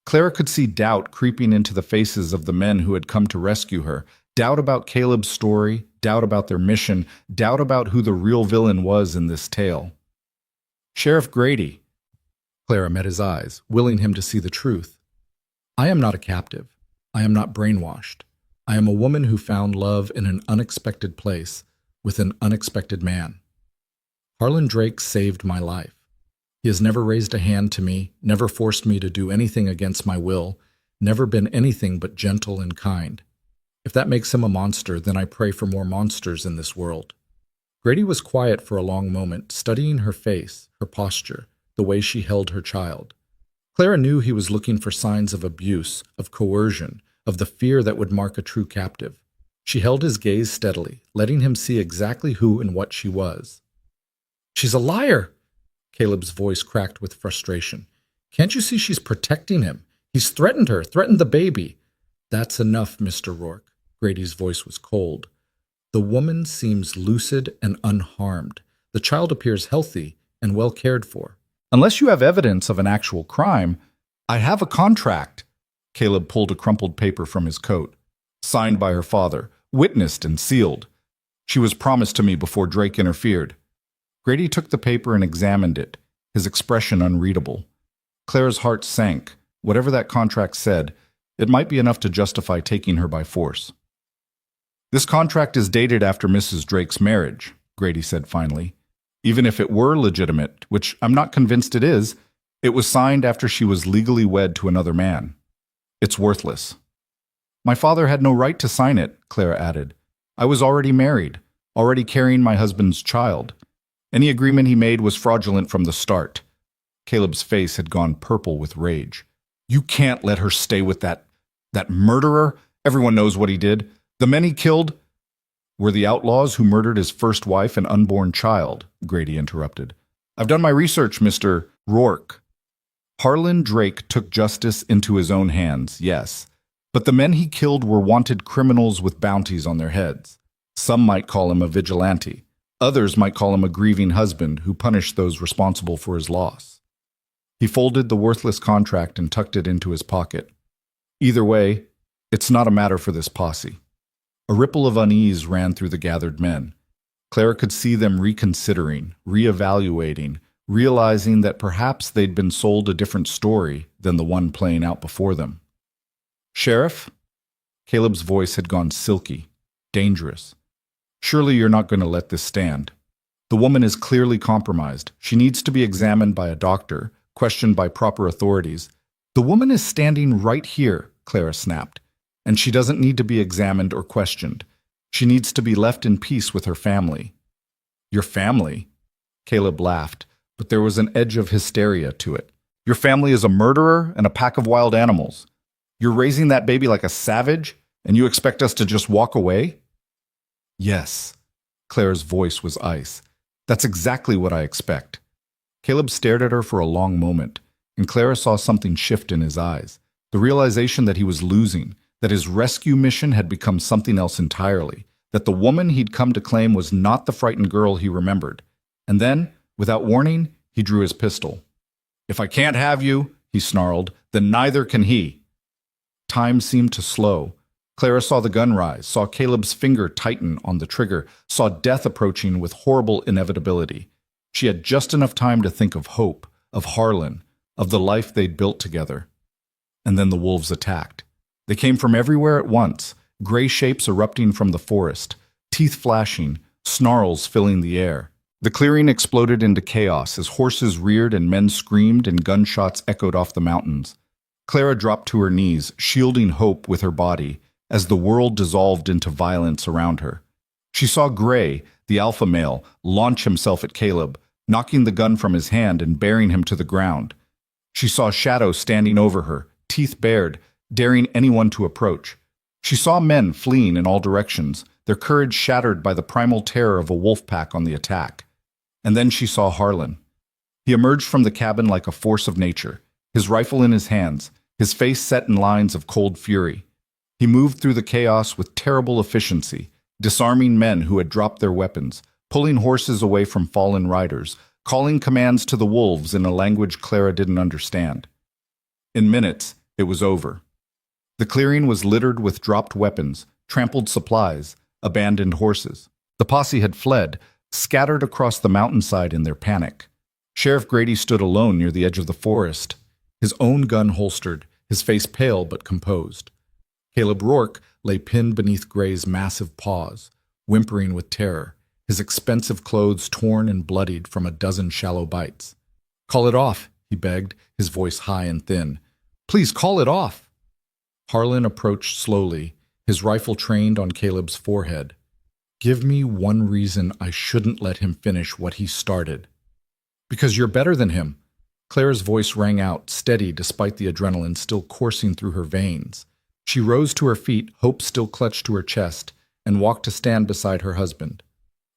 Clara could see doubt creeping into the faces of the men who had come to rescue her. Doubt about Caleb's story, doubt about their mission, doubt about who the real villain was in this tale. "Sheriff Grady." Clara met his eyes, willing him to see the truth. "I am not a captive. I am not brainwashed. I am a woman who found love in an unexpected place with an unexpected man. Harlan Drake saved my life. He has never raised a hand to me, never forced me to do anything against my will, never been anything but gentle and kind. If that makes him a monster, then I pray for more monsters in this world." Grady was quiet for a long moment, studying her face, her posture, the way she held her child. Clara knew he was looking for signs of abuse, of coercion, of the fear that would mark a true captive. She held his gaze steadily, letting him see exactly who and what she was. "She's a liar!" Caleb's voice cracked with frustration. "Can't you see she's protecting him? He's threatened her, threatened the baby." "That's enough, Mr. Rourke." Grady's voice was cold. "The woman seems lucid and unharmed. The child appears healthy and well cared for." "Unless you have evidence of an actual crime, I have a contract." Caleb pulled a crumpled paper from his coat. "Signed by her father, witnessed and sealed. She was promised to me before Drake interfered." Grady took the paper and examined it, his expression unreadable. Clara's heart sank. Whatever that contract said, it might be enough to justify taking her by force. "This contract is dated after Mrs. Drake's marriage," Grady said finally. "Even if it were legitimate, which I'm not convinced it is, it was signed after she was legally wed to another man. It's worthless." "My father had no right to sign it," Clara added. "I was already married, already carrying my husband's child. Any agreement he made was fraudulent from the start." Caleb's face had gone purple with rage. "You can't let her stay with that murderer. Everyone knows what he did. The men he killed were the outlaws who murdered his first wife and unborn child," Grady interrupted. "I've done my research, Mr. Rourke. Harlan Drake took justice into his own hands, yes, but the men he killed were wanted criminals with bounties on their heads. Some might call him a vigilante. Others might call him a grieving husband who punished those responsible for his loss." He folded the worthless contract and tucked it into his pocket. "Either way, it's not a matter for this posse." A ripple of unease ran through the gathered men. Clara could see them reconsidering, reevaluating, realizing that perhaps they'd been sold a different story than the one playing out before them. "Sheriff?" Caleb's voice had gone silky, dangerous. "Surely you're not going to let this stand. The woman is clearly compromised. She needs to be examined by a doctor, questioned by proper authorities. The woman is standing right here," Clara snapped, "and she doesn't need to be examined or questioned. She needs to be left in peace with her family." "Your family?" Caleb laughed, but there was an edge of hysteria to it. "Your family is a murderer and a pack of wild animals. You're raising that baby like a savage, and you expect us to just walk away?" "Yes." Clara's voice was ice. "That's exactly what I expect." Caleb stared at her for a long moment, and Clara saw something shift in his eyes, the realization that he was losing, that his rescue mission had become something else entirely, that the woman he'd come to claim was not the frightened girl he remembered. And then, without warning, he drew his pistol. "If I can't have you," he snarled, "then neither can he." Time seemed to slow. Clara saw the gun rise, saw Caleb's finger tighten on the trigger, saw death approaching with horrible inevitability. She had just enough time to think of hope, of Harlan, of the life they'd built together. And then the wolves attacked. They came from everywhere at once, gray shapes erupting from the forest, teeth flashing, snarls filling the air. The clearing exploded into chaos as horses reared and men screamed and gunshots echoed off the mountains. Clara dropped to her knees, shielding hope with her body, as the world dissolved into violence around her. She saw Gray, the alpha male, launch himself at Caleb, knocking the gun from his hand and bearing him to the ground. She saw Shadow standing over her, teeth bared, daring anyone to approach. She saw men fleeing in all directions, their courage shattered by the primal terror of a wolf pack on the attack. And then she saw Harlan. He emerged from the cabin like a force of nature, his rifle in his hands, his face set in lines of cold fury. He moved through the chaos with terrible efficiency, disarming men who had dropped their weapons, pulling horses away from fallen riders, calling commands to the wolves in a language Clara didn't understand. In minutes, it was over. The clearing was littered with dropped weapons, trampled supplies, abandoned horses. The posse had fled, scattered across the mountainside in their panic. Sheriff Grady stood alone near the edge of the forest, his own gun holstered, his face pale but composed. Caleb Rourke lay pinned beneath Gray's massive paws, whimpering with terror, his expensive clothes torn and bloodied from a dozen shallow bites. "Call it off," he begged, his voice high and thin. "Please call it off." Harlan approached slowly, his rifle trained on Caleb's forehead. "Give me one reason I shouldn't let him finish what he started." "Because you're better than him." Clara's voice rang out, steady despite the adrenaline still coursing through her veins. She rose to her feet, hope still clutched to her chest, and walked to stand beside her husband.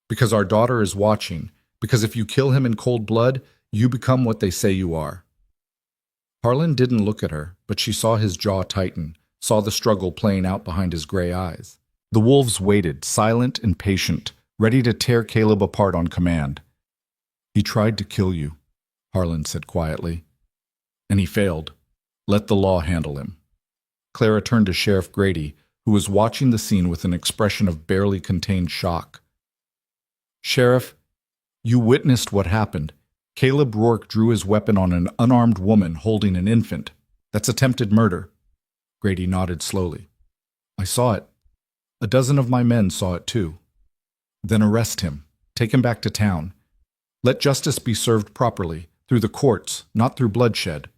"Because our daughter is watching. Because if you kill him in cold blood, you become what they say you are." Harlan didn't look at her, but she saw his jaw tighten, saw the struggle playing out behind his gray eyes. The wolves waited, silent and patient, ready to tear Caleb apart on command. "He tried to kill you," Harlan said quietly. "And he failed. Let the law handle him." Clara turned to Sheriff Grady, who was watching the scene with an expression of barely contained shock. "Sheriff, you witnessed what happened. Caleb Rourke drew his weapon on an unarmed woman holding an infant. That's attempted murder." Grady nodded slowly. "I saw it. A dozen of my men saw it too." "Then arrest him. Take him back to town. Let justice be served properly, through the courts, not through bloodshed."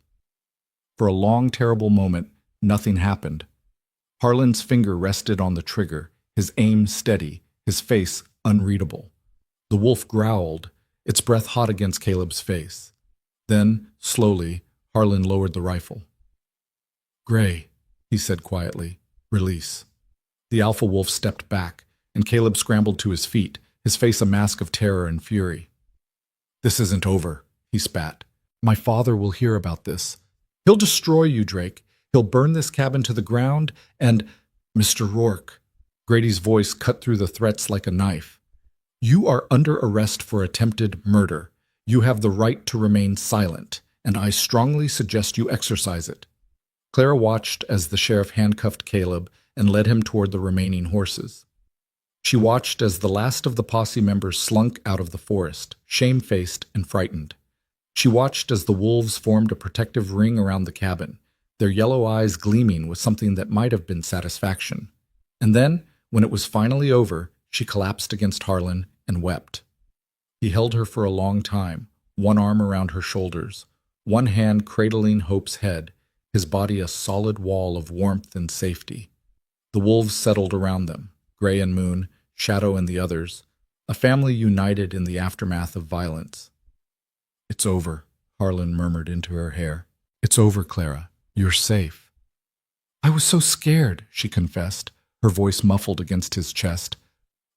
For a long, terrible moment, nothing happened. Harlan's finger rested on the trigger, his aim steady, his face unreadable. The wolf growled, its breath hot against Caleb's face. Then, slowly, Harlan lowered the rifle. "Gray," he said quietly, "release." The alpha wolf stepped back, and Caleb scrambled to his feet, his face a mask of terror and fury. "This isn't over," he spat. "My father will hear about this. He'll destroy you, Drake. He'll burn this cabin to the ground, and—" "Mr. Rourke," Grady's voice cut through the threats like a knife. "You are under arrest for attempted murder. You have the right to remain silent, and I strongly suggest you exercise it." Clara watched as the sheriff handcuffed Caleb and led him toward the remaining horses. She watched as the last of the posse members slunk out of the forest, shamefaced and frightened. She watched as the wolves formed a protective ring around the cabin, their yellow eyes gleaming with something that might have been satisfaction. And then, when it was finally over, she collapsed against Harlan and wept. He held her for a long time, one arm around her shoulders, one hand cradling Hope's head, his body a solid wall of warmth and safety. The wolves settled around them, Gray and Moon, Shadow and the others, a family united in the aftermath of violence. "It's over," Harlan murmured into her hair. "It's over, Clara. You're safe." "I was so scared," she confessed, her voice muffled against his chest.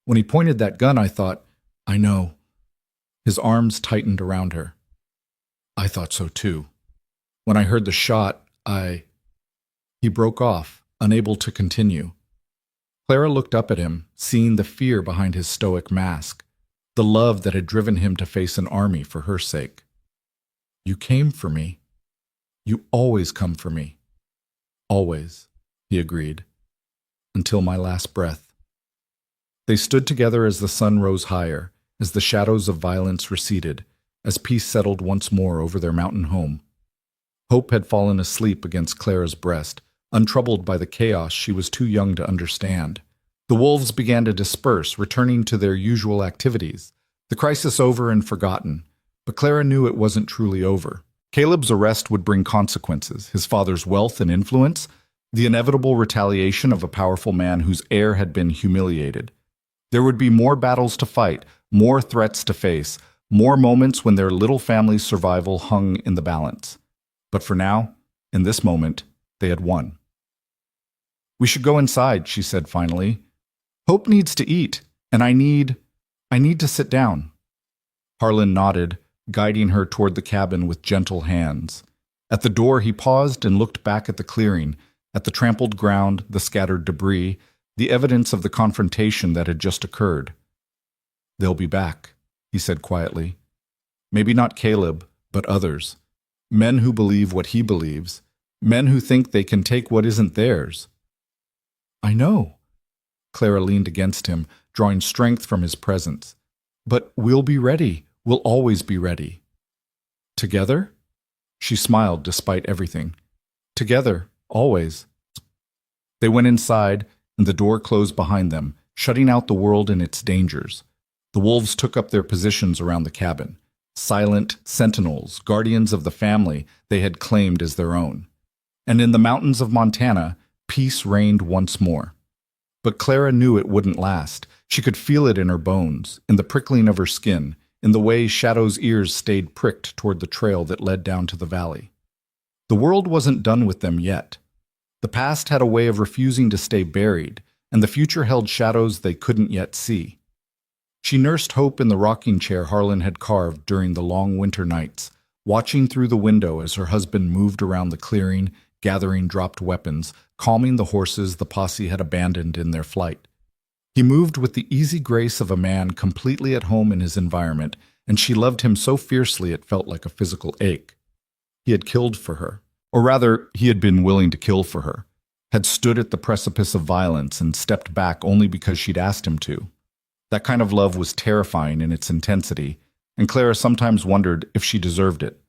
"When he pointed that gun, I thought, I know." His arms tightened around her. "I thought so too. When I heard the shot, He broke off, unable to continue. Clara looked up at him, seeing the fear behind his stoic mask, the love that had driven him to face an army for her sake. "You came for me. You always come for me." "Always," he agreed. "Until my last breath." They stood together as the sun rose higher, as the shadows of violence receded, as peace settled once more over their mountain home. Hope had fallen asleep against Clara's breast, untroubled by the chaos she was too young to understand. The wolves began to disperse, returning to their usual activities, the crisis over and forgotten. But Clara knew it wasn't truly over. Caleb's arrest would bring consequences, his father's wealth and influence, the inevitable retaliation of a powerful man whose heir had been humiliated. There would be more battles to fight, more threats to face, more moments when their little family's survival hung in the balance. But for now, in this moment, they had won. "We should go inside," she said finally. "Hope needs to eat, and I need to sit down." Harlan nodded, guiding her toward the cabin with gentle hands. At the door he paused and looked back at the clearing, at the trampled ground, the scattered debris, the evidence of the confrontation that had just occurred. They'll be back, he said quietly. Maybe not Caleb, but others. Men who believe what he believes. Men who think they can take what isn't theirs. I know. Clara leaned against him, drawing strength from his presence. But we'll be ready. We'll always be ready. Together? She smiled despite everything. Together, always. They went inside, and the door closed behind them, shutting out the world and its dangers. The wolves took up their positions around the cabin, silent sentinels, guardians of the family they had claimed as their own. And in the mountains of Montana, peace reigned once more. But Clara knew it wouldn't last. She could feel it in her bones, in the prickling of her skin, in the way Shadow's ears stayed pricked toward the trail that led down to the valley. The world wasn't done with them yet. The past had a way of refusing to stay buried, and the future held shadows they couldn't yet see. She nursed hope in the rocking chair Harlan had carved during the long winter nights, watching through the window as her husband moved around the clearing, gathering dropped weapons, calming the horses the posse had abandoned in their flight. He moved with the easy grace of a man completely at home in his environment, and she loved him so fiercely it felt like a physical ache. He had killed for her, or rather, he had been willing to kill for her, had stood at the precipice of violence and stepped back only because she'd asked him to. That kind of love was terrifying in its intensity, and Clara sometimes wondered if she deserved it.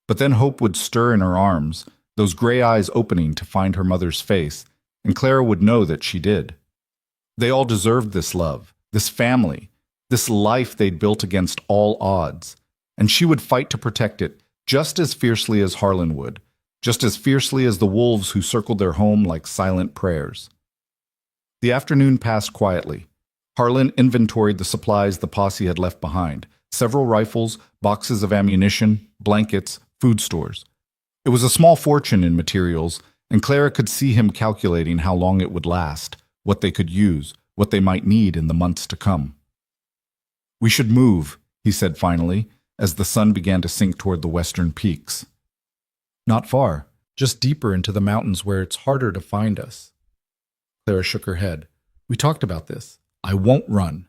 But then hope would stir in her arms, those gray eyes opening to find her mother's face, and Clara would know that she did. They all deserved this love, this family, this life they'd built against all odds, and she would fight to protect it just as fiercely as Harlan would, just as fiercely as the wolves who circled their home like silent prayers. The afternoon passed quietly. Harlan inventoried the supplies the posse had left behind, several rifles, boxes of ammunition, blankets, food stores. It was a small fortune in materials, and Clara could see him calculating how long it would last, what they could use, what they might need in the months to come. We should move, he said finally, as the sun began to sink toward the western peaks. Not far, just deeper into the mountains where it's harder to find us. Clara shook her head. We talked about this. I won't run.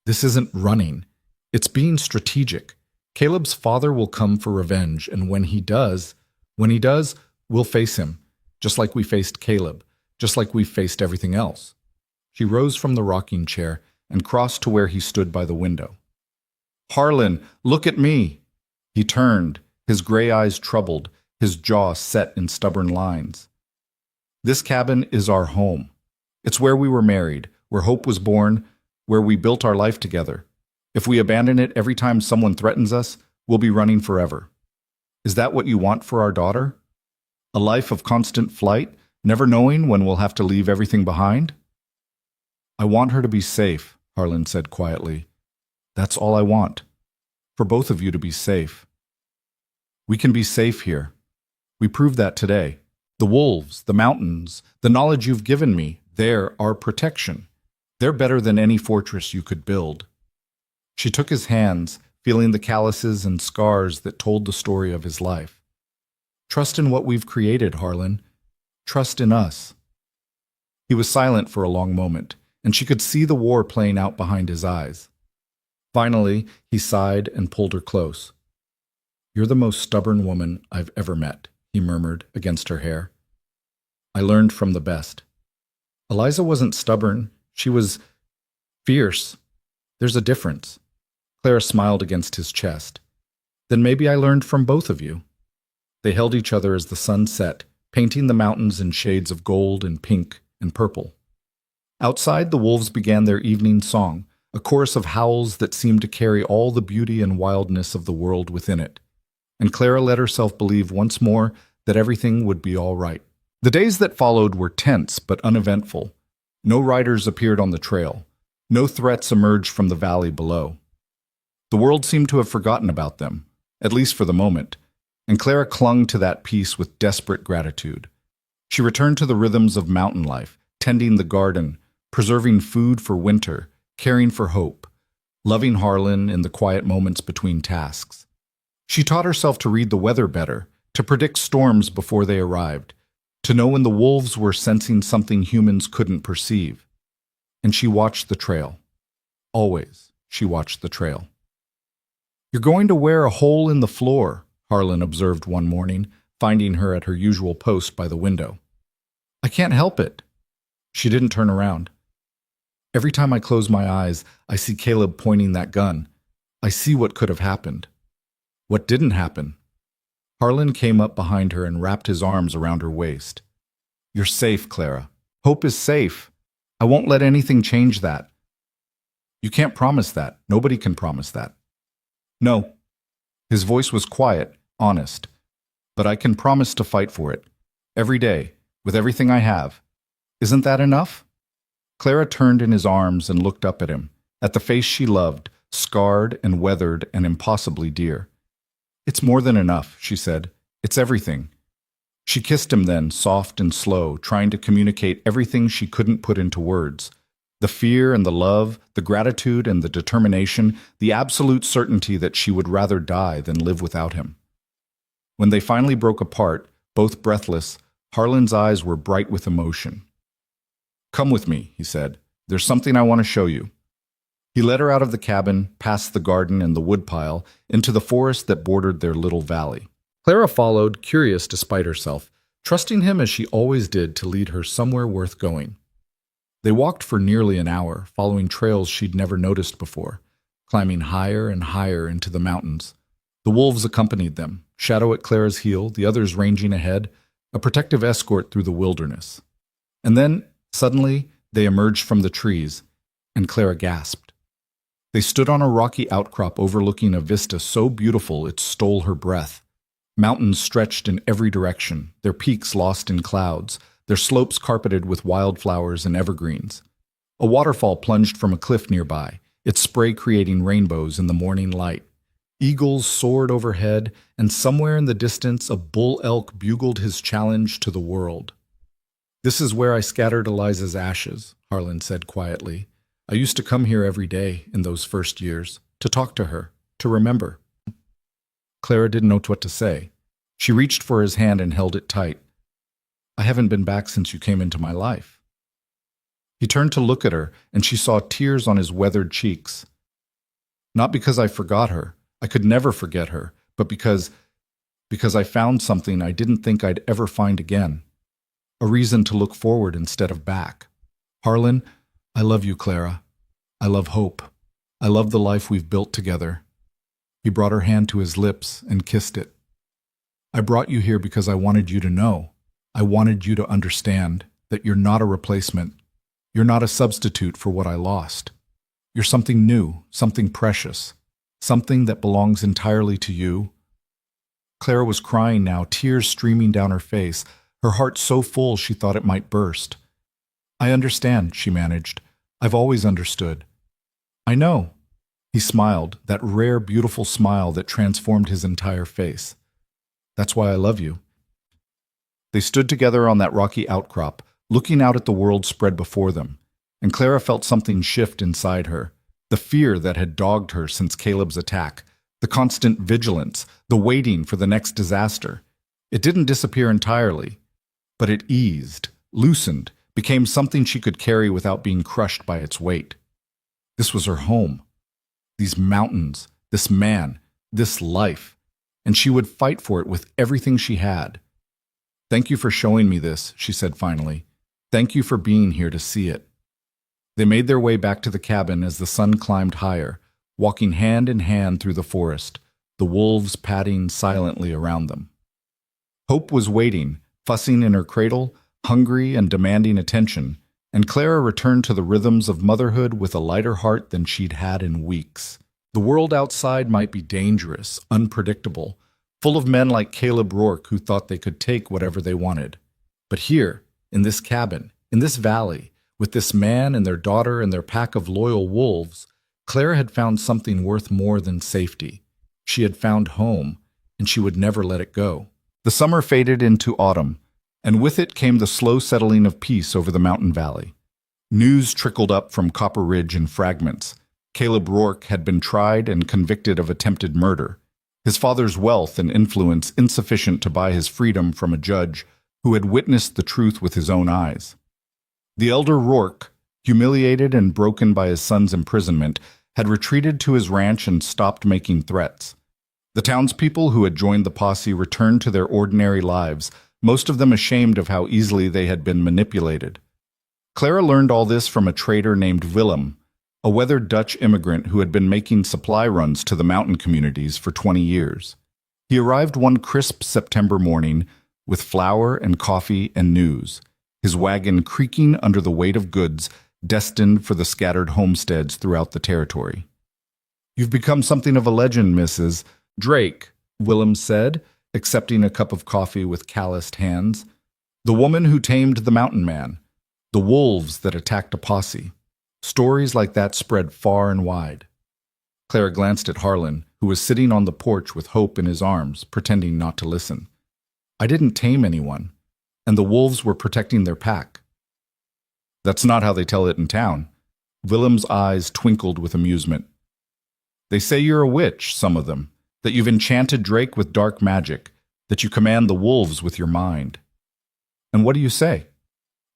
This isn't running. It's being strategic. Caleb's father will come for revenge, and when he does, we'll face him, just like we faced Caleb, just like we faced everything else. She rose from the rocking chair and crossed to where he stood by the window. Harlan, look at me! He turned, his gray eyes troubled, his jaw set in stubborn lines. This cabin is our home. It's where we were married, where hope was born, where we built our life together. If we abandon it every time someone threatens us, we'll be running forever. Is that what you want for our daughter? A life of constant flight, never knowing when we'll have to leave everything behind? I want her to be safe, Harlan said quietly. That's all I want. For both of you to be safe. We can be safe here. We proved that today. The wolves, the mountains, the knowledge you've given me, they're our protection. They're better than any fortress you could build. She took his hands, feeling the calluses and scars that told the story of his life. Trust in what we've created, Harlan. Trust in us. He was silent for a long moment, and she could see the war playing out behind his eyes. Finally, he sighed and pulled her close. You're the most stubborn woman I've ever met, he murmured against her hair. I learned from the best. Eliza wasn't stubborn. She was fierce. There's a difference. Clara smiled against his chest. Then maybe I learned from both of you. They held each other as the sun set, painting the mountains in shades of gold and pink and purple. Outside, the wolves began their evening song, a chorus of howls that seemed to carry all the beauty and wildness of the world within it. And Clara let herself believe once more that everything would be all right. The days that followed were tense but uneventful. No riders appeared on the trail. No threats emerged from the valley below. The world seemed to have forgotten about them, at least for the moment, and Clara clung to that peace with desperate gratitude. She returned to the rhythms of mountain life, tending the garden, preserving food for winter, caring for hope, loving Harlan in the quiet moments between tasks. She taught herself to read the weather better, to predict storms before they arrived, to know when the wolves were sensing something humans couldn't perceive. And she watched the trail. Always, She watched the trail. "You're going to wear a hole in the floor," Harlan observed one morning, finding her at her usual post by the window. "I can't help it." She didn't turn around. "Every time I close my eyes, I see Caleb pointing that gun. I see what could have happened." "What didn't happen?" Harlan came up behind her and wrapped his arms around her waist. "You're safe, Clara. Hope is safe. I won't let anything change that." "You can't promise that. Nobody can promise that." "No." His voice was quiet, honest. "But I can promise to fight for it. Every day, with everything I have. Isn't that enough?" Clara turned in his arms and looked up at him, at the face she loved, scarred and weathered and impossibly dear. "It's more than enough," she said. "It's everything." She kissed him then, soft and slow, trying to communicate everything she couldn't put into words. The fear and the love, the gratitude and the determination, the absolute certainty that she would rather die than live without him. When they finally broke apart, both breathless, Harlan's eyes were bright with emotion. "Come with me," he said. "There's something I want to show you." He led her out of the cabin, past the garden and the woodpile, into the forest that bordered their little valley. Clara followed, curious despite herself, trusting him as she always did to lead her somewhere worth going. They walked for nearly an hour, following trails she'd never noticed before, climbing higher and higher into the mountains. The wolves accompanied them, Shadow at Clara's heel, the others ranging ahead, a protective escort through the wilderness. And then, suddenly, they emerged from the trees, and Clara gasped. They stood on a rocky outcrop overlooking a vista so beautiful it stole her breath. Mountains stretched in every direction, their peaks lost in clouds, their slopes carpeted with wildflowers and evergreens. A waterfall plunged from a cliff nearby, its spray creating rainbows in the morning light. Eagles soared overhead, and somewhere in the distance a bull elk bugled his challenge to the world. "This is where I scattered Eliza's ashes," Harlan said quietly. "I used to come here every day in those first years, to talk to her, to remember." Clara didn't know what to say. She reached for his hand and held it tight. "I haven't been back since you came into my life." He turned to look at her, and she saw tears on his weathered cheeks. "Not because I forgot her. I could never forget her, but because I found something I didn't think I'd ever find again. A reason to look forward instead of back. Harlan, I love you, Clara. I love hope. I love the life we've built together." He brought her hand to his lips and kissed it. "I brought you here because I wanted you to know. I wanted you to understand that you're not a replacement. You're not a substitute for what I lost. You're something new, something precious, something that belongs entirely to you." Clara was crying now, tears streaming down her face, her heart so full she thought it might burst. "I understand," she managed. "I've always understood." "I know." He smiled, that rare, beautiful smile that transformed his entire face. "That's why I love you." They stood together on that rocky outcrop, looking out at the world spread before them, and Clara felt something shift inside her. The fear that had dogged her since Caleb's attack, the constant vigilance, the waiting for the next disaster. It didn't disappear entirely, but it eased, loosened, became something she could carry without being crushed by its weight. This was her home. These mountains, this man, this life, and she would fight for it with everything she had. "Thank you for showing me this," she said finally. "Thank you for being here to see it." They made their way back to the cabin as the sun climbed higher, walking hand in hand through the forest, the wolves padding silently around them. Hope was waiting, fussing in her cradle, hungry and demanding attention, and Clara returned to the rhythms of motherhood with a lighter heart than she'd had in weeks. The world outside might be dangerous, unpredictable, full of men like Caleb Rourke who thought they could take whatever they wanted. But here, in this cabin, in this valley, with this man and their daughter and their pack of loyal wolves, Clara had found something worth more than safety. She had found home, and she would never let it go. The summer faded into autumn, and with it came the slow settling of peace over the mountain valley. News trickled up from Copper Ridge in fragments. Caleb Rourke had been tried and convicted of attempted murder, his father's wealth and influence insufficient to buy his freedom from a judge who had witnessed the truth with his own eyes. The elder Rourke, humiliated and broken by his son's imprisonment, had retreated to his ranch and stopped making threats. The townspeople who had joined the posse returned to their ordinary lives, most of them ashamed of how easily they had been manipulated. Clara learned all this from a trader named Willem, a weathered Dutch immigrant who had been making supply runs to the mountain communities for 20 years. He arrived one crisp September morning with flour and coffee and news, his wagon creaking under the weight of goods destined for the scattered homesteads throughout the territory. "You've become something of a legend, Mrs. Drake," Willem said, accepting a cup of coffee with calloused hands. "The woman who tamed the mountain man, the wolves that attacked a posse." Stories like that spread far and wide. Clara glanced at Harlan, who was sitting on the porch with Hope in his arms, pretending not to listen. "I didn't tame anyone, and the wolves were protecting their pack." "That's not how they tell it in town." Willem's eyes twinkled with amusement. "They say you're a witch, some of them, that you've enchanted Drake with dark magic, that you command the wolves with your mind." "And what do you say?"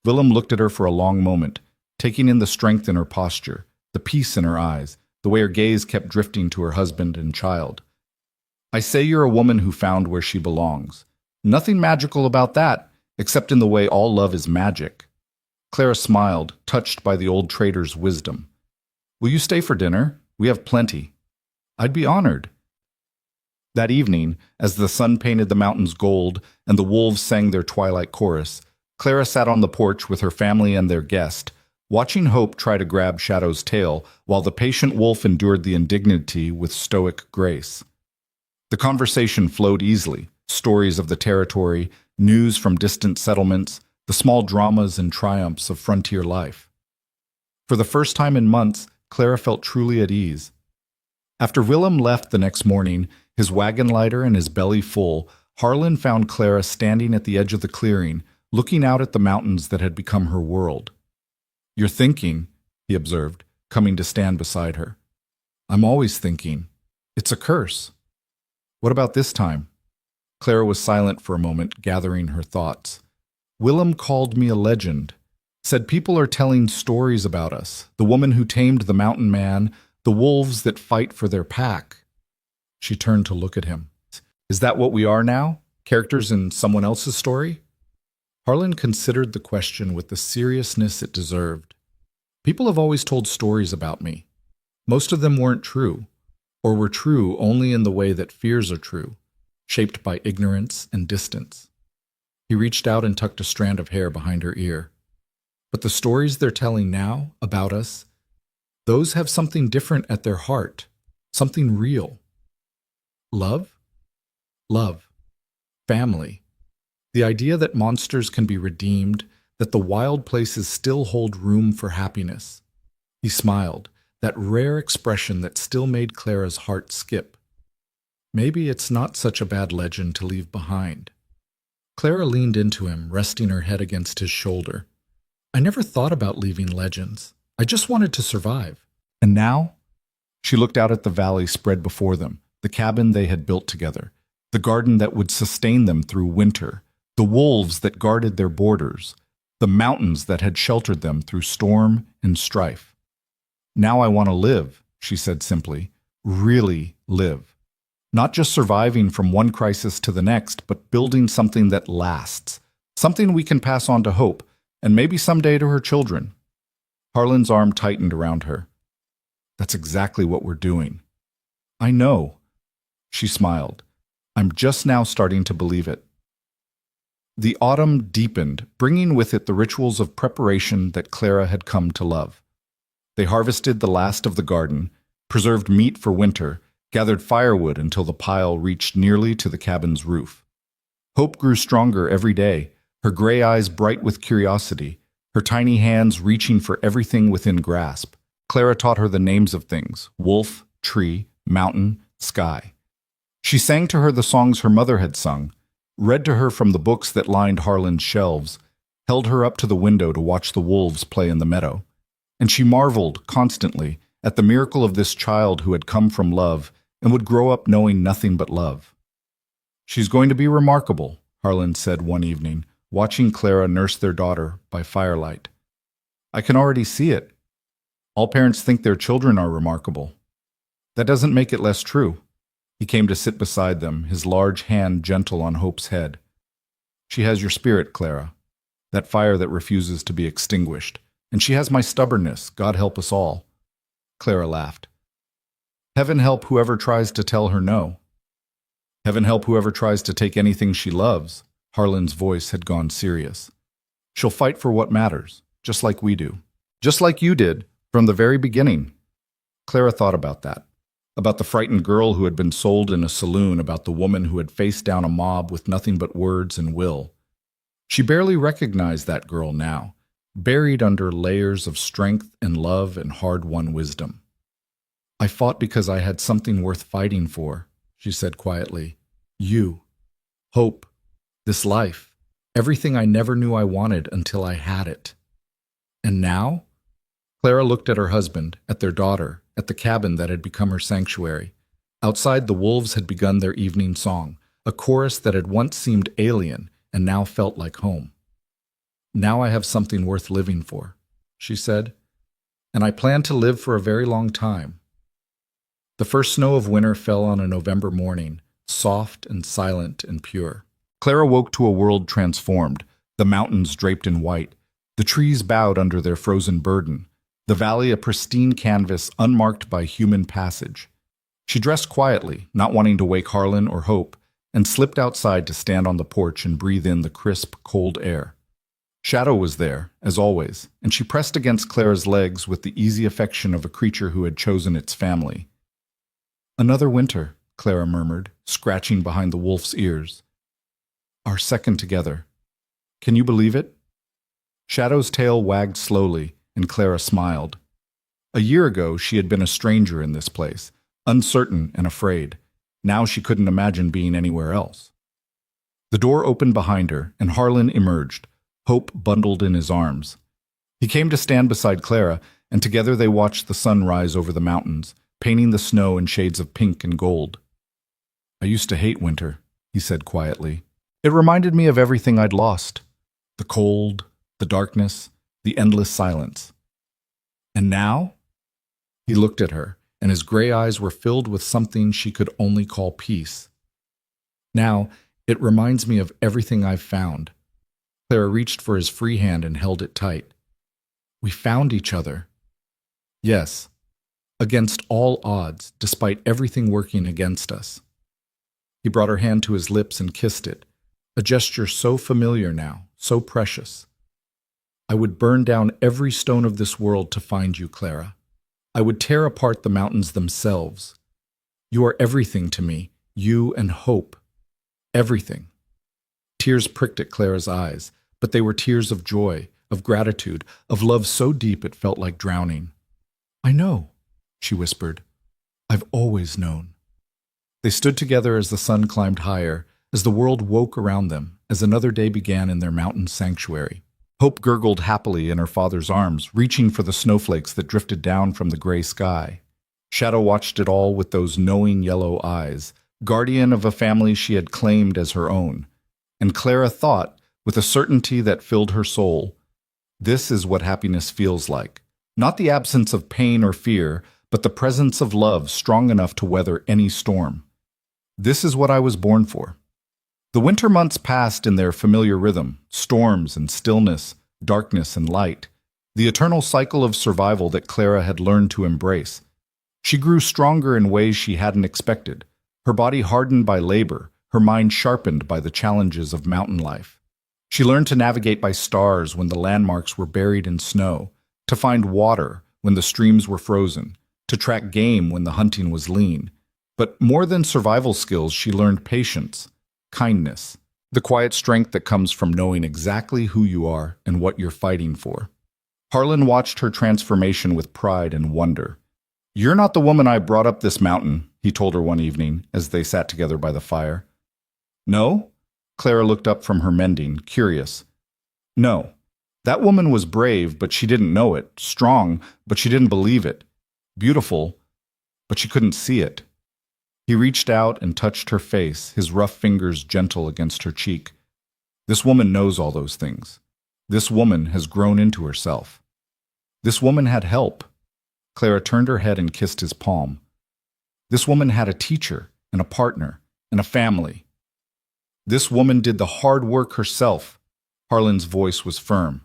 Willem looked at her for a long moment, taking in the strength in her posture, the peace in her eyes, the way her gaze kept drifting to her husband and child. "I say you're a woman who found where she belongs. Nothing magical about that, except in the way all love is magic." Clara smiled, touched by the old trader's wisdom. "Will you stay for dinner? We have plenty." "I'd be honored." That evening, as the sun painted the mountains gold and the wolves sang their twilight chorus, Clara sat on the porch with her family and their guest, watching Hope try to grab Shadow's tail while the patient wolf endured the indignity with stoic grace. The conversation flowed easily, stories of the territory, news from distant settlements, the small dramas and triumphs of frontier life. For the first time in months, Clara felt truly at ease. After Willem left the next morning, his wagon lighter and his belly full, Harlan found Clara standing at the edge of the clearing, looking out at the mountains that had become her world. "You're thinking," he observed, coming to stand beside her. "I'm always thinking. It's a curse." "What about this time?" Clara was silent for a moment, gathering her thoughts. "Willem called me a legend, said people are telling stories about us, the woman who tamed the mountain man, the wolves that fight for their pack." She turned to look at him. "Is that what we are now? Characters in someone else's story?" Harlan considered the question with the seriousness it deserved. "People have always told stories about me. Most of them weren't true, or were true only in the way that fears are true, shaped by ignorance and distance." He reached out and tucked a strand of hair behind her ear. "But the stories they're telling now about us, those have something different at their heart, something real. Love? Love. Family. The idea that monsters can be redeemed, that the wild places still hold room for happiness." He smiled, that rare expression that still made Clara's heart skip. Maybe it's not such a bad legend to leave behind. Clara leaned into him, resting her head against his shoulder. "I never thought about leaving legends. I just wanted to survive. And now?" She looked out at the valley spread before them, the cabin they had built together, the garden that would sustain them through winter, the wolves that guarded their borders, the mountains that had sheltered them through storm and strife. "Now I want to live," she said simply, "really live. Not just surviving from one crisis to the next, but building something that lasts, something we can pass on to Hope, and maybe someday to her children." Harlan's arm tightened around her. "That's exactly what we're doing." "I know." She smiled. "I'm just now starting to believe it." The autumn deepened, bringing with it the rituals of preparation that Clara had come to love. They harvested the last of the garden, preserved meat for winter, gathered firewood until the pile reached nearly to the cabin's roof. Hope grew stronger every day, her gray eyes bright with curiosity, her tiny hands reaching for everything within grasp. Clara taught her the names of things: wolf, tree, mountain, sky. She sang to her the songs her mother had sung, read to her from the books that lined Harlan's shelves, held her up to the window to watch the wolves play in the meadow. And she marveled constantly at the miracle of this child who had come from love and would grow up knowing nothing but love. "She's going to be remarkable," Harlan said one evening, watching Clara nurse their daughter by firelight. "I can already see it." All parents think their children are remarkable. That doesn't make it less true. He came to sit beside them, his large hand gentle on Hope's head. She has your spirit, Clara, that fire that refuses to be extinguished. And she has my stubbornness, God help us all. Clara laughed. Heaven help whoever tries to tell her no. Heaven help whoever tries to take anything she loves. Harlan's voice had gone serious. She'll fight for what matters, just like we do. Just like you did, from the very beginning. Clara thought about that. About the frightened girl who had been sold in a saloon, about the woman who had faced down a mob with nothing but words and will. She barely recognized that girl now, buried under layers of strength and love and hard-won wisdom. I fought because I had something worth fighting for, she said quietly. You, hope, this life, everything I never knew I wanted until I had it. And now? Clara looked at her husband, at their daughter, at the cabin that had become her sanctuary. Outside, the wolves had begun their evening song, a chorus that had once seemed alien and now felt like home. Now I have something worth living for, she said, and I plan to live for a very long time. The first snow of winter fell on a November morning, soft and silent and pure. Clara woke to a world transformed, the mountains draped in white, the trees bowed under their frozen burden, the valley a pristine canvas unmarked by human passage. She dressed quietly, not wanting to wake Harlan or Hope, and slipped outside to stand on the porch and breathe in the crisp, cold air. Shadow was there, as always, and she pressed against Clara's legs with the easy affection of a creature who had chosen its family. Another winter, Clara murmured, scratching behind the wolf's ears. Our second together. Can you believe it? Shadow's tail wagged slowly, and Clara smiled. A year ago, she had been a stranger in this place, uncertain and afraid. Now she couldn't imagine being anywhere else. The door opened behind her, and Harlan emerged, Hope bundled in his arms. He came to stand beside Clara, and together they watched the sun rise over the mountains, painting the snow in shades of pink and gold. I used to hate winter, he said quietly. It reminded me of everything I'd lost. The cold, the darkness, the endless silence. And now? He looked at her, and his gray eyes were filled with something she could only call peace. Now, it reminds me of everything I've found. Clara reached for his free hand and held it tight. We found each other. Yes, against all odds, despite everything working against us. He brought her hand to his lips and kissed it, a gesture so familiar now, so precious. I would burn down every stone of this world to find you, Clara. I would tear apart the mountains themselves. You are everything to me, you and Hope. Everything. Tears pricked at Clara's eyes, but they were tears of joy, of gratitude, of love so deep it felt like drowning. I know, she whispered. I've always known. They stood together as the sun climbed higher, as the world woke around them, as another day began in their mountain sanctuary. Hope gurgled happily in her father's arms, reaching for the snowflakes that drifted down from the gray sky. Shadow watched it all with those knowing yellow eyes, guardian of a family she had claimed as her own. And Clara thought, with a certainty that filled her soul, this is what happiness feels like. Not the absence of pain or fear, but the presence of love strong enough to weather any storm. This is what I was born for. The winter months passed in their familiar rhythm, storms and stillness, darkness and light, the eternal cycle of survival that Clara had learned to embrace. She grew stronger in ways she hadn't expected, her body hardened by labor, her mind sharpened by the challenges of mountain life. She learned to navigate by stars when the landmarks were buried in snow, to find water when the streams were frozen, to track game when the hunting was lean. But more than survival skills, she learned patience, kindness, the quiet strength that comes from knowing exactly who you are and what you're fighting for. Harlan watched her transformation with pride and wonder. You're not the woman I brought up this mountain, he told her one evening as they sat together by the fire. No? Clara looked up from her mending, curious. No. That woman was brave, but she didn't know it, strong, but she didn't believe it, beautiful, but she couldn't see it. He reached out and touched her face, his rough fingers gentle against her cheek. This woman knows all those things. This woman has grown into herself. This woman had help. Clara turned her head and kissed his palm. This woman had a teacher and a partner and a family. This woman did the hard work herself. Harlan's voice was firm.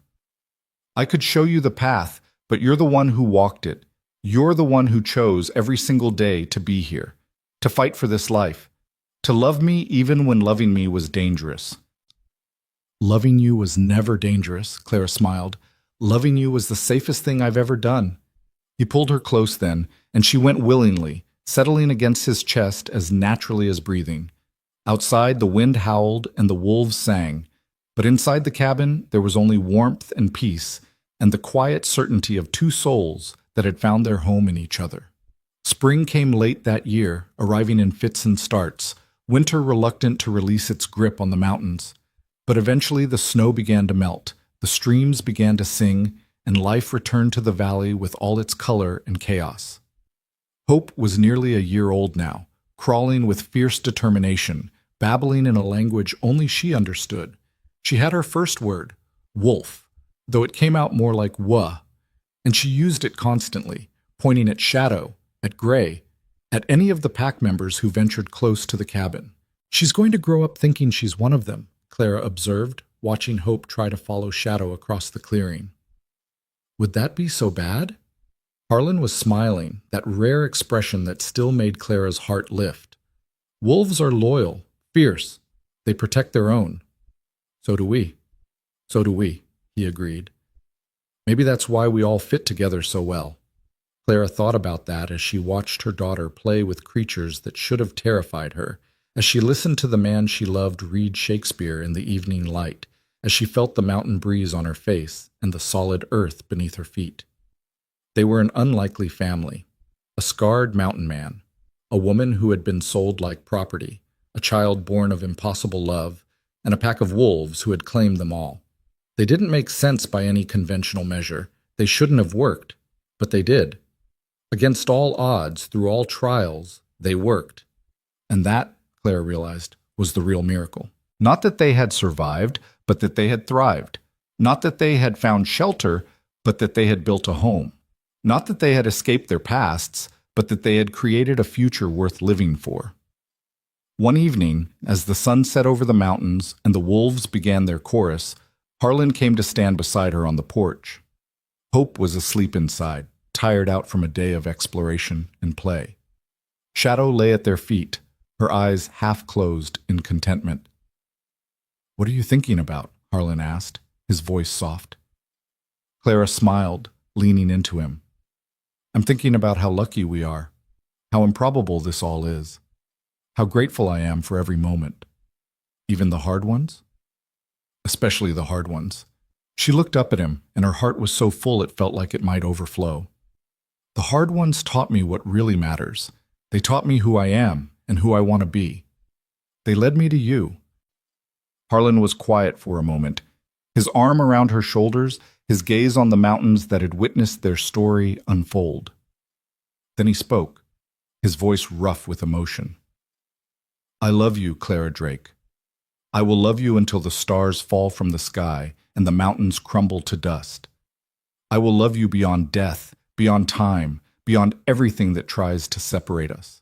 I could show you the path, but you're the one who walked it. You're the one who chose every single day to be here, to fight for this life, to love me even when loving me was dangerous. Loving you was never dangerous, Clara smiled. Loving you was the safest thing I've ever done. He pulled her close then, and she went willingly, settling against his chest as naturally as breathing. Outside, the wind howled and the wolves sang, but inside the cabin there was only warmth and peace, and the quiet certainty of two souls that had found their home in each other. Spring came late that year, arriving in fits and starts, winter reluctant to release its grip on the mountains. But eventually the snow began to melt, the streams began to sing, and life returned to the valley with all its color and chaos. Hope was nearly a year old now, crawling with fierce determination, babbling in a language only she understood. She had her first word, wolf, though it came out more like wuh, and she used it constantly, pointing at Shadow, at Gray, at any of the pack members who ventured close to the cabin. She's going to grow up thinking she's one of them, Clara observed, watching Hope try to follow Shadow across the clearing. Would that be so bad? Harlan was smiling, that rare expression that still made Clara's heart lift. Wolves are loyal, fierce. They protect their own. So do we. So do we, he agreed. Maybe that's why we all fit together so well. Clara thought about that as she watched her daughter play with creatures that should have terrified her, as she listened to the man she loved read Shakespeare in the evening light, as she felt the mountain breeze on her face and the solid earth beneath her feet. They were an unlikely family, a scarred mountain man, a woman who had been sold like property, a child born of impossible love, and a pack of wolves who had claimed them all. They didn't make sense by any conventional measure. They shouldn't have worked, but they did. Against all odds, through all trials, they worked. And that, Clara realized, was the real miracle. Not that they had survived, but that they had thrived. Not that they had found shelter, but that they had built a home. Not that they had escaped their pasts, but that they had created a future worth living for. One evening, as the sun set over the mountains and the wolves began their chorus, Harlan came to stand beside her on the porch. Hope was asleep inside, tired out from a day of exploration and play. Shadow lay at their feet, her eyes half closed in contentment. "What are you thinking about?" Harlan asked, his voice soft. Clara smiled, leaning into him. "I'm thinking about how lucky we are, how improbable this all is, how grateful I am for every moment. Even the hard ones? Especially the hard ones." She looked up at him, and her heart was so full it felt like it might overflow. "The hard ones taught me what really matters. They taught me who I am and who I want to be. They led me to you." Harlan was quiet for a moment, his arm around her shoulders, his gaze on the mountains that had witnessed their story unfold. Then he spoke, his voice rough with emotion. "I love you, Clara Drake. I will love you until the stars fall from the sky and the mountains crumble to dust. I will love you beyond death, beyond time, beyond everything that tries to separate us."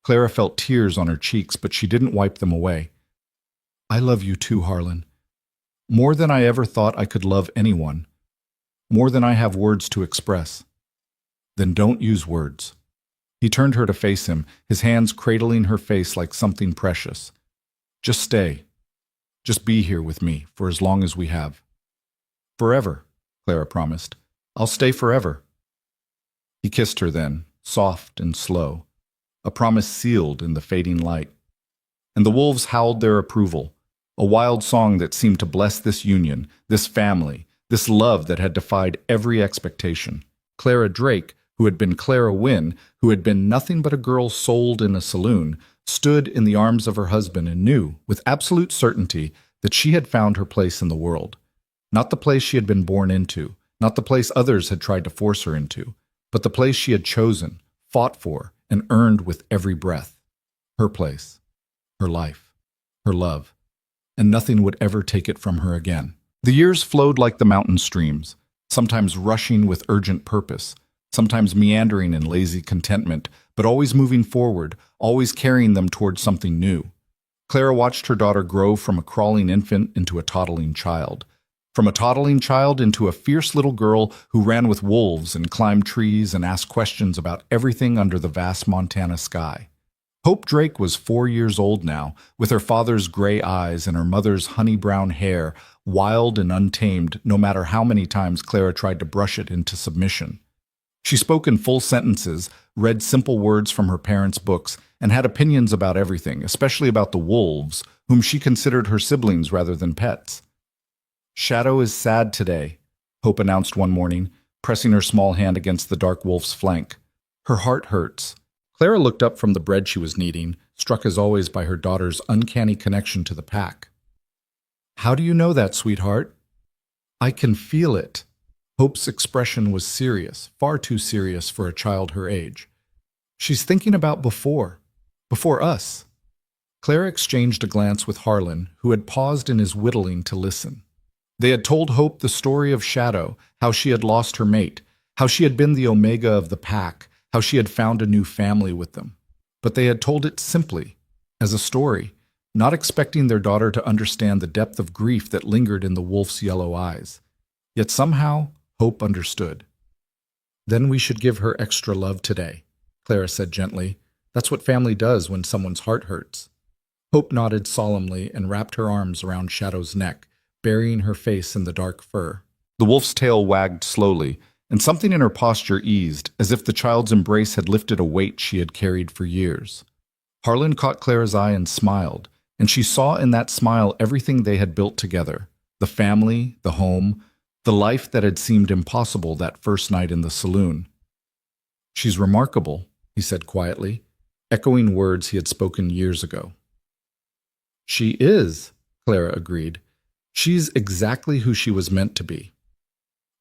Clara felt tears on her cheeks, but she didn't wipe them away. "I love you too, Harlan. More than I ever thought I could love anyone. More than I have words to express." "Then don't use words." He turned her to face him, his hands cradling her face like something precious. "Just stay. Just be here with me for as long as we have." "Forever," Clara promised. "I'll stay forever." He kissed her then, soft and slow, a promise sealed in the fading light. And the wolves howled their approval, a wild song that seemed to bless this union, this family, this love that had defied every expectation. Clara Drake, who had been Clara Wynne, who had been nothing but a girl sold in a saloon, stood in the arms of her husband and knew, with absolute certainty, that she had found her place in the world. Not the place she had been born into, not the place others had tried to force her into, but the place she had chosen, fought for, and earned with every breath. Her place, her life, her love, and nothing would ever take it from her again. The years flowed like the mountain streams, sometimes rushing with urgent purpose, sometimes meandering in lazy contentment, but always moving forward, always carrying them towards something new. Clara watched her daughter grow from a crawling infant into a toddling child, from a toddling child into a fierce little girl who ran with wolves and climbed trees and asked questions about everything under the vast Montana sky. Hope Drake was 4 years old now, with her father's gray eyes and her mother's honey-brown hair, wild and untamed no matter how many times Clara tried to brush it into submission. She spoke in full sentences, read simple words from her parents' books, and had opinions about everything, especially about the wolves, whom she considered her siblings rather than pets. "Shadow is sad today," Hope announced one morning, pressing her small hand against the dark wolf's flank. "Her heart hurts." Clara looked up from the bread she was kneading, struck as always by her daughter's uncanny connection to the pack. "How do you know that, sweetheart?" "I can feel it." Hope's expression was serious, far too serious for a child her age. "She's thinking about before us." Clara exchanged a glance with Harlan, who had paused in his whittling to listen. They had told Hope the story of Shadow, how she had lost her mate, how she had been the omega of the pack, how she had found a new family with them. But they had told it simply, as a story, not expecting their daughter to understand the depth of grief that lingered in the wolf's yellow eyes. Yet somehow, Hope understood. "Then we should give her extra love today," Clara said gently. "That's what family does when someone's heart hurts." Hope nodded solemnly and wrapped her arms around Shadow's neck, burying her face in the dark fur. The wolf's tail wagged slowly, and something in her posture eased, as if the child's embrace had lifted a weight she had carried for years. Harlan caught Clara's eye and smiled, and she saw in that smile everything they had built together: the family, the home, the life that had seemed impossible that first night in the saloon. "She's remarkable," he said quietly, echoing words he had spoken years ago. "She is," Clara agreed. "She's exactly who she was meant to be."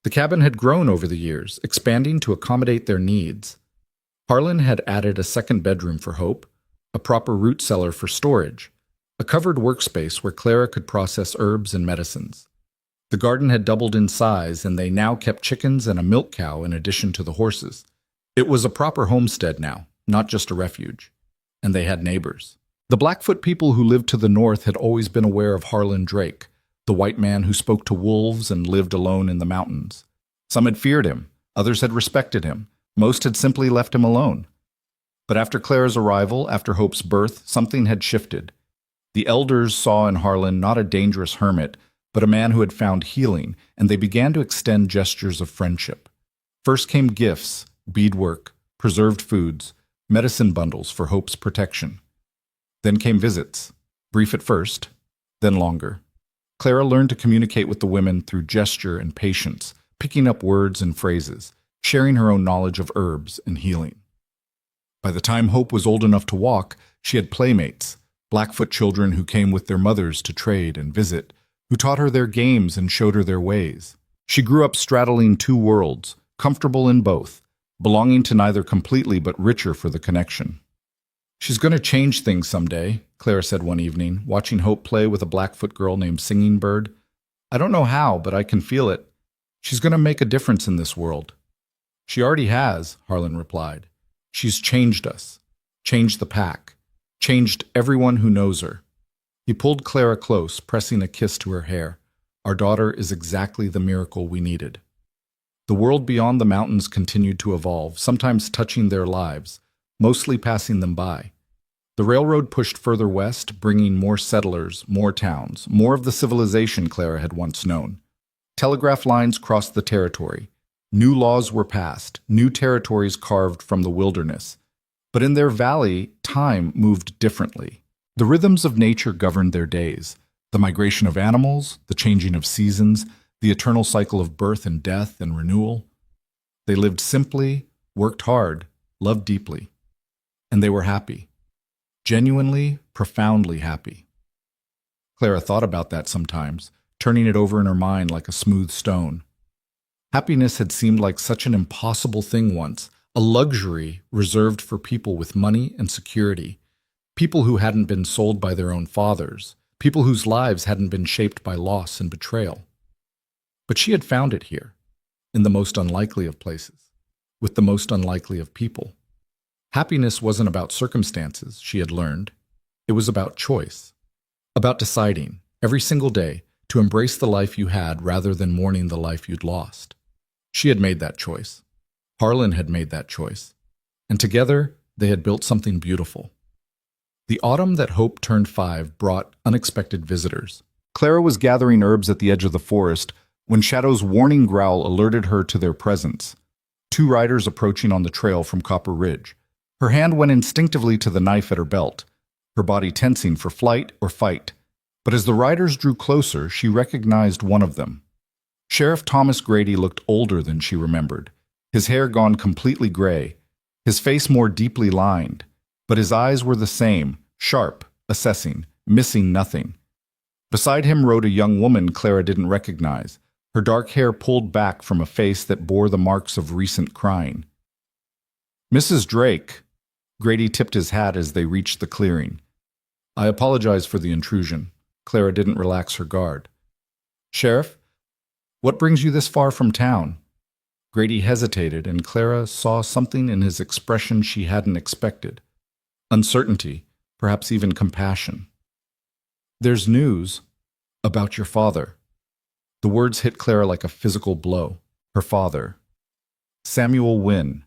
The cabin had grown over the years, expanding to accommodate their needs. Harlan had added a second bedroom for Hope, a proper root cellar for storage, a covered workspace where Clara could process herbs and medicines. The garden had doubled in size, and they now kept chickens and a milk cow in addition to the horses. It was a proper homestead now, not just a refuge. And they had neighbors. The Blackfoot people who lived to the north had always been aware of Harlan Drake, the white man who spoke to wolves and lived alone in the mountains. Some had feared him, others had respected him, most had simply left him alone. But after Clara's arrival, after Hope's birth, something had shifted. The elders saw in Harlan not a dangerous hermit, but a man who had found healing, and they began to extend gestures of friendship. First came gifts, beadwork, preserved foods, medicine bundles for Hope's protection. Then came visits, brief at first, then longer. Clara learned to communicate with the women through gesture and patience, picking up words and phrases, sharing her own knowledge of herbs and healing. By the time Hope was old enough to walk, she had playmates, Blackfoot children who came with their mothers to trade and visit, who taught her their games and showed her their ways. She grew up straddling two worlds, comfortable in both, belonging to neither completely but richer for the connection. "She's going to change things someday," Clara said one evening, watching Hope play with a Blackfoot girl named Singing Bird. "I don't know how, but I can feel it. She's going to make a difference in this world." "She already has," Harlan replied. "She's changed us, changed the pack, changed everyone who knows her." He pulled Clara close, pressing a kiss to her hair. "Our daughter is exactly the miracle we needed." The world beyond the mountains continued to evolve, sometimes touching their lives, mostly passing them by. The railroad pushed further west, bringing more settlers, more towns, more of the civilization Clara had once known. Telegraph lines crossed the territory. New laws were passed, new territories carved from the wilderness. But in their valley, time moved differently. The rhythms of nature governed their days. The migration of animals, the changing of seasons, the eternal cycle of birth and death and renewal. They lived simply, worked hard, loved deeply. And they were happy. Genuinely, profoundly happy. Clara thought about that sometimes, turning it over in her mind like a smooth stone. Happiness had seemed like such an impossible thing once, a luxury reserved for people with money and security, people who hadn't been sold by their own fathers, people whose lives hadn't been shaped by loss and betrayal. But she had found it here, in the most unlikely of places. with the most unlikely of people. Happiness wasn't about circumstances, she had learned. It was about choice, about deciding, every single day, to embrace the life you had rather than mourning the life you'd lost. She had made that choice. Harlan had made that choice. And together, they had built something beautiful. The autumn that Hope turned 5 brought unexpected visitors. Clara was gathering herbs at the edge of the forest when Shadow's warning growl alerted her to their presence. 2 riders approaching on the trail from Copper Ridge. Her hand went instinctively to the knife at her belt, her body tensing for flight or fight. But as the riders drew closer, she recognized one of them. Sheriff Thomas Grady looked older than she remembered, his hair gone completely gray, his face more deeply lined, but his eyes were the same, sharp, assessing, missing nothing. Beside him rode a young woman Clara didn't recognize, her dark hair pulled back from a face that bore the marks of recent crying. "Mrs. Drake," Grady tipped his hat as they reached the clearing. "I apologize for the intrusion." Clara didn't relax her guard. "Sheriff, what brings you this far from town?" Grady hesitated, and Clara saw something in his expression she hadn't expected. Uncertainty, perhaps even compassion. "There's news about your father." The words hit Clara like a physical blow. Her father. Samuel Wynne.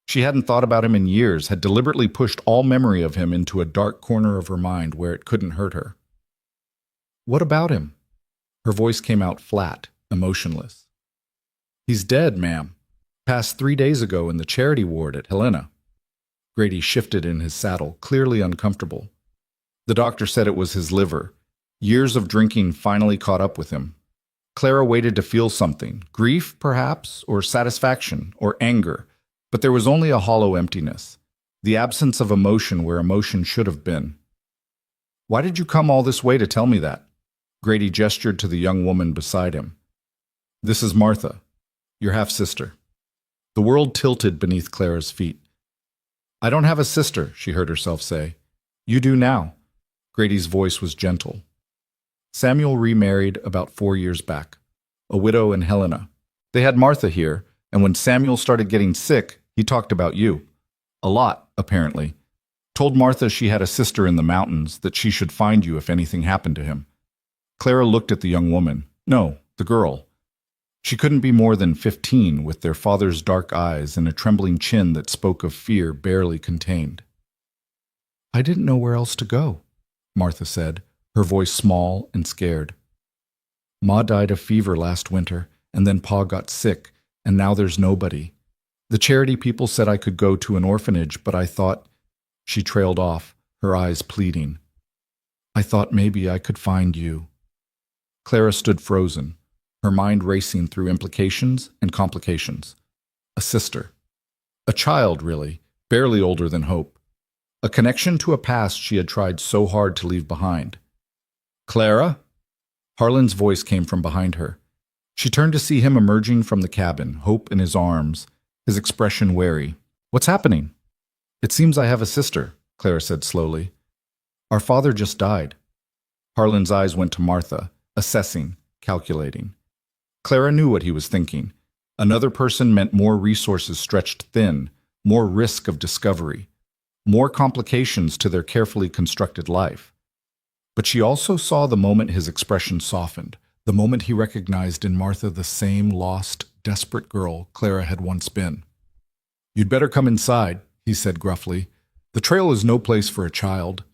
She hadn't thought about him in years, had deliberately pushed all memory of him into a dark corner of her mind where it couldn't hurt her. "What about him?" Her voice came out flat, emotionless. "He's dead, ma'am. Passed 3 days ago in the charity ward at Helena." Grady shifted in his saddle, clearly uncomfortable. The doctor said it was his liver. Years of drinking finally caught up with him. Clara waited to feel something, grief perhaps, or satisfaction, or anger, but there was only a hollow emptiness, the absence of emotion where emotion should have been. "Why did you come all this way to tell me that?" Grady gestured to the young woman beside him. "This is Martha, your half-sister." The world tilted beneath Clara's feet. "I don't have a sister," she heard herself say. "You do now." Grady's voice was gentle. Samuel remarried about 4 years back, a widow in Helena. They had Martha here, and when Samuel started getting sick, he talked about you. A lot, apparently. Told Martha she had a sister in the mountains, that she should find you if anything happened to him. Clara looked at the young woman. No, the girl. She couldn't be more than 15, with their father's dark eyes and a trembling chin that spoke of fear barely contained. "I didn't know where else to go," Martha said, her voice small and scared. "Ma died of fever last winter, and then Pa got sick, and now there's nobody. The charity people said I could go to an orphanage, but I thought—" She trailed off, her eyes pleading. "I thought maybe I could find you." Clara stood frozen, her mind racing through implications and complications. A sister. A child, really, barely older than Hope. A connection to a past she had tried so hard to leave behind. "Clara?" Harlan's voice came from behind her. She turned to see him emerging from the cabin, Hope in his arms, his expression wary. "What's happening?" "It seems I have a sister," Clara said slowly. "Our father just died." Harlan's eyes went to Martha, assessing, calculating. Clara knew what he was thinking. Another person meant more resources stretched thin, more risk of discovery, more complications to their carefully constructed life. But she also saw the moment his expression softened, the moment he recognized in Martha the same lost, desperate girl Clara had once been. "You'd better come inside," he said gruffly. "The trail is no place for a child."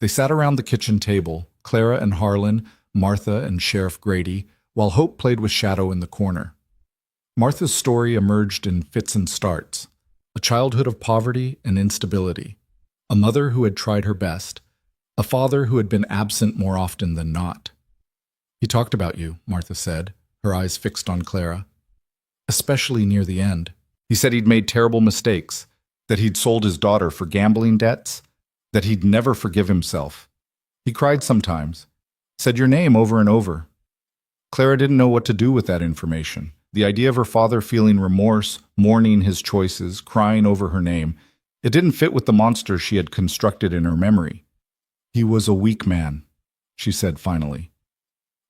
They sat around the kitchen table, Clara and Harlan, Martha and Sheriff Grady, while Hope played with Shadow in the corner. Martha's story emerged in fits and starts, a childhood of poverty and instability, a mother who had tried her best, a father who had been absent more often than not. "He talked about you," Martha said, her eyes fixed on Clara. "Especially near the end. He said he'd made terrible mistakes, that he'd sold his daughter for gambling debts, that he'd never forgive himself. He cried sometimes, said your name over and over." Clara didn't know what to do with that information. The idea of her father feeling remorse, mourning his choices, crying over her name, it didn't fit with the monster she had constructed in her memory. "He was a weak man," she said finally.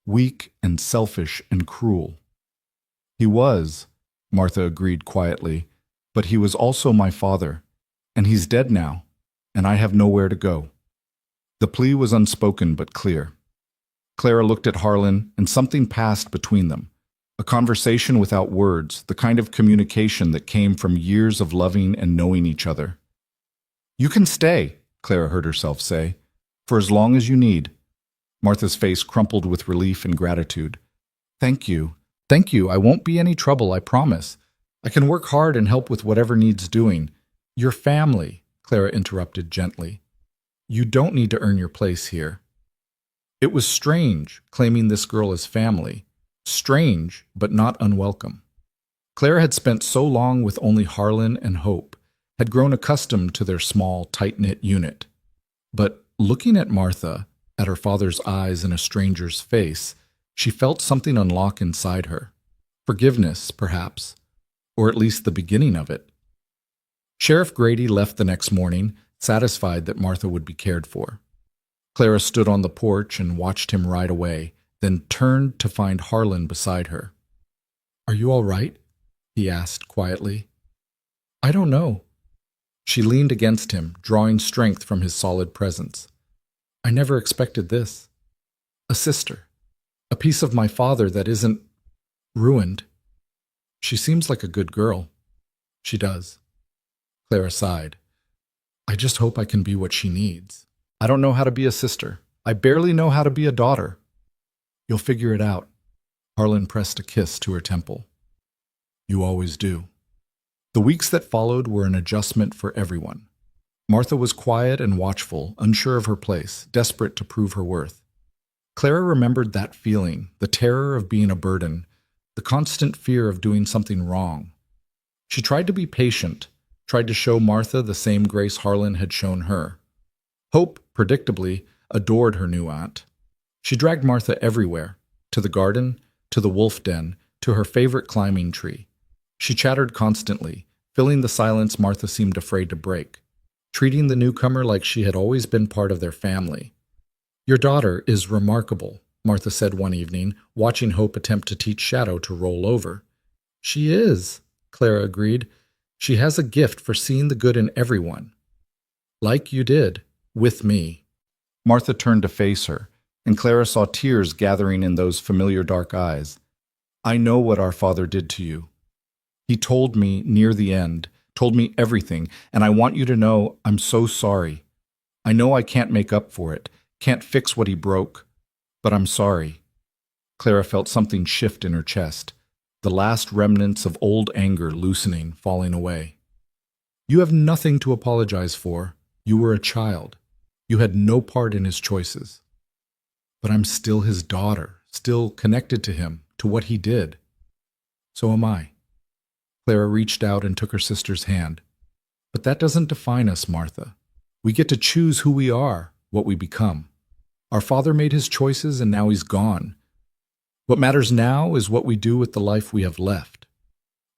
"Weak and selfish and cruel." "He was," Martha agreed quietly, But he was also my father, and he's dead now, and I have nowhere to go." The plea was unspoken but clear. Clara looked at Harlan, and something passed between them. A conversation without words, the kind of communication that came from years of loving and knowing each other. "You can stay," Clara heard herself say, "for as long as you need." Martha's face crumpled with relief and gratitude. "Thank you. Thank you. I won't be any trouble, I promise. I can work hard and help with whatever needs doing." "Your family," Clara interrupted gently. "You don't need to earn your place here." It was strange, claiming this girl as family. Strange, but not unwelcome. Clara had spent so long with only Harlan and Hope, had grown accustomed to their small, tight-knit unit. But looking at Martha, at her father's eyes in a stranger's face, she felt something unlock inside her. Forgiveness, perhaps, or at least the beginning of it. Sheriff Grady left the next morning, satisfied that Martha would be cared for. Clara stood on the porch and watched him ride away, then turned to find Harlan beside her. "Are you all right?" he asked quietly. "I don't know." She leaned against him, drawing strength from his solid presence. "I never expected this. A sister. A piece of my father that isn't ruined. She seems like a good girl." "She does." Clara sighed. "I just hope I can be what she needs. I don't know how to be a sister. I barely know how to be a daughter." "You'll figure it out." Harlan pressed a kiss to her temple. "You always do." The weeks that followed were an adjustment for everyone. Martha was quiet and watchful, unsure of her place, desperate to prove her worth. Clara remembered that feeling, the terror of being a burden, the constant fear of doing something wrong. She tried to be patient, tried to show Martha the same grace Harlan had shown her. Hope, predictably, adored her new aunt. She dragged Martha everywhere, to the garden, to the wolf den, to her favorite climbing tree. She chattered constantly, filling the silence Martha seemed afraid to break, treating the newcomer like she had always been part of their family. "Your daughter is remarkable," Martha said one evening, watching Hope attempt to teach Shadow to roll over. "She is," Clara agreed. "She has a gift for seeing the good in everyone. Like you did, with me." Martha turned to face her, and Clara saw tears gathering in those familiar dark eyes. "I know what our father did to you. He told me near the end, told me everything, and I want you to know I'm so sorry. I know I can't make up for it, can't fix what he broke, but I'm sorry." Clara felt something shift in her chest, the last remnants of old anger loosening, falling away. "You have nothing to apologize for. You were a child. You had no part in his choices. But I'm still his daughter, still connected to him, to what he did. So am I." Clara reached out and took her sister's hand. "But that doesn't define us, Martha. We get to choose who we are, what we become. Our father made his choices and now he's gone. What matters now is what we do with the life we have left."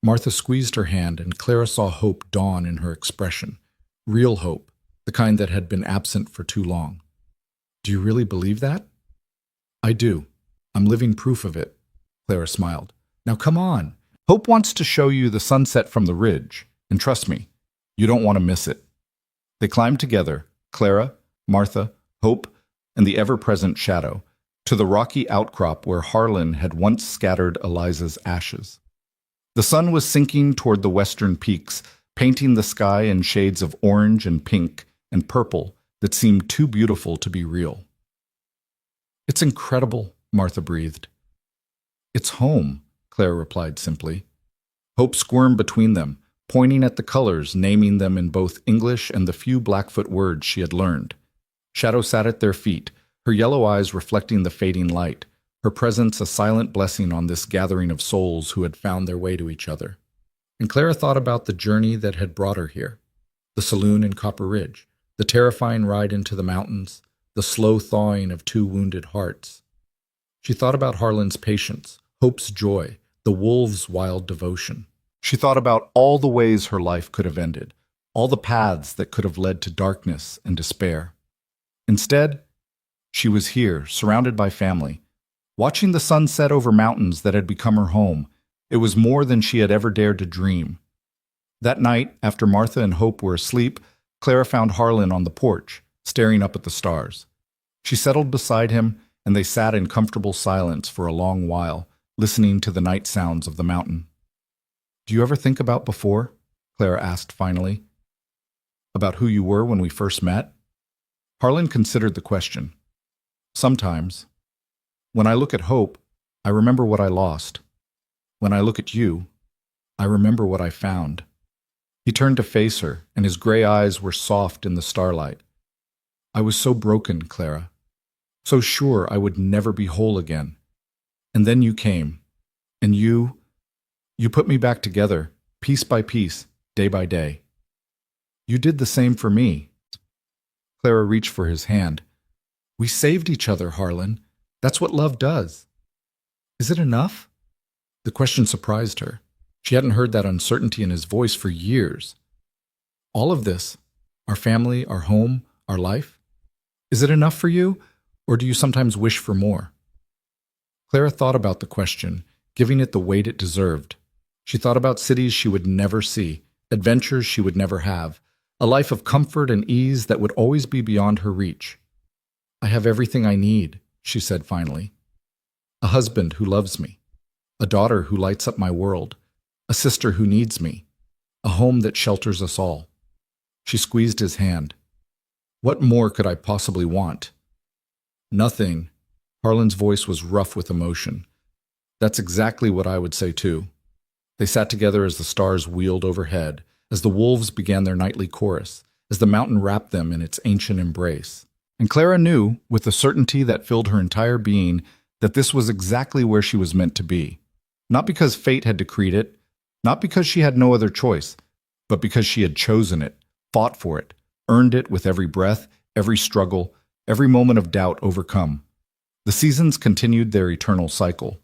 Martha squeezed her hand, and Clara saw hope dawn in her expression. Real hope, the kind that had been absent for too long. "Do you really believe that?" "I do. I'm living proof of it," Clara smiled. "Now come on. Hope wants to show you the sunset from the ridge, and trust me, you don't want to miss it." They climbed together, Clara, Martha, Hope, and the ever-present Shadow, to the rocky outcrop where Harlan had once scattered Eliza's ashes. The sun was sinking toward the western peaks, painting the sky in shades of orange and pink and purple that seemed too beautiful to be real. "It's incredible," Martha breathed. "It's home," Clara replied simply. Hope squirmed between them, pointing at the colors, naming them in both English and the few Blackfoot words she had learned. Shadow sat at their feet, her yellow eyes reflecting the fading light, her presence a silent blessing on this gathering of souls who had found their way to each other. And Clara thought about the journey that had brought her here, the saloon in Copper Ridge, the terrifying ride into the mountains, the slow thawing of two wounded hearts. She thought about Harlan's patience, Hope's joy, the wolves' wild devotion. She thought about all the ways her life could have ended, all the paths that could have led to darkness and despair. Instead, she was here, surrounded by family, watching the sun set over mountains that had become her home. It was more than she had ever dared to dream. That night, after Martha and Hope were asleep, Clara found Harlan on the porch, staring up at the stars. She settled beside him, and they sat in comfortable silence for a long while, listening to the night sounds of the mountain. "Do you ever think about before?" Clara asked finally. "About who you were when we first met?" Harlan considered the question. "Sometimes. When I look at Hope, I remember what I lost. When I look at you, I remember what I found." He turned to face her, and his gray eyes were soft in the starlight. "I was so broken, Clara. So sure I would never be whole again. And then you came. And you put me back together, piece by piece, day by day. You did the same for me." Clara reached for his hand. "We saved each other, Harlan. That's what love does." "Is it enough?" The question surprised her. She hadn't heard that uncertainty in his voice for years. "All of this, our family, our home, our life, is it enough for you, or do you sometimes wish for more?" Clara thought about the question, giving it the weight it deserved. She thought about cities she would never see, adventures she would never have, a life of comfort and ease that would always be beyond her reach. "I have everything I need," she said finally. "A husband who loves me, a daughter who lights up my world, a sister who needs me, a home that shelters us all." She squeezed his hand. "What more could I possibly want?" "Nothing." Harlan's voice was rough with emotion. "That's exactly what I would say too." They sat together as the stars wheeled overhead, as the wolves began their nightly chorus, as the mountain wrapped them in its ancient embrace. And Clara knew, with a certainty that filled her entire being, that this was exactly where she was meant to be. Not because fate had decreed it, not because she had no other choice, but because she had chosen it, fought for it, earned it with every breath, every struggle, every moment of doubt overcome. The seasons continued their eternal cycle.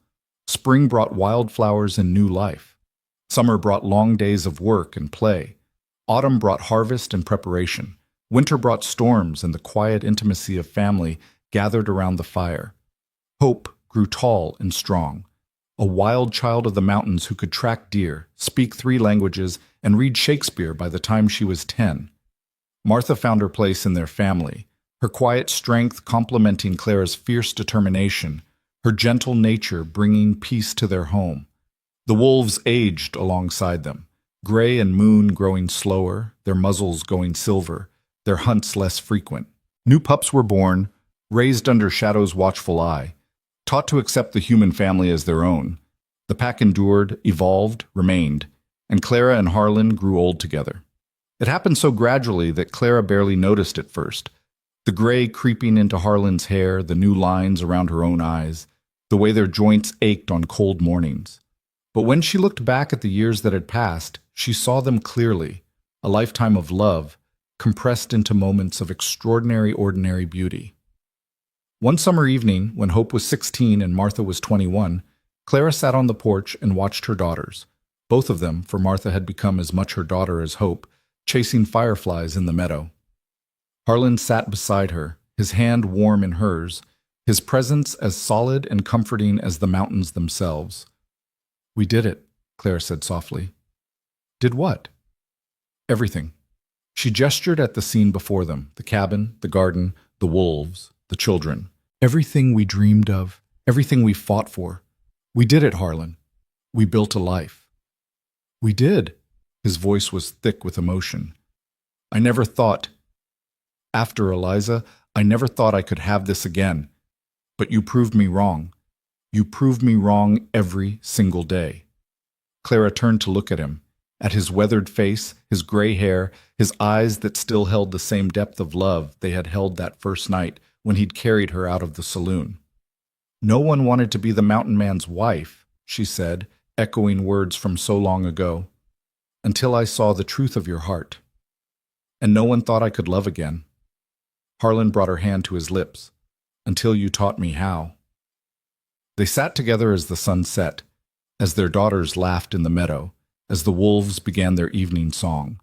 Spring brought wildflowers and new life. Summer brought long days of work and play. Autumn brought harvest and preparation. Winter brought storms and the quiet intimacy of family gathered around the fire. Hope grew tall and strong, a wild child of the mountains who could track deer, speak 3 languages, and read Shakespeare by the time she was 10. Martha found her place in their family, her quiet strength complementing Clara's fierce determination, her gentle nature bringing peace to their home. The wolves aged alongside them, Gray and Moon growing slower, their muzzles going silver, their hunts less frequent. New pups were born, raised under Shadow's watchful eye, taught to accept the human family as their own. The pack endured, evolved, remained, and Clara and Harlan grew old together. It happened so gradually that Clara barely noticed at first. The gray creeping into Harlan's hair, the new lines around her own eyes, the way their joints ached on cold mornings. But when she looked back at the years that had passed, she saw them clearly, a lifetime of love, compressed into moments of extraordinary ordinary beauty. One summer evening, when Hope was 16 and Martha was 21, Clara sat on the porch and watched her daughters, both of them, for Martha had become as much her daughter as Hope, chasing fireflies in the meadow. Harlan sat beside her, his hand warm in hers, his presence as solid and comforting as the mountains themselves. "We did it," Clara said softly. "Did what?" "Everything." She gestured at the scene before them, the cabin, the garden, the wolves, the children. "Everything we dreamed of, everything we fought for. We did it, Harlan. We built a life." "We did." His voice was thick with emotion. "I never thought, after Eliza, I never thought I could have this again. But you proved me wrong. You proved me wrong every single day." Clara turned to look at him, at his weathered face, his gray hair, his eyes that still held the same depth of love they had held that first night when he'd carried her out of the saloon. "No one wanted to be the mountain man's wife," she said, echoing words from so long ago, "until I saw the truth of your heart. And no one thought I could love again." Harlan brought her hand to his lips. "Until you taught me how." They sat together as the sun set, as their daughters laughed in the meadow, as the wolves began their evening song.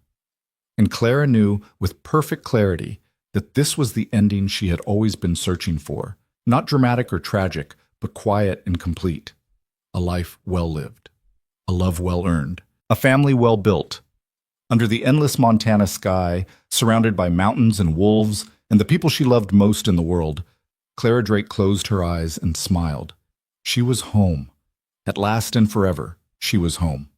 And Clara knew with perfect clarity that this was the ending she had always been searching for, not dramatic or tragic, but quiet and complete. A life well lived, a love well earned, a family well built, Under the endless Montana sky, surrounded by mountains and wolves and the people she loved most in the world, Clara Drake closed her eyes and smiled. She was home. At last and forever, she was home.